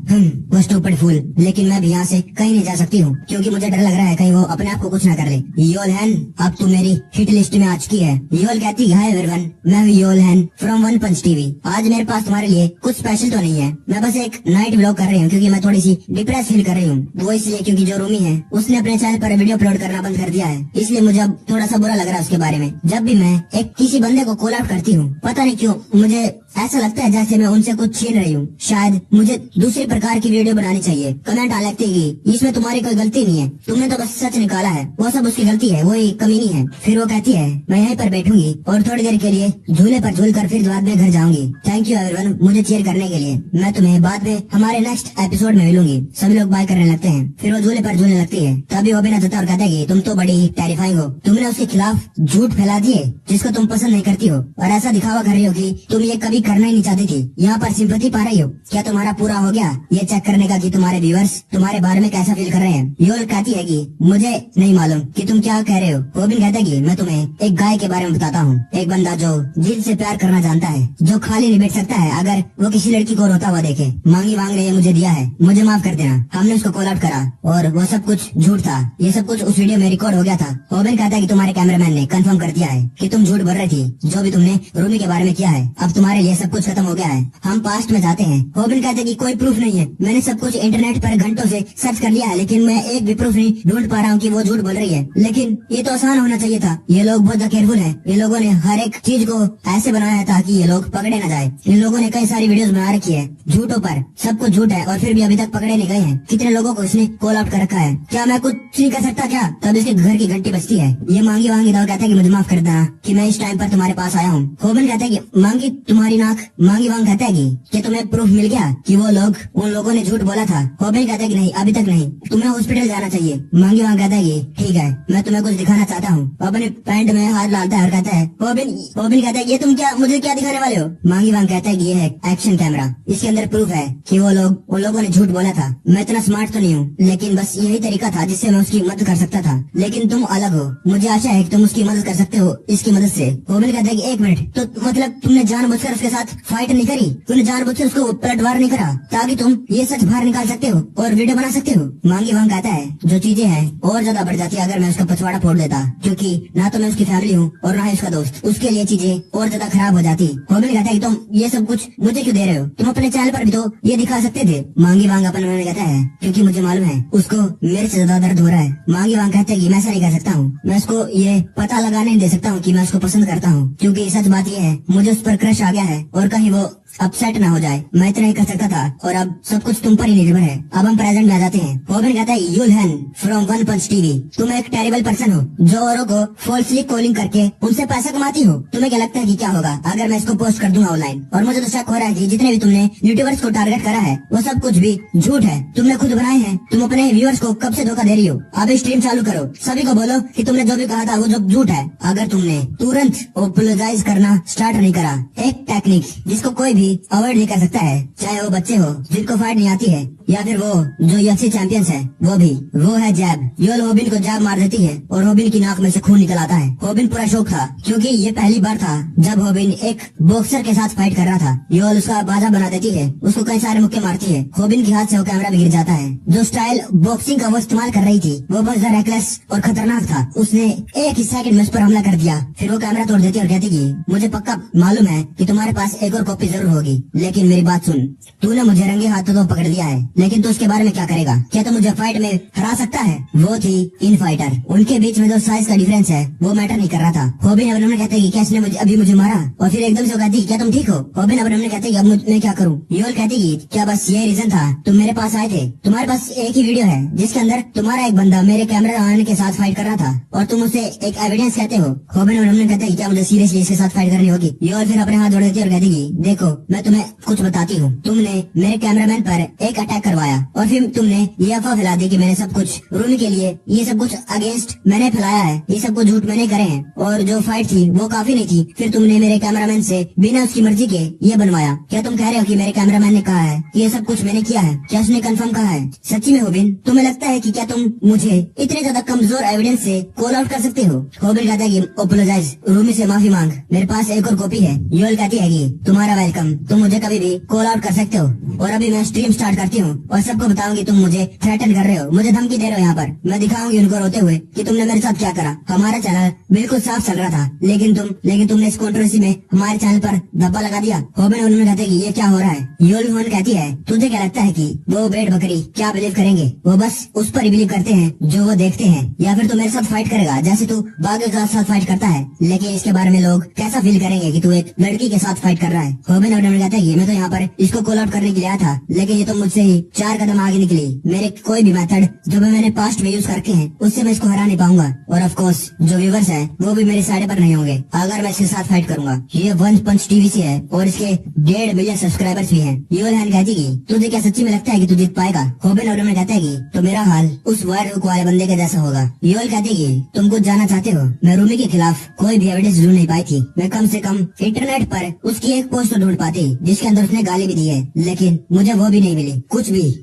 वो स्टूपिड फूल, लेकिन मैं भी यहाँ से कहीं नहीं जा सकती हूँ क्योंकि मुझे डर लग रहा है कहीं वो अपने आप को कुछ ना कर ले। योलहन अब तू मेरी हिट लिस्ट में आ चुकी है। योल कहती है हाय एवरीवन, मैं हूँ योलहन फ्रॉम वन पंच टीवी। आज मेरे पास तुम्हारे लिए कुछ स्पेशल तो नहीं है, मैं बस एक नाइट व्लॉग कर रही हूँ क्योंकि मैं थोड़ी सी डिप्रेस फील कर रही हूँ। वो इसलिए क्योंकि जो रूमी है उसने अपने चैनल पर वीडियो अपलोड करना बंद कर दिया है, इसलिए मुझे अब थोड़ा सा बुरा लग रहा है उसके बारे में। जब भी मैं एक किसी बंदे को कॉल आउट करती हूँ पता नहीं क्यों मुझे ऐसा लगता है जैसे मैं उनसे कुछ छीन रही हूँ। शायद मुझे दूसरे प्रकार की वीडियो बनानी चाहिए। कमेंट आ लगती है इसमें तुम्हारी कोई गलती नहीं है, तुमने तो बस सच निकाला है, वो सब उसकी गलती है, वही कमीनी है। फिर वो कहती है मैं यहीं पर बैठूंगी और थोड़ी देर के लिए झूले पर झूल कर फिर बाद में घर जाऊंगी। थैंक यू एवरीवन मुझे चीयर करने के लिए। मैं तुम्हें बाद में हमारे नेक्स्ट एपिसोड में मिलूंगी। सभी लोग बाय करने लगते हैं, फिर वो झूले पर झूलने लगती है। तभी वो भी ना देता और कहता है कि तुम तो बड़ी टेरिफाइंग हो, तुमने उसके खिलाफ झूठ झूठ फैला दिए जिसको तुम पसंद नहीं करती हो, और ऐसा दिखावा कर रही हो कि तुम ये कभी करना ही नहीं चाहती थी। यहाँ पर सिंपैथी पा रही हो। क्या तुम्हारा पूरा हो गया ये चेक करने का कि तुम्हारे व्यूअर्स तुम्हारे बारे में कैसा फील कर रहे हैं? योल कहती है कि मुझे नहीं मालूम कि तुम क्या कह रहे हो। रोबिन कहता है कि मैं तुम्हें एक गाय के बारे में बताता हूँ, एक बंदा जो दिल से प्यार करना जानता है, जो खाली नहीं बैठ सकता है अगर वो किसी लड़की को रोता हुआ देखे। मांगी वांग ने ये मुझे दिया है, मुझे माफ कर देना। हमने उसको कॉल आउट करा और वो सब कुछ झूठ था। ये सब कुछ उस वीडियो में रिकॉर्ड हो गया था। रोबिन कहता है कि तुम्हारे कैमरामैन ने कंफर्म कर दिया है कि तुम झूठ बोल रही थी, जो भी तुमने रूमी के बारे में किया है। अब तुम्हारे लिए सब कुछ खत्म हो गया है। हम पास्ट में जाते हैं। रोबिन कहते हैं कि कोई प्रूफ नहीं है, मैंने सब कुछ इंटरनेट पर घंटों से सर्च कर लिया है, लेकिन मैं एक भी प्रूफ नहीं ढूंढ पा रहा हूँ कि वो झूठ बोल रही है। लेकिन ये तो आसान होना चाहिए था। ये लोग बहुत केयरफुल हैं। ये लोगों ने हर एक चीज को ऐसे बनाया है ताकि ये लोग पकड़े न जाए। इन लोगों ने कई सारी वीडियोस बना रखी है झूठों पर, सब कुछ झूठ है और फिर भी अभी तक पकड़े नहीं गए हैं। कितने लोगों को इसने कॉल आउट कर रखा है। क्या मैं कुछ नहीं कर सकता क्या? तब इसके घर की घंटी बजती है। ये मांगी वांगी दाव कहता है कि मुझे माफ कर देना कि मैं इस टाइम पर तुम्हारे पास आया हूँ। रोबिन कहता है कि मांगी तुम्हारी नाक। मांगी वांग कहता है कि तुम्हें प्रूफ मिल गया कि वो लोग उन लोगों ने झूठ बोला था? रोबिन कहता है कि नहीं, अभी तक नहीं, तुम्हें हॉस्पिटल जाना चाहिए। मांगी वांग कहता है कि ठीक है, मैं तुम्हें कुछ दिखाना चाहता हूँ। अपने पैंट में हाथ डालता है और कहता है रोबिन कहता है ये तुम क्या मुझे क्या दिखाने वाले हो? मांगी वांग कहता है कि ये है एक्शन कैमरा, इसके अंदर प्रूफ है कि वो लोग उन लोगों ने झूठ बोला था। मैं इतना स्मार्ट तो नहीं हूँ, लेकिन बस यही तरीका था जिससे मैं उसकी मदद कर सकता था। लेकिन तुम अलग हो, मुझे आशा है कि तुम उसकी मदद कर सकते हो इसकी मदद से। रोबिन कहता है कि एक मिनट, तो मतलब तुमने जानबूझकर उसके साथ फाइट नहीं करी? तुमने जानबूझकर उसको पलटवार नहीं करा ताकि तुम ये सच बाहर निकाल सकते हो और वीडियो बना सकते हो? मांगी वांग कहता है जो चीजें हैं और ज्यादा बढ़ जाती है अगर मैं उसका पछवाड़ा फोड़ देता, क्योंकि ना तो मैं उसकी फैमिली हूँ और ना ही उसका दोस्त। उसके लिए चीजें और ज्यादा खराब हो जाती। रोबिन कहता है कि तुम ये सब कुछ मुझे क्यों दे रहे हो? तुम अपने चैनल पर भी तो ये दिखा सकते थे। मांगी वांग अपने मन में कहता है क्योंकि मुझे मालूम है उसको मेरे से ज्यादा दर्द हो रहा है। मांगी वांग कहते हैं कि मैं ऐसा नहीं कर सकता हूँ, मैं उसको ये पता लगाने नहीं दे सकता हूँ कि मैं उसको पसंद करता हूँ, क्योंकि सच बात ये है मुझे उस पर क्रश आ गया है और कहीं वो अपसेट ना हो जाए। मैं इतना ही कर सकता था और अब सब कुछ तुम पर ही निर्भर है। अब हम प्रेजेंट में आ जाते हैं। रोबिन कहता है यूल हैन फ्रॉम वन पंच टीवी, तुम एक टेरिबल पर्सन हो जो औरों को फॉल्सली कॉलिंग करके उनसे पैसा कमाती हो। तुम्हें क्या लगता है कि क्या होगा अगर मैं इसको पोस्ट कर दूंगा ऑनलाइन? और मुझे तो शक हो रहा है कि जितने भी तुमने यूट्यूबर्स को टारगेट करा है वो सब कुछ भी झूठ है, तुमने खुद बनाए हैं। तुम अपने व्यूअर्स को कब से धोखा दे रही हो? अब स्ट्रीम चालू करो, सभी को बोलो कि तुमने जो भी कहा था वो जो झूठ है। अगर तुमने तुरंत अपोलोजाइज करना स्टार्ट नहीं करा, एक टेक्निक जिसको कोई भी अवॉइड नहीं कर सकता है, चाहे वो बच्चे हो जिनको फाइट नहीं आती है या फिर वो जो यूएफसी चैंपियंस है, वो है जैब। योल रोबिन को जैब मार देती है और रोबिन की नाक में से खून निकल आता है। रोबिन पूरा शौक था क्योंकि ये पहली बार था जब रोबिन एक बॉक्सर के साथ फाइट कर रहा था। योल उसका बाजा बना देती है, उसको कई सारे मुक्के मारती है। रोबिन के हाथ से वो कैमरा भी गिर जाता है। जो स्टाइल बॉक्सिंग का वो इस्तेमाल कर रही थी वो बहुत ज्यादा रेकलेस और खतरनाक था। उसने एक ही सेकंड में उस पर हमला कर दिया, फिर वो कैमरा तोड़ देती और कहती कि मुझे पक्का मालूम है कि तुम्हारे पास एक और कॉपी जरूर होगी, लेकिन मेरी बात सुन, तूने मुझे रंगे हाथों तो पकड़ लिया है, लेकिन तू उसके बारे में क्या करेगा? क्या तू मुझे फाइट में हरा सकता है? वो थी इन फाइटर, उनके बीच में जो साइज का डिफरेंस है वो मैटर नहीं कर रहा था। रोबिन अब्राहम कहते कि क्या इसने मुझे मारा, और फिर एकदम से कहती क्या तुम ठीक हो? रोबिन अब्राहम कहते अब मैं क्या करूँ? योल कहती कि क्या बस ये रीजन था तुम मेरे पास आए थे? तुम्हारे पास एक ही वीडियो है जिसके अंदर तुम्हारा एक बंदा मेरे कैमरा मैन के साथ फाइट कर रहा था और तुम उसे एक एविडेंस कहते हो। रोबिन अब्राहम कहते क्या मुझे सीरियसली इसके साथ फाइट करनी होगी? योल फिर अपने हाथ जोड़ देती और कहती कि देखो मैं तुम्हें कुछ बताती हूँ, तुमने मेरे कैमरामैन पर एक अटैक करवाया और फिर तुमने ये अफवाह फैला दी कि मैंने सब कुछ रूमी के लिए ये सब कुछ अगेंस्ट मैंने फैलाया है, ये सब कुछ झूठ मैंने करे हैं और जो फाइट थी वो काफी नहीं थी। फिर तुमने मेरे कैमरामैन से बिना उसकी मर्जी के ये बनवाया। क्या तुम कह रहे हो कि मेरे कैमरामैन ने कहा है कि ये सब कुछ मैंने किया है? क्या उसने कंफर्म कहा है? सच्ची में रोबिन तुम्हें लगता है कि क्या तुम मुझे इतने ज्यादा कमजोर एविडेंस से कॉल आउट कर सकते हो? रोबिन कहता है कि अपोलोजाइज, रूमी से माफी मांग, मेरे पास एक और कॉपी है। योल कहती है कि तुम्हारा वेलकम, तुम मुझे कभी भी कॉल आउट कर सकते हो। और अभी मैं स्ट्रीम स्टार्ट करती हूँ और सबको बताऊंगी तुम मुझे थ्रेटन कर रहे हो, मुझे धमकी दे रहे हो। यहाँ पर मैं दिखाऊंगी उनको रोते हुए कि तुमने मेरे साथ क्या करा। हमारा चैनल बिल्कुल साफ चल रहा था, लेकिन तुमने इस कंट्रोवर्सी में हमारे चैनल पर धब्बा लगा दिया। रोबिन उन्होंने कहते कि ये क्या हो रहा है? योल कहती है तुझे क्या लगता है कि वो भेड़ बकरी क्या बिलीव करेंगे? वो बस उस पर ही बिलीव करते हैं जो वो देखते हैं, या फिर तू मेरे साथ फाइट करेगा जैसे तू बागी के साथ फाइट करता है, लेकिन इसके बारे में लोग कैसा फील करेंगे कि तू एक लड़की के साथ फाइट कर रहा है। रोबिन उन्होंने कहते हैं मैं तो यहाँ पर इसको कॉल आउट करने के लिए आया था, लेकिन ये तो मुझसे ही 4 कदम आगे निकली। मेरे कोई भी मेथड जो मैंने पास्ट में यूज करके हैं उससे मैं इसको हरा नहीं पाऊंगा, और ऑफ कोर्स जो व्यूवर्स हैं वो भी मेरे साइड पर नहीं होंगे अगर मैं इसके साथ फाइट करूंगा। ये वन पंच टीवी से है और इसके 1.5 मिलियन सब्सक्राइबर्स भी हैं। योल कहती कि तुझे क्या सच्ची में लगता है कि तू जीत पाएगा? रोबिन और कहता है कि तो मेरा हाल उस वायर हुक वाले बंदे के जैसा होगा। योल कहती कि तुम कुछ जानना चाहते हो? मैं मैं रूमी के खिलाफ कोई भी एविडेंस ढूंढ नहीं पाई थी। मैं कम से कम इंटरनेट पर उसकी एक पोस्ट तो ढूंढ पाती जिसके अंदर उसने गाली भी दी है, लेकिन मुझे वो भी नहीं मिली।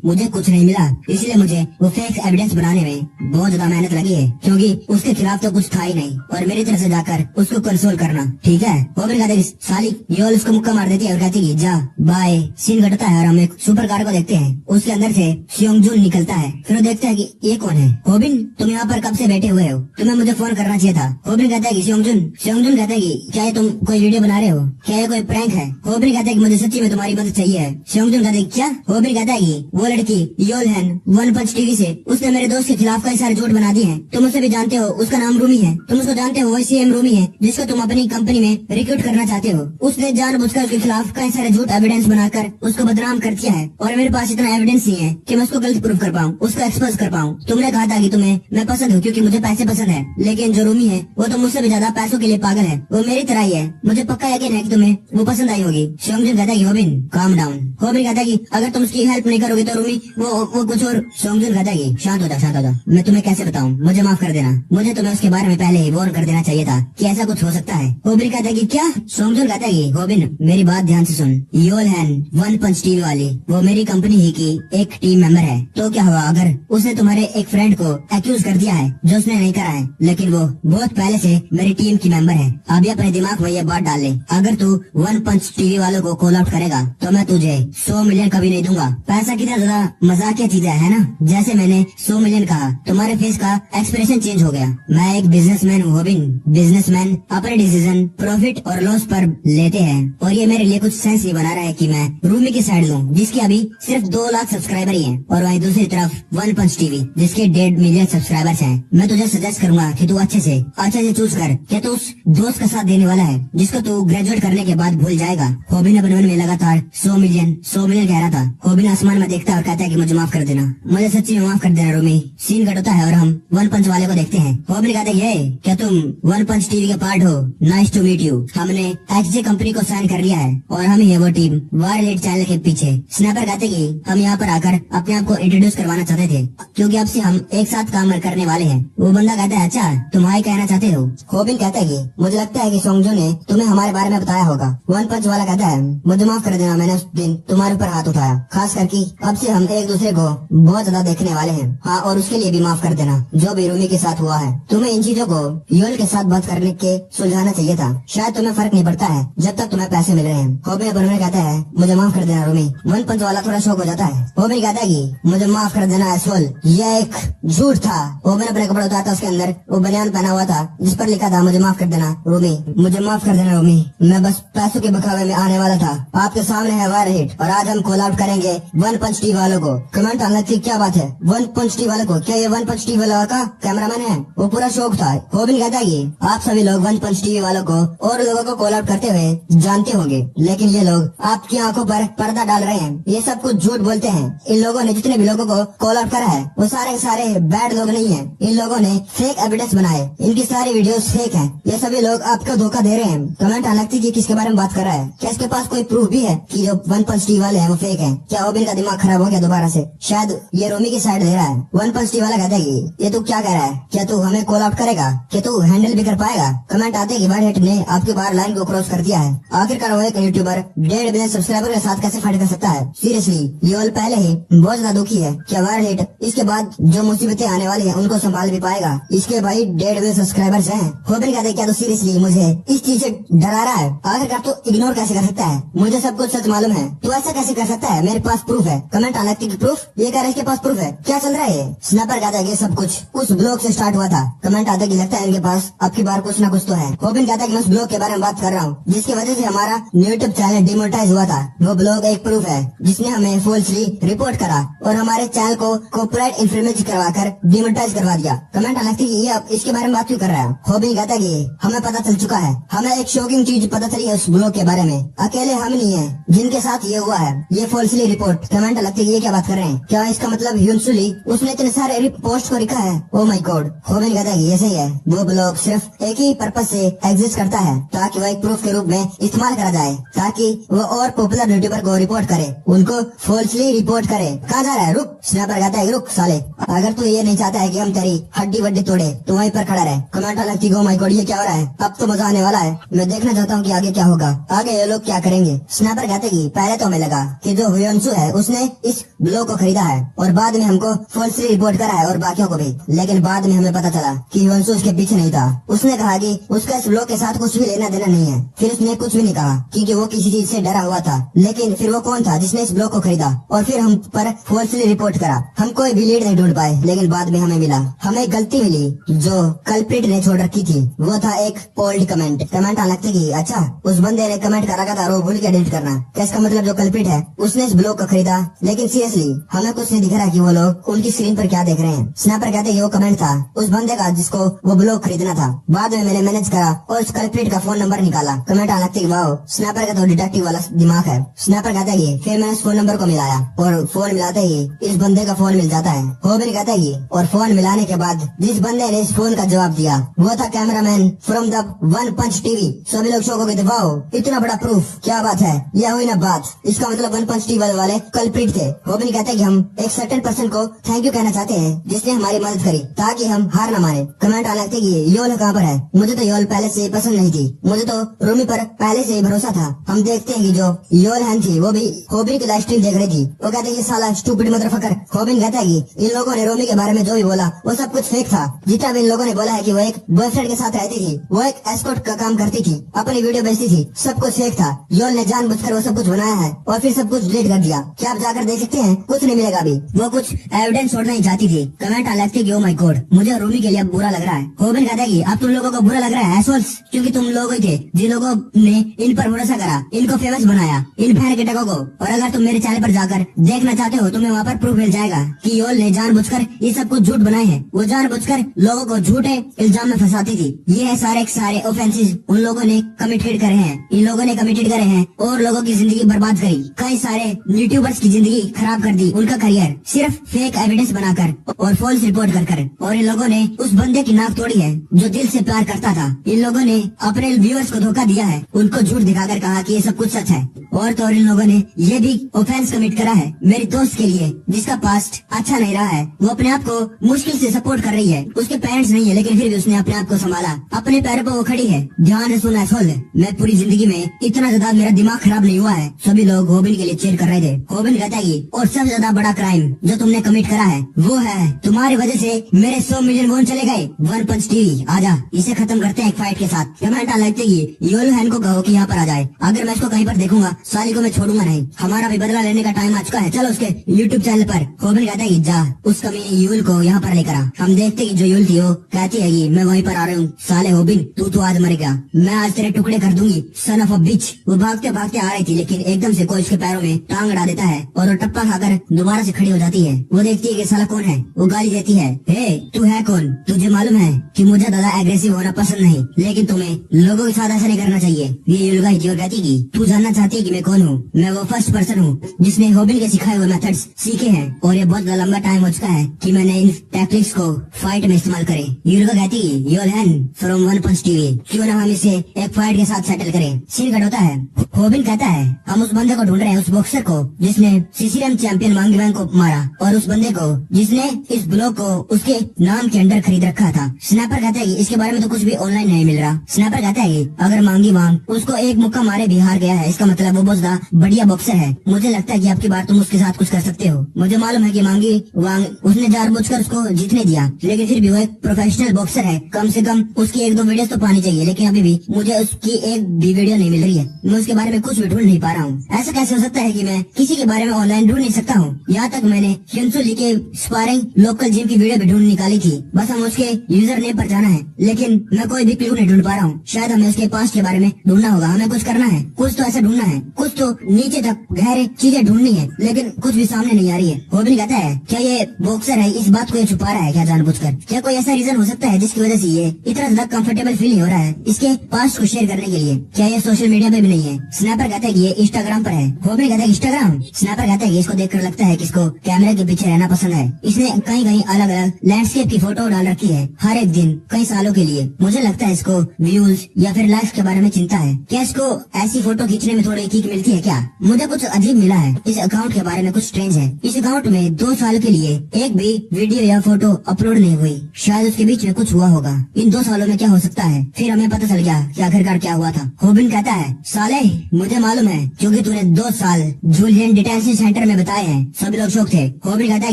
मुझे कुछ नहीं मिला, इसलिए मुझे वो फेक एविडेंस बनाने में बहुत ज्यादा मेहनत लगी है, क्योंकि उसके खिलाफ तो कुछ था ही नहीं और मेरी तरफ से जाकर उसको कंसोल करना, ठीक है। वो भी कहते साली योल उसको मुक्का मार देती है और कहती है जा बाय। सीन घटता है और हम एक सुपर कार को देखते हैं, उसके अंदर से सियोंगजुन निकलता है। फिर वो देखते हैं कि ये कौन है। होबिन तुम यहाँ पर कब से बैठे हुए हो, तुम्हें मुझे फोन करना चाहिए था। होबिन कहता है कि सियोंगजुन कहता है कि क्या ये तुम कोई वीडियो बना रहे हो, क्या ये कोई प्रैंक है। होबिन कहता है कि मुझे सच्ची में तुम्हारी मदद चाहिए है। सियोंगजुन कहता है क्या। होबिन कहता है कि वो लड़की योलहन वन पंच टीवी से उसने मेरे दोस्त के खिलाफ कई सारे झूठ बना दिए हैं। तुम उसे भी जानते हो, उसका नाम रूमी है। तुम उसको जानते हो, वही सेम रूमी है जिसको तुम अपनी कंपनी में रिक्रूट करना चाहते हो। उसने जानबूझकर उसके खिलाफ कई सारे झूठ एविडेंस बनाकर उसको बदनाम कर दिया है और मेरे पास इतना एविडेंस नहीं है कि मैं उसको गलत प्रूफ कर पाऊँ, उसको एक्सपोज कर पाऊँ। तुमने कहा था कि तुम्हें मैं पसंद हूँ क्योंकि मुझे पैसे पसंद है, लेकिन जो रूमी है वो तो मुझसे भी ज्यादा पैसों के लिए पागल है। वो मेरी तरह ही है, मुझे पक्का यकीन है कि तुम्हें वो पसंद आई होगी। सियोंगजुन कहता है कि होबिन काम डाउन। होबिन कहता है कि अगर तुम उसकी हेल्प नहीं करोगे तो रूमी वो कुछ और। सियोंगजुन कहता है कि शांत हो जा, मैं तुम्हें कैसे बताऊं, मुझे माफ कर देना। मुझे तुम्हें उसके बारे में पहले ही वार्न कर देना चाहिए था कि ऐसा कुछ हो सकता है। होबिन कहता है कि क्या। सियोंगजुन कहता है कि होबिन मेरी बात ध्यान से सुन, योलहन वन पंच टीवी वाली वो मेरी कंपनी ही की एक टीम मेंबर है। तो क्या हुआ अगर उसने तुम्हारे एक फ्रेंड को एक्यूज कर दिया है जो उसने नहीं करा है, लेकिन वो बहुत पहले से मेरी टीम की मेंबर है। अभी अपने दिमाग में ये बात डाल ले, अगर तू वन पंच टीवी वालों को कॉल आउट करेगा तो मैं तुझे 100 मिलियन कभी नहीं दूंगा। पैसा कितना ज्यादा मजाकिया चीज है ना। जैसे मैंने 100 मिलियन कहा, तुम्हारे फेस का एक्सप्रेशन चेंज हो गया। मैं एक बिजनेसमैन हूँ होबिन। बिजनेसमैन अपने डिसीजन प्रॉफिट और लॉस पर लेते हैं और ये मेरे लिए कुछ सेंस नहीं बना रहा है कि मैं रूमी की साइड लूं जिसकी अभी सिर्फ 2 लाख सब्सक्राइबर ही हैं, और वहीं दूसरी तरफ वन पंच टीवी जिसके 1.5 मिलियन सब्सक्राइबर्स हैं। मैं तुझे सजेस्ट करूंगा कि तू अच्छे से चूज कर कि तू उस दोस्त का साथ देने वाला है जिसको तू ग्रेजुएट करने के बाद भूल जाएगा। होबिन अपने मन में लगातार 100 मिलियन कह रहा था। होबिन आसमान में देखता है और कहता है कि मुझे माफ कर देना, मुझे सच्ची में माफ कर देना रूमी। सीन कट होता है और हम वन पंच वाले को देखते हैं। होबिन कहता है क्या तुम वन पंच टीवी के पार्ट हो, नाइस टू मीट यू। हमने एचजे कंपनी को साइन कर लिया है और हम ही है वो टीम वायरलेट चैनल के पीछे। स्नैपर कहते कि हम यहाँ पर आकर अपने आप को इंट्रोड्यूस करवाना चाहते थे क्योंकि अब से हम एक साथ काम करने वाले हैं। वो बंदा कहता है अच्छा तुम हाई कहना चाहते हो। होबिन कहता है कि मुझे लगता है कि सियोंगजुन ने तुम्हें हमारे बारे में बताया होगा। वन पंच वाला कहता है मुझे माफ कर देना, मैंने उस दिन तुम्हारे ऊपर हाथ उठाया, खास करके अब से हम एक दूसरे को बहुत ज्यादा देखने वाले हैं। हाँ, और उसके लिए भी माफ कर देना जो भी रूमी के साथ हुआ है। तुम्हें इन चीजों को योल के साथ बात करने के सुलझाना चाहिए था। शायद तुम्हें फर्क नहीं पड़ता है जब तक तुम्हें पैसे मिल रहे हैं। होबिन अपने कहता है मुझे माफ कर देना रूमी। वन पंच वाला थोड़ा शौक हो जाता है। होबिन कहता है कि मुझे माफ कर देना एसोल, ये एक झूठ था। होबिन अपने कपड़े उतारता, उसके अंदर वो बनियान पहना हुआ था जिस पर लिखा था मुझे माफ कर देना रूमी, मुझे माफ कर देना रूमी। मैं बस पैसों के बखावे में आने वाला था। आपके सामने है वायर हिट और आज हम कॉल आउट करेंगे वन पंच टीवी वालों को। कमेंट आना चाहिए क्या बात है वन पंच टीवी वालों को, क्या ये वन पंच टीवी वाला का कैमरामैन है। वो पूरा शौक था। होबिन कहता है कि आप सभी लोग वन पंच टीवी वालों को और लोगों को कॉल आउट करते हुए जानते होंगे, लेकिन ये लोग आपकी आंखों पर पर्दा डाल रहे हैं। ये सब कुछ झूठ बोलते हैं। इन लोगों ने जितने भी लोगों को कॉल आउट करा है वो सारे के सारे बैड लोग नहीं है। इन लोगों ने फेक एविडेंस बनाए, इनकी सारी वीडियोस फेक हैं। ये सभी लोग आपको धोखा दे रहे हैं। कमेंट आना चाहिए किसके बारे में बात कर रहा है। क्या इसके पास कोई प्रूफ भी है कि जो वन पंच टीवी वाले हैं वो फेक हैं? क्या होबिन का दिमाग खराब हो गया दोबारा से? शायद ये रोमी की साइड ले रहा है। वन पंच टीवी वाला कहता है कि ये तू क्या कह रहा है, क्या तू हमें कॉल आउट करेगा, क्या तू हैंडल भी कर पाएगा? कमेंट आते कि वायर हिट ने आपके बाहर लाइन को क्रॉस कर दिया है। आखिरकार वो एक यूट्यूबर 1.5 मिलियन सब्सक्राइबर के साथ कैसे फाइट कर सकता है? सीरियसली योल पहले ही बहुत ज्यादा दुखी है। क्या वायर हिट इसके बाद जो मुसीबतें आने वाली है उनको संभाल भी पाएगा? इसके भाई 1.5 मिलियन सब्सक्राइबर्स हैं। होबिन कहते क्या तो सीरियसली मुझे इस चीज से डरा रहा है? आखिरकार तो इग्नोर कैसे कर सकता है? मुझे सब कुछ सच मालूम है, तो ऐसा कैसे कर सकता है? मेरे पास प्रूफ है। कमेंट आना चाहिए प्रूफ। ये कह रहा है इसके पास प्रूफ है। क्या चल रहा है? स्नैपर कहता है सब कुछ उस ब्लॉग से स्टार्ट हुआ था। कमेंट आता कि लगता है इनके पास अब की बार कुछ ना कुछ तो है। होबिन कहता है कि मैं उस ब्लॉग के बारे में बात कर रहा हूँ जिसकी वजह से हमारा यूट्यूब चैनल डिमोनेटाइज हुआ था। वो ब्लॉग एक प्रूफ है जिसने हमें फॉल्सली रिपोर्ट करा और हमारे चैनल को कॉपीराइट इंफ्रिंज करवाकर डिमोनेटाइज करवा दिया। कमेंट आना चाहिए ये अब इसके बारे में बात क्यों कर रहा है? होबिन कहता है कि हमें पता चल चुका है, हमें एक शॉकिंग चीज पता चली है उस ब्लॉग के बारे में। अकेले हम नहीं है जिनके साथ ये हुआ है, ये फॉल्सली रिपोर्ट। कमेंट लगती है ये क्या बात कर रहे हैं? क्या इसका मतलब ह्यूनसुली उसने इतने सारे पोस्ट को लिखा है? Oh my God. होबिन कहता है ये सही है। वो ब्लॉग सिर्फ एक ही पर्पज से एग्जिस्ट करता है ताकि वो एक प्रूफ के रूप में इस्तेमाल करा जाए, ताकि वो और पॉपुलर यूट्यूबर को रिपोर्ट करे, उनको फॉल्सली रिपोर्ट करे। कहाँ जा रहा है? रुक। स्नैपर कहता है रुक साले, अगर तू ये नहीं चाहता है कि हम तेरी हड्डी वड्डी तोड़े तो वहीं पर खड़ा रहे। कमेंट अलग थी, ओ माय गॉड ये क्या हो रहा है, अब तो मजा आने वाला है, मैं देखना चाहता हूँ कि आगे क्या होगा, आगे ये लोग क्या करेंगे। स्नैपर कहते कि पहले तो हमें लगा कि जो ह्योंसू है उसने इस ब्लॉग को खरीदा है और बाद में हमको फॉल्सली रिपोर्ट करा है और बाकियों को भी, लेकिन बाद में हमें पता चला कि ह्योंसू उसके पीछे नहीं था। उसने कहा कि उसका इस ब्लॉग के साथ कुछ भी लेना देना नहीं है, फिर उसने कुछ भी नहीं कहा क्योंकि वो किसी चीज से डरा हुआ था। लेकिन फिर वो कौन था जिसने इस ब्लॉग को खरीदा और फिर हम पर फॉल्सली रिपोर्ट करा। हम कोई भी लीड नहीं ढूंढ पाए, लेकिन बाद में हमें मिला, हमें गलती मिली जो कल्प्रिट ने छोड़ रखी थी, वो था एक ओल्ड कमेंट आने लगते कि अच्छा उस बंदे ने कमेंट कर रखा था और वो भूल के डिलीट करना, क्या इसका मतलब जो कल्प्रिट है उसने इस ब्लॉग को खरीदा। लेकिन सीरियसली हमें कुछ नहीं दिख रहा कि वो लोग उनकी स्क्रीन पर क्या देख रहे हैं। स्नैपर कहते हैं वो कमेंट था उस बंदे का जिसको वो ब्लॉग खरीदना था। बाद में मैंने मैनेज करा और उस कल्प्रिट का फोन नंबर निकाला। कमेंट आने लगते वाओ स्नैपर का तो डिटेक्टिव वाला दिमाग है। स्नैपर कहता है फिर मैंने उस फोन नंबर को मिलाया और फोन मिलाते ही इस बंदे का फोन मिल जाता है। होबिन कहता है और फोन मिलाने के बाद जिस बंदे ने इस फोन का जवाब दिया वो था cameraman from the One Punch TV. सभी लोग शौक हो गए थे, वाओ इतना बड़ा प्रूफ, क्या बात है, यह हुई ना बात, इसका मतलब वन पंच टीवी वाले कल्प्रिट थे। होबिन कहते हैं कि हम एक सर्टेन पर्सन को थैंक यू कहना चाहते हैं जिसने हमारी मदद करी ताकि हम हार न माने। कमेंट आने लगते कि योल कहाँ पर है, मुझे तो योल पहले से पसंद नहीं थी, मुझे तो रोमी पर पहले से ही भरोसा था। हम देखते हैं कि जो योल हैन थी वो भी होबिन की लाइव स्ट्रीम देख रही थी। वो कहते हैं ये साला स्टूपिड मदरफकर। होबिन कहता है कि इन लोगों ने रोमी के बारे में जो भी बोला वो सब कुछ फेक था। जितना भी इन लोगों ने बोला है कि वो एक बॉयफ्रेंड के साथ रहती थी, वो एक एस्कॉर्ट का काम करती थी, अपनी वीडियो बेचती थी, सब कुछ फेक था। योल ने जानबूझकर वो सब कुछ बनाया है और फिर सब कुछ डिलीट कर दिया। क्या आप जाकर देख सकते हैं, कुछ नहीं मिलेगा अभी, वो कुछ एविडेंस छोड़ना ही चाहती थी। कमेंट आने लगते कि ओ माय गॉड मुझे रोमी के लिए अब बुरा लग रहा है। होबिन कहता है कि अब तुम लोगों को बुरा लग रहा है एसोल्स, क्योंकि तुम लोग ही थे जिन लोगों ने इन पर भरोसा करा, इनको फेमस बनाया, इन बहन के टकों को। और अगर तुम मेरे चैनल पर जाकर देखना चाहते हो तुम्हें वहाँ पर प्रूफ मिल जाएगा कि योल ने जानबूझकर ये सब कुछ झूठ बनाए हैं। वो जानबूझकर लोगों को झूठे इल्जाम में फंसाती थी। ये है सारे ऑफेंसेस उन लोगों ने कमिटेड करे हैं, इन लोगों ने कमिटेड करे हैं और लोगों की जिंदगी बर्बाद करी। कई सारे यूट्यूबर्स की जिंदगी खराब कर दी, उनका करियर सिर्फ फेक एविडेंस बनाकर और फॉल्स रिपोर्ट कर। और इन लोगों ने उस बंदे की नाक तोड़ी है जो दिल से प्यार करता था। इन लोगों ने अपने व्यूअर्स को धोखा दिया है, उनको झूठ दिखाकर कहा कि ये सब कुछ सच है। और तो और इन लोगों ने ये भी ऑफेंस कमिट करा है मेरी दोस्त के लिए जिसका पास्ट अच्छा नहीं रहा है। वो अपने आप को मुश्किल से सपोर्ट कर रही है, उसके पेरेंट्स नहीं है लेकिन फिर भी उसने अपने आप को संभाला, अपने पैरों पर वो खड़ी है। ध्यान से सुना सोल, मैं पूरी जिंदगी में इतना ज्यादा मेरा दिमाग खराब नहीं हुआ है। सभी लोग होबिन के लिए चीयर कर रहे थे। होबिन कहता है और सबसे ज्यादा बड़ा क्राइम जो तुमने कमिट करा है वो है तुम्हारी वजह से मेरे 100 मिलियन वोट चले गए। वन पंच टीवी आजा, इसे खत्म करते हैं एक फाइट के साथ। कमेंट आने लगते योल हैन को कहो कि यहाँ पर आ जाए, अगर मैं इसको कहीं पर देखूंगा साली को मैं छोड़ूंगा नहीं, हमारा भी बदला लेने का टाइम आ चुका है, चलो उसके यूट्यूब चैनल पर। होबिन कहता है जा उस कमीने यूल को यहाँ पर लेकर आ। हम देखते कि जो यूल थी वो कहती है मैं वहीं पर आ रही हूँ, साले होबिन तू तो आज मरेगा, मैं आज तेरे टुकड़े कर दूंगी सन ऑफ अ बिच। वो भागते भागते आ रही थी लेकिन एकदम से कोई उसके पैरों में टांग अड़ा देता है और वो टप्पा खाकर दोबारा से खड़ी हो जाती है। वो देखती है कि साला कौन है, वो गाली देती है हे तू है कौन, तुझे मालूम है कि मुझे ज्यादा एग्रेसिव होना पसंद नहीं लेकिन तुम्हें लोगों के साथ ऐसा नहीं करना चाहिए। ये युलगाई थी और कहती कि तू जानना चाहती है कि मैं कौन हूँ, मैं वो फर्स्ट पर्सन हूँ जिसने होबिन के सिखाए हुए मेथड्स सीखे हैं और ये बहुत लंबा टाइम हो चुका है कि मैंने इन टेक्निक्स को फाइट में इस्तेमाल करे। युलगा कहती योल हैन फ्रॉम वन पंच टीवी, क्यों ना हम इसे एक फाइट के साथ सेटल करें। सीन कट होता है। होबिन कहता है हम उस बंदे को ढूंढ रहे हैं, उस बॉक्सर को जिसने सीसीएम चैंपियन वांगी वैंग को मारा और उस बंदे को जिसने इस ब्लॉग को उसके नाम के अंडर खरीद रखा था। स्नैपर कहता है इसके बारे में तो कुछ भी ऑनलाइन नहीं मिल रहा। स्नैपर कहता है अगर मांगी वांग उसको एक मुक्का मारे भी हार गया है इसका मतलब वो बहुत ज्यादा बढ़िया बॉक्सर है। मुझे लगता है कि आपकी बार तुम उसके साथ कुछ कर सकते हो। मुझे मालूम है कि मांगी वांग उसने जानबूझकर उसको जीतने दिया लेकिन फिर भी वो एक प्रोफेशनल बॉक्सर है, कम से कम उसकी 1-2 वीडियोस तो पानी चाहिए, लेकिन अभी भी मुझे उसकी एक भी वीडियो नहीं मिल रही है। मैं उसके बारे में कुछ भी ढूंढ नहीं पा रहा हूँ। ऐसा कैसे हो सकता है कि मैं किसी के बारे में ऑनलाइन ढूंढ नहीं सकता हूँ। यहाँ तक मैंने ह्योंसू ली के स्पारिंग लोकल जिम की वीडियो भी ढूंढ निकाली थी, बस हम उसके यूजर नेम पर जाना है लेकिन मैं कोई भी क्लू नहीं ढूंढ पा रहा हूँ। शायद हमें उसके पास्ट के बारे में ढूंढना होगा, हमें कुछ करना है, कुछ तो ऐसा ढूंढना है, कुछ तो नीचे तक गहरे चीजें ढूंढनी है लेकिन कुछ भी सामने नहीं आ रही है। होबिन कहता है क्या ये बॉक्सर है इस बात को ये छुपा रहा है क्या जानबूझकर, क्या कोई ऐसा रीजन हो सकता है जिसकी वजह से ये इतना ज्यादा कंफर्टेबल फील हो रहा है इसके पास्ट को शेयर करने के लिए, क्या ये सोशल मीडिया पे भी नहीं है। स्नैपर कहता है कि ये इंस्टाग्राम पर है। होबिन कहता है इंस्टाग्राम। स्नैपर कहता है इसको देखकर लगता है कि इसको कैमरे के पीछे रहना पसंद है। इसने कहीं कहीं अलग अलग लैंडस्केप की फोटो डाल रखी है हर एक दिन कई सालों के लिए। मुझे लगता है इसको व्यूज या फिर लाइक्स के बारे में चिंता है। क्या इसको ऐसी फोटो खींचने में थोड़ी किक मिलती है क्या? मुझे कुछ अजीब मिला है, इस अकाउंट के बारे में कुछ स्ट्रेंज है। इस अकाउंट में 2 साल के लिए एक भी वीडियो या फोटो अपलोड नहीं हुई, शायद उसके बीच में कुछ हुआ होगा, इन 2 सालों में क्या हो सकता है। फिर हमें पता चल गया कि आखिरकार क्या हुआ था। होबिन कहता है, साले मुझे मालूम है, क्योंकि तूने 2 साल जूलियन डिटेंशन सेंटर में बताए हैं। सभी लोग शौक थे। होबिन कहता है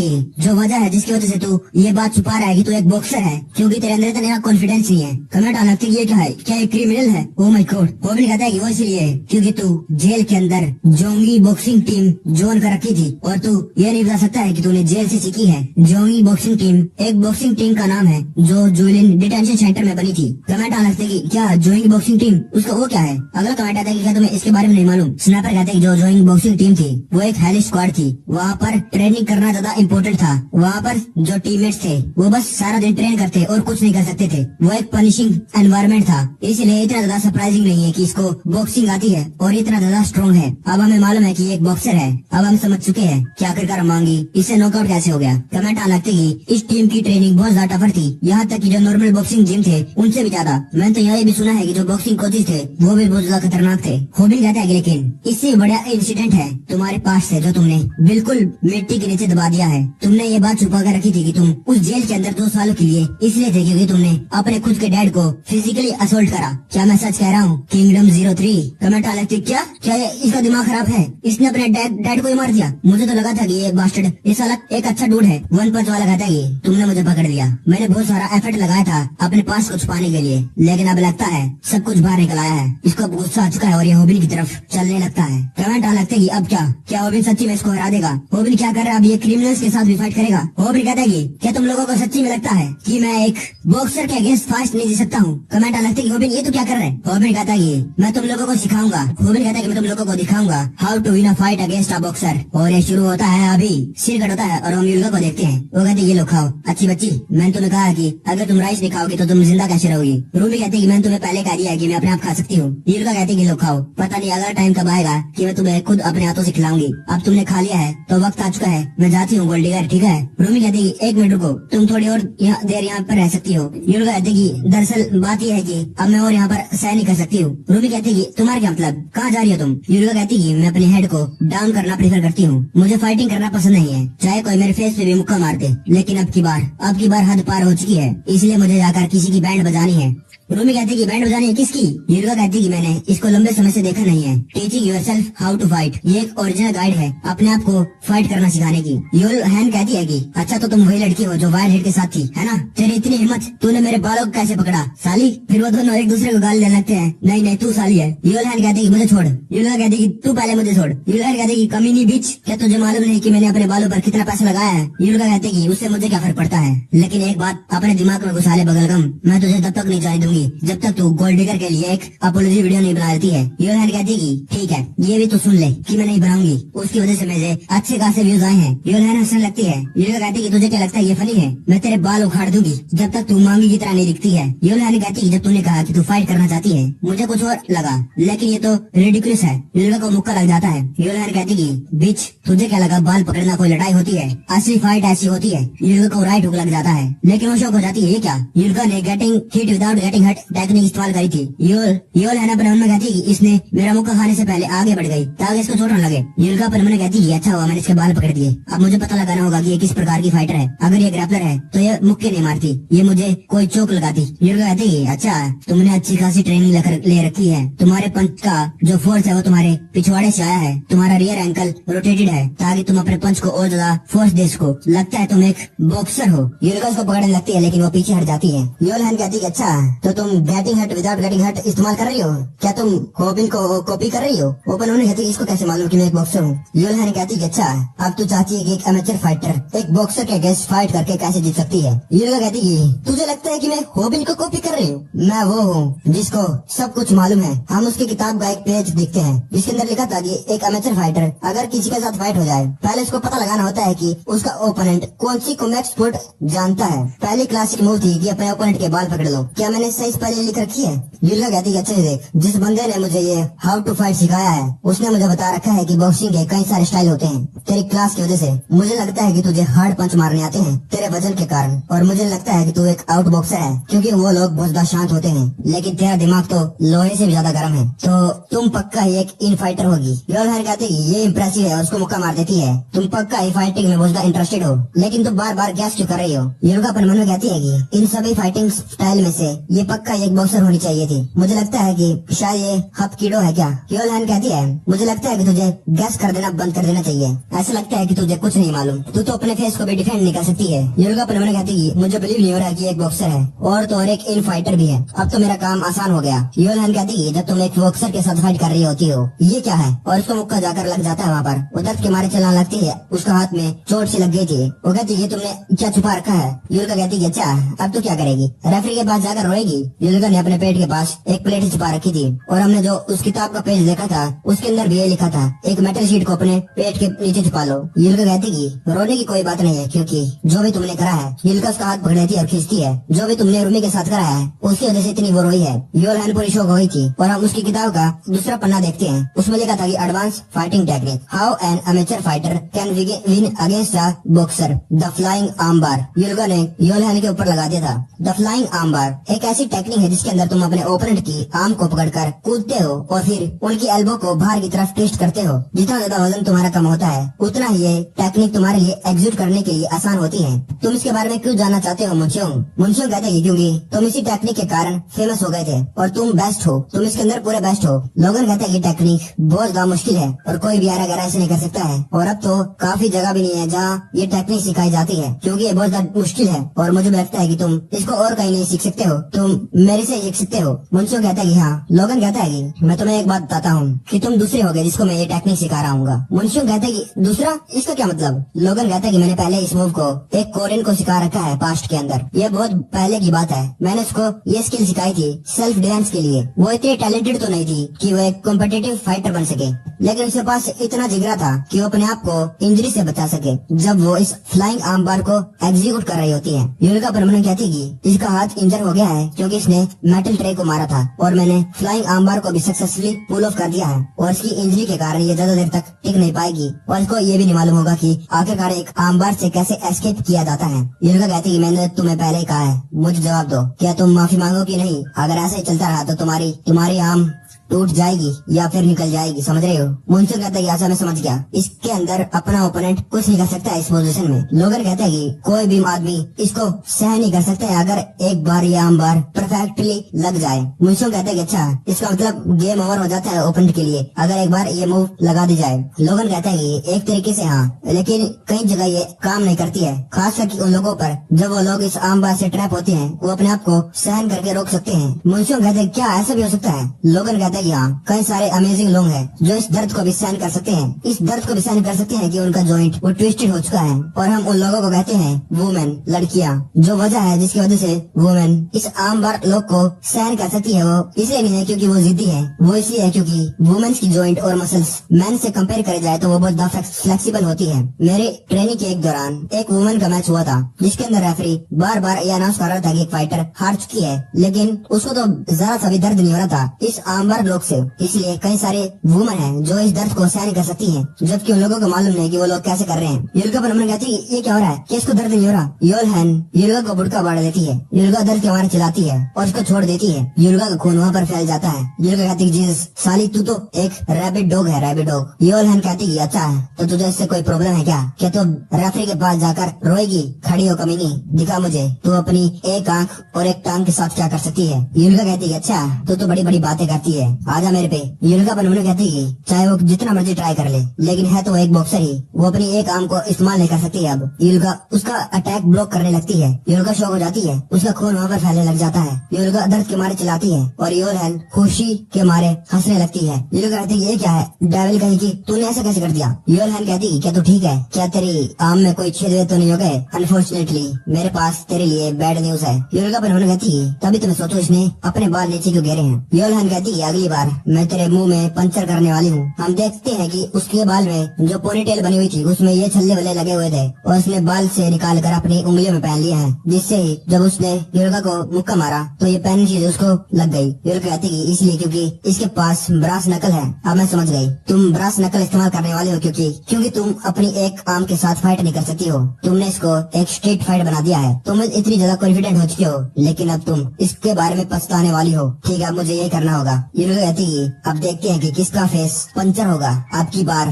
कि जो वजह है जिसकी वजह से तू ये बात छुपा रहा है कि तू एक बॉक्सर है, क्योंकि तेरे अंदर इतना कॉन्फिडेंस नहीं है। कमेंट आने लगती है, ये क्या है, क्या एक क्रिमिनल है। Oh my God. होबिन कहता है कि वो इसलिए है क्योंकि तू जेल के अंदर जोंगी बॉक्सिंग टीम ज्वाइन कर रखी थी और तू ये नहीं बता सकता है कि तूने जेल से सीखी है। जोंगी बॉक्सिंग टीम एक बॉक्सिंग टीम का नाम है जो जूलियन डिटेंशन सेंटर में बनी थी। कमेंट आने लगते कि क्या जोइंग बॉक्सिंग टीम, उसका वो क्या है। अगला कमेंट आता है कि क्या तुम्हें इसके बारे में नहीं मालूम। स्नैपर कहते हैं कि जो जोइंग बॉक्सिंग टीम थी वो एक हेली स्क्वाड थी। वहाँ पर ट्रेनिंग करना ज्यादा इम्पोर्टेंट था। वहाँ पर जो टीममेट्स थे वो बस सारा दिन ट्रेन करते और कुछ नहीं कर सकते थे। वो एक पनिशिंग एनवायरमेंट था, इसलिए इतना ज्यादा सरप्राइजिंग नहीं है कि इसको बॉक्सिंग आती है और इतना ज्यादा स्ट्रॉन्ग है। अब हमें मालूम है कि ये एक बॉक्सर है। अब हम समझ चुके हैं कि आखिरकार मांगी इससे नॉकआउट कैसे हो गया। कमेंट आने लगते कि इस टीम की ट्रेनिंग बहुत ज्यादा टफर थी, यहाँ तक कि जो नॉर्मल बॉक्सिंग जिम थे उनसे भी ज्यादा। मैंने तो यह भी सुना है कि जो बॉक्सिंग कोचेज थे वो भी बहुत ज्यादा खतरनाक थे। होबिन कहता है कि लेकिन इससे बड़ा इंसिडेंट है तुम्हारे पास से जो तुमने बिल्कुल मिट्टी के नीचे दबा दिया है। तुमने ये बात छुपा कर रखी थी कि तुम उस जेल के अंदर 2 सालों के लिए इसलिए थे क्योंकि तुमने अपने खुद के डैड को फिजिकली असोल्ट करा। क्या मैं सच कह रहा हूँ? किंगडम 03। कमेंट आने लगती, क्या इसका दिमाग खराब है, इसने अपने डैड को ही मार दिया। मुझे तो लगा था कि ये बास्टर्ड ये साला एक अच्छा डूड है। 1 पंच वाला कहता है कि तुमने मुझे पकड़ लिया। मैंने बहुत सारा एफर्ट लगाया था अपने पास को छुपाने के लिए, लेकिन अब लगता है सब कुछ बाहर निकल आया है। इसको अब गुस्सा आ चुका है और ये होबिन की तरफ चलने लगता है। कमेंट आने लगते कि अब क्या होबिन सच्ची में इसको हरा देगा। होबिन क्या कर रहा है, अब ये क्रिमिनल्स के साथ भी फाइट करेगा। होबिन कहता है कि क्या तुम लोगों को सच्ची में लगता है कि मैं एक बॉक्सर के अगेंस्ट फाइट नहीं जीत सकता हूँ। कमेंट आने लगते कि होबिन ये तो क्या कर रहे हैं। होबिन कहता है कि मैं तुम लोगों को सिखाऊंगा। होबिन कहता है कि मैं तुम लोगों को दिखाऊंगा how to win a fight against a boxer. और ये शुरू होता है अभी। सिर कट होता है और हम युल्का को देखते हैं। वो कहते ये लो खाओ। अच्छी बच्ची, मैंने तुम्हें कहा कि अगर तुम राइस नहीं खाओगे तो तुम जिंदा कैसे रहोगी। रूबी कहती है कि मैंने तुम्हें पहले कह दिया है कि मैं अपने आप खा सकती हूँ। युल्का कहती है कि लो खाओ। पता नहीं अगला टाइम कब आएगा कि मैं तुम्हें खुद अपने हाथों से खिलाऊंगी। अब तुमने खा लिया है तो वक्त आ चुका है, मैं जाती हूँ गोल्डीगर, ठीक है। रूबी कहती है 1 मिनट रुको, तुम थोड़ी और देर यहाँ पर रह सकती हो। युल्का कहती है कि दरअसल बात यह है कि अब मैं और यहाँ पर सह नहीं कर सकती हूँ। रूबी कहती है कि तुम्हारा क्या मतलब, कहाँ जा रही हो तुम। युल्का कहती है कि मैं अपने हेड को डाउन करना प्रेफर करती हूँ, मुझे फाइटिंग करना पसंद नहीं है, चाहे कोई मेरे फेस पे भी मुक्का मार दे। लेकिन अब की बार हद पार हो चुकी है, इसलिए मुझे जाकर किसी की बैंड बजानी है। रूमी कहती है कि बैंड बजानी है किसकी। युल्का कहती है कि मैंने इसको लंबे समय से देखा नहीं है। Teaching yourself how to fight, ये एक ओरिजिनल गाइड है अपने आप को फाइट करना सिखाने की। यूल हैन कहती है कि अच्छा तो तुम वही लड़की हो जो वायर हेड के साथ थी, है ना। तेरी इतनी हिम्मत, तूने मेरे बालों को कैसे पकड़ा साली। फिर वो दोनों एक दूसरे को गाली देने लगते हैं। नहीं तू साली है। यूल हैन कहती है कि मुझे छोड़। युल्का कहती है कि तू पहले मुझे छोड़। युल हैन कहती है कि कमीनी बीच, क्या तुझे मालूम नहीं कि मैंने अपने बालों पर कितना पैसा लगाया है। युल्का कहती है कि उससे मुझे क्या फर्क पड़ता है, लेकिन एक बात अपने दिमाग में घुसा ले बगलगम, मैं तुझे तब तक नहीं जाने दूंगी जब तक तू गोल्ड डिगर के लिए एक अपोलॉजी वीडियो नहीं बना देती है। यूल कहती है कि ठीक है, ये भी तो सुन ले कि मैं नहीं बनाऊंगी, उसकी वजह से मुझे अच्छे खासे व्यूज आए हैं। यूल हंसने लगती है। यूल कहती है कि तुझे क्या लगता है ये फनी है, मैं तेरे बाल उखाड़ दूंगी जब तक तू मांगी की तरह नहीं दिखती है। यूल कहती है कि जब तूने कहा कि तू फाइट करना चाहती है मुझे कुछ और लगा, लेकिन ये तो रिडिकुलस है। यूल को मुक्का लग जाता है। यूल कहती है कि बीच तुझे क्या लगा बाल पकड़ना कोई लड़ाई होती है, असली फाइट ऐसी होती है। यूल को राइट हुक लग जाता है, लेकिन वो शौक हो जाती है ये क्या। यूल ने गेटिंग हिट विदाउट गेटिंग हट टेक्निक इस्तेमाल करी थी। यूल है ना अपने मन में कहती है कि इसने मेरा मुक्का खाने से पहले आगे बढ़ गई ताकि इसको चोट न लगे। यूल अपने मन में कहती है अच्छा हुआ मैंने इसके बाल पकड़ दिए, अब मुझे पता लगाना होगा कि ये किस प्रकार की फाइटर है। अगर ये ग्रैपलर है तो ये मुक्के नहीं मारती, ये मुझे कोई चोक लगाती। यूल कहती है अच्छा तुमने अच्छी खासी ट्रेनिंग ले रखी है, तुम्हारे पंच का जो फोर्स है वो तुम्हारे पिछवाड़े से आया है, तुम्हारा रियर एंकल रोटेटेड है ताकि तुम अपने पंच को और ज्यादा फोर्स दे सको, लगता है तुम एक बॉक्सर हो। यूल उसको पकड़ने लगती है लेकिन वो पीछे हट जाती है। यूल कहती है अच्छा तो तुम गेटिंग हट विदाउट गेटिंग हट इस्तेमाल कर रही हो, क्या तुम होबिन को कॉपी कर रही हो। ओपन होने कहती है इसको कैसे मालूम कि मैं एक बॉक्सर हूँ। यूल कहती है अच्छा अब तू चाहती है कि एक एमेचर फाइटर एक बॉक्सर के अगेंस्ट फाइट करके कैसे जीत सकती है। यूल कहती है तुझे लगता है कि मैं होबिन को कॉपी कर रही हूँ, मैं वो हूँ जिसको सब कुछ मालूम है। हम उसकी किताब का एक पेज दिखते हैं जिसके अंदर लिखा था कि एक एमेचर फाइटर अगर किसी के साथ फाइट हो जाए पहले उसको पता लगाना होता है कि उसका ओपोनेंट कौन सी कॉम्बैट स्पोर्ट जानता है। पहली क्लासिक मूव थी कि अपने ओपोनेंट के बाल पकड़ लो। क्या मैंने सही कहीं पहले लिख रखी है? यूलिका कहती है अच्छे से देख, जिस बंदे ने मुझे ये हाउ टू फाइट सिखाया है उसने मुझे बता रखा है कि बॉक्सिंग के कई सारे स्टाइल होते हैं। तेरी क्लास की वजह से मुझे लगता है कि तुझे हार्ड पंच मारने आते हैं तेरे वजन के कारण, और मुझे लगता है कि तू एक आउट बॉक्सर है क्योंकि वो लोग बहुत ज्यादा शांत होते हैं, लेकिन तेरा दिमाग तो लोहे से भी ज्यादा गर्म है, तो तुम पक्का ही एक इन फाइटर होगी। योलहन कहते हैं ये इम्प्रेसिव है और उसको मुक्का मार देती है। तुम पक्का ही फाइटिंग में बहुत ज्यादा इंटरेस्टेड हो, लेकिन तुम बार बार गैस क्यों कर रही हो? यूलिका अपन मन में कहती है कि इन सभी फाइटिंग स्टाइल में से ये पक्का एक बॉक्सर होनी चाहिए थी। मुझे लगता है कि शायद ये हपकीडो है क्या? योलहन कहती है मुझे लगता है कि तुझे गैस कर देना बंद कर देना चाहिए। ऐसा लगता है कि तुझे कुछ नहीं मालूम, तू तो अपने फेस को भी डिफेंड नहीं कर सकती है। यूलिका अपन मन में कहती है मुझे बिलीव नहीं हो रहा कि एक बॉक्सर है और तो और एक इन फाइटर भी है, अब तो मेरा काम आसान हो गया। योलहन कहती है जब तुम एक बॉक्सर के साथ फाइट कर रही होती हो ये क्या है, और उसको मुक्का जाकर लग जाता है वहाँ पर, वो दर्द के मारे चलने लगती है, उसका हाथ में चोट सी लग गई थी। वो कहती है तुमने क्या छुपा रखा है? यूलिका कहती है अच्छा अब तो क्या करेगी, रेफरी के पास जाकर रोएगी? यूलिका ने अपने पेट के पास एक प्लेट छुपा रखी थी और हमने जो उस किताब का पेज देखा था उसके अंदर भी ये लिखा था एक मेटल शीट को अपने पेट के नीचे छुपा लो। यूलिका कहती है रोने की कोई बात नहीं है क्योंकि जो भी तुमने करा है। यूलिका उसका हाथ पकड़ लेती है और खींचती है, जो भी तुमने रूमी के साथ करा है उसकी वजह से इतनी वो रोई है। योलहन पूरी शौक हुई थी और हम उसकी किताब का दूसरा पन्ना देखते हैं, उसमें लिखा था कि advance fighting technique, how an amateur fighter can win against a boxer, the flying arm bar. Yulika ने योलहन के ऊपर लगा दिया था। द फ्लाइंग आर्म बार एक ऐसी टेक्निक है जिसके अंदर तुम अपने ओपोनेंट की आर्म को पकड़कर कूदते हो और फिर उनकी एल्बो को बाहर की तरफ ट्विस्ट करते हो। जितना ज्यादा वजन तुम्हारा कम होता है उतना ही ये टेक्निक तुम्हारे लिए एग्जीक्यूट करने के लिए आसान होती है। तुम इसके बारे में क्यों जानना चाहते हो मुंशियों? मुंशियों कहते हैं क्योंकि तुम इसी टेक्निक के कारण फेमस हो गए थे और तुम बेस्ट हो, तुम इसके अंदर पूरे बेस्ट हो। लोगन कहते हैं ये टेक्निक बहुत ज्यादा मुश्किल है और कोई भी आरा गहरा ऐसे नहीं कर सकता है, और अब तो काफी जगह भी नहीं है जहाँ ये टेक्निक सिखाई जाती है क्योंकि ये बहुत ज्यादा मुश्किल है और मुझे लगता है कि तुम इसको और कहीं नहीं सीख सकते हो, तुम मेरे से सीख सकते हो। मुंशियों कहता है कि हाँ। लोगन कहता है कि मैं तुम्हें एक बात बताता हूँ कि तुम दूसरे हो गए जिसको मैं ये टेक्निक सिखा रहा हूँ। मुंशियों कहते हैं कि दूसरा, इसका क्या मतलब? लोगन कहता है कि मैंने पहले इस मूव को एक कोरियन को सिखा रखा है पास्ट के अंदर, ये बहुत पहले की बात है। मैंने उसको ये स्किल सिखाई थी सेल्फ डिफेंस के लिए। वो इतनी टैलेंटेड तो नहीं थी कि वो एक कॉम्पिटिटिव फाइटर बन सके, लेकिन उसके पास इतना जिगरा था कि वो अपने आप को इंजरी से बचा सके जब वो इस फ्लाइंग आर्म बार को एग्जीक्यूट कर रही होती है। यूलिका परमानेंट कहती है कि इसका हाथ इंजर हो गया है क्योंकि इसने मेटल ट्रे को मारा था और मैंने फ्लाइंग आर्म बार को भी सक्सेसफुली पुल ऑफ कर दिया है और इसकी इंजरी के कारण ये ज्यादा देर तक टिक नहीं पाएगी और इसको ये भी नहीं मालूम होगा कि आखिरकार एक आर्म बार से कैसे एस्केप किया जाता है। यूलिका कहती है कि मैंने तुम्हें पहले ही कहा है, मुझे जवाब दो, क्या तुम माफी मांगोगी नहीं? अगर ऐसे ही चलता रहा तो तुम्हारी आर्म टूट जाएगी या फिर निकल जाएगी, समझ रहे हो? मुंशियों कहता है कि ऐसा मैं समझ गया, इसके अंदर अपना ओपोनेंट कुछ नहीं कर सकता इस पोजीशन में। लोगर कहता है कि कोई भी आदमी इसको सहन नहीं कर सकता है अगर एक बार ये आर्म बार परफेक्टली लग जाए। मुंशियों कहता है कि अच्छा इसका मतलब गेम ओवर हो जाता है ओपोनेंट के लिए अगर एक बार ये मूव लगा दी जाए। लोगन कहता है कि एक तरीके से हाँ, लेकिन कई जगह ये काम नहीं करती है, खास करके उन लोगों पर जब वो लोग इस आर्म बार से ट्रैप होते हैं वो अपने आप को सहन करके रोक सकते हैं। मुंशियों कहते हैं क्या ऐसा भी हो सकता है? लोगन कहता है कि हाँ, कई सारे अमेजिंग लोग हैं जो इस दर्द को भी सहन कर सकते हैं, इस दर्द को भी सहन कर सकते हैं कि उनका जॉइंट वो ट्विस्टेड हो चुका है, और हम उन लोगों को कहते हैं वुमेन, लड़कियां। जो वजह है जिसकी वजह से वुमेन इस आम बार लोग को सहन कर सकती है वो इसलिए नहीं है क्योंकि वो जिद्दी है, वो इसलिए है क्योंकि वुमेन्स की जॉइंट और मसल्स मैन से कंपेयर करे जाए तो वो बहुत ज्यादा फ्लेक्सिबल होती है। मेरे ट्रेनिंग के एक दौरान एक वुमेन का मैच हुआ था जिसके अंदर रेफरी बार बार ये अनाउंस कर रहा था कि एक फाइटर हार चुकी है, लेकिन उसको तो जरा सा भी दर्द नहीं हो रहा था इस आम बार लोग से। इसलिए कई सारे वुमन हैं जो इस दर्द को सहन कर सकती हैं, जबकि उन लोगों को मालूम नहीं कि वो लोग कैसे कर रहे हैं। यूलिका पर कहती है ये क्या हो रहा है, कि इसको दर्द नहीं हो रहा? योलहन यूलिका को बुड़का बाढ़ देती है, यूलिका दर्द के मारे चिल्लाती है और उसको छोड़ देती है। यूलिका का खून वहाँ पर फैल जाता है। यूलिका कहती है जीसस साली तू तो एक रैबिट डॉग है, रैबिट डॉग। योलहन कहती है अच्छा है तो तुझे इससे कोई प्रॉब्लम है क्या? क्या तू रेफरी के पास जाकर रोएगी? खड़ी हो कमीनी, दिखा मुझे तू अपनी एक आंख और एक टांग के साथ क्या कर सकती है। यूलिका कहती है अच्छा तो बड़ी बड़ी बातें करती है, आजा मेरे पे। यूलिका पर कहती है चाहे वो जितना मर्जी ट्राई कर ले, लेकिन है तो वो एक बॉक्सर ही, वो अपनी एक आर्म को इस्तेमाल नहीं कर सकती है। अब यूलिका उसका अटैक ब्लॉक करने लगती है, यूलिका शॉक हो जाती है, उसका खून वहाँ पर फैलने लग जाता है। यूलिका दर्द के मारे चिल्लाती है और योलहन खुशी के मारे हंसने लगती है। यूलिका कहती है ये क्या है डेविल कहीं की, तूने ऐसा कैसे कर दिया? योलहन कहती है क्या तू ठीक है? क्या तेरी आर्म में कोई छेद तो नहीं हो गए? अनफॉर्चुनेटली मेरे पास तेरे लिए बैड न्यूज है। यूलिका पर कहती है तभी तुम्हें सोचो इसने अपने बाल नीचे क्यों गिरे हैं। योलहन कहती है अगली बार मैं तेरे मुंह में पंचर करने वाली हूँ। हम देखते हैं कि उसके बाल में जो पोनीटेल बनी हुई थी उसमें ये छल्ले वल्ले लगे हुए थे और उसने बाल से निकाल कर अपनी उंगलियों में पहन लिए हैं, जिससे ही जब उसने युल्का को मुक्का मारा तो ये पहनी चीज उसको लग गई। युल्का कहती कि इसलिए क्योंकि इसके पास ब्रास नकल है। अब मैं समझ गई, तुम ब्रास नकल इस्तेमाल करने वाले हो क्योंकि तुम अपनी एक आर्म के साथ फाइट नहीं कर सकती हो। तुमने इसको एक स्ट्रीट फाइट बना दिया है। तुम इतनी ज्यादा कॉन्फिडेंट हो चुके हो, लेकिन अब तुम इसके बारे में पछताने वाली हो। ठीक है, मुझे ये करना होगा। युल्का कहती कि अब देखते हैं कि किसका फेस पंचर होगा अब की बार।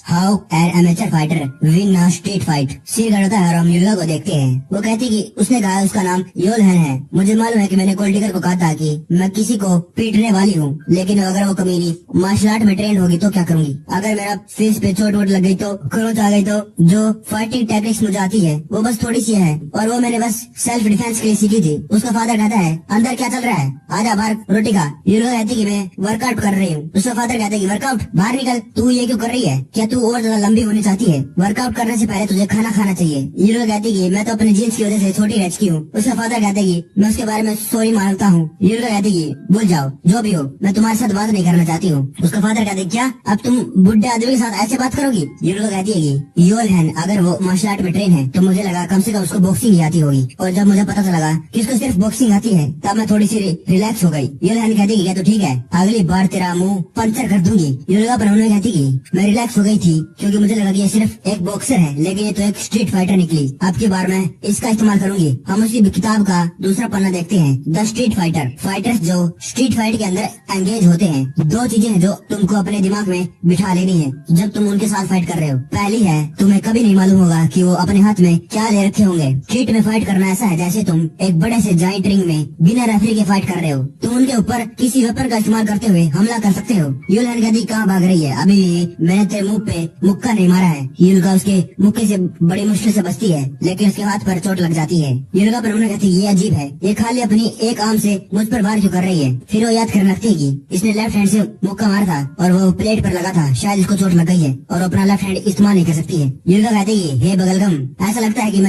How an amateur fighter win a street fight. Scene करता है और हम युल्का को देखते हैं। वो कहती कि उसने कहा उसका नाम योलहन है। मुझे मालूम है कि मैंने गोल्डिगर को कहा था कि मैं किसी को पीटने वाली हूँ, लेकिन अगर वो कमीनी मार्शल आर्ट में ट्रेन होगी तो क्या करूंगी। अगर मेरा फेस पे चोट वोट लग गई तो, खरोच आ गई तो, जो फाइटिंग टेक्निक्स मुझे आती है वो बस थोड़ी सी है और वो मैंने बस सेल्फ डिफेंस के लिए सीखी थी। उसका फादर कहता है अंदर क्या चल रहा है, आजा बाहर रोटी खा। युल्का कहती कि मैं वर्कआउट कर रही हूँ। उसका फादर कहता है कि वर्कआउट, बाहर निकल, तू ये क्यों कर रही है, क्या तू और ज्यादा लंबी होनी चाहती है। वर्कआउट करने से पहले तुझे खाना खाना चाहिए। युल्का कहती कि मैं तो अपने जीन्स की वजह से छोटी रह चुकी हूँ। उसका फादर कहता है कि मैं उसके बारे में सॉरी मांगता हूँ। युल्का कहती कि भूल जाओ, जो भी हो, मैं तुम्हारे साथ बात नहीं करना चाहती हूँ। उसका फादर कहते क्या अब तुम बुढ़े आदमी के साथ ऐसे बात करोगी। युल्का कहती है कि योलहन अगर वो मार्शल आर्ट में ट्रेन है तो मुझे लगा कम से कम उसको बॉक्सिंग ही आती होगी, और जब मुझे पता चला कि उसको सिर्फ बॉक्सिंग आती है तब मैं थोड़ी सी रिलैक्स हो गई। योलहन कहती कि तो ठीक है, अगली बार तेरा मुंह पंचर कर दूंगी। युल्का पर उन्होंने कहती कि मैं रिलैक्स हो गई थी क्योंकि मुझे लगा कि ये सिर्फ एक बॉक्सर है, लेकिन ये तो एक स्ट्रीट फाइटर निकली। अब की बार मैं इसका इस्तेमाल करूंगी। हम उसी किताब का दूसरा पन्ना देखते हैं, द स्ट्रीट फाइटर। फाइटर्स जो स्ट्रीट फाइट के अंदर एंगेज होते हैं, दो चीजें हैं जो तुमको अपने दिमाग में बिठा लेनी है जब तुम उनके साथ फाइट कर रहे हो। पहली है, तुम्हें कभी नहीं मालूम होगा कि वो अपने हाथ में क्या ले रखे होंगे। स्ट्रीट में फाइट करना ऐसा है जैसे तुम एक बड़े से जाइंट रिंग में बिना रेफरी के फाइट कर रहे हो। तुम उनके ऊपर किसी वेपन का इस्तेमाल करते हुए हमला कर सकते हो। युल्का कहती कहाँ भाग रही है, अभी मैंने तेरे मुंह पे मुक्का नहीं मारा है। युल्का उसके मुक्के से बड़ी मुश्किल से बचती है, लेकिन उसके हाथ पर चोट लग जाती है। युल्का पर उन्होंने कहती ये अजीब है, ये खाली अपनी एक आर्म से मुझ पर वार क्यों कर रही है। फिर वो याद करने लगती है कि इसने लेफ्ट हैंड से मुक्का मारा था और वो प्लेट पर लगा था, शायद इसको चोट लग गई है और अपना लेफ्ट हैंड इस्तेमाल नहीं कर सकती है। युल्का कहती है हे बगलगम, ऐसा लगता है कि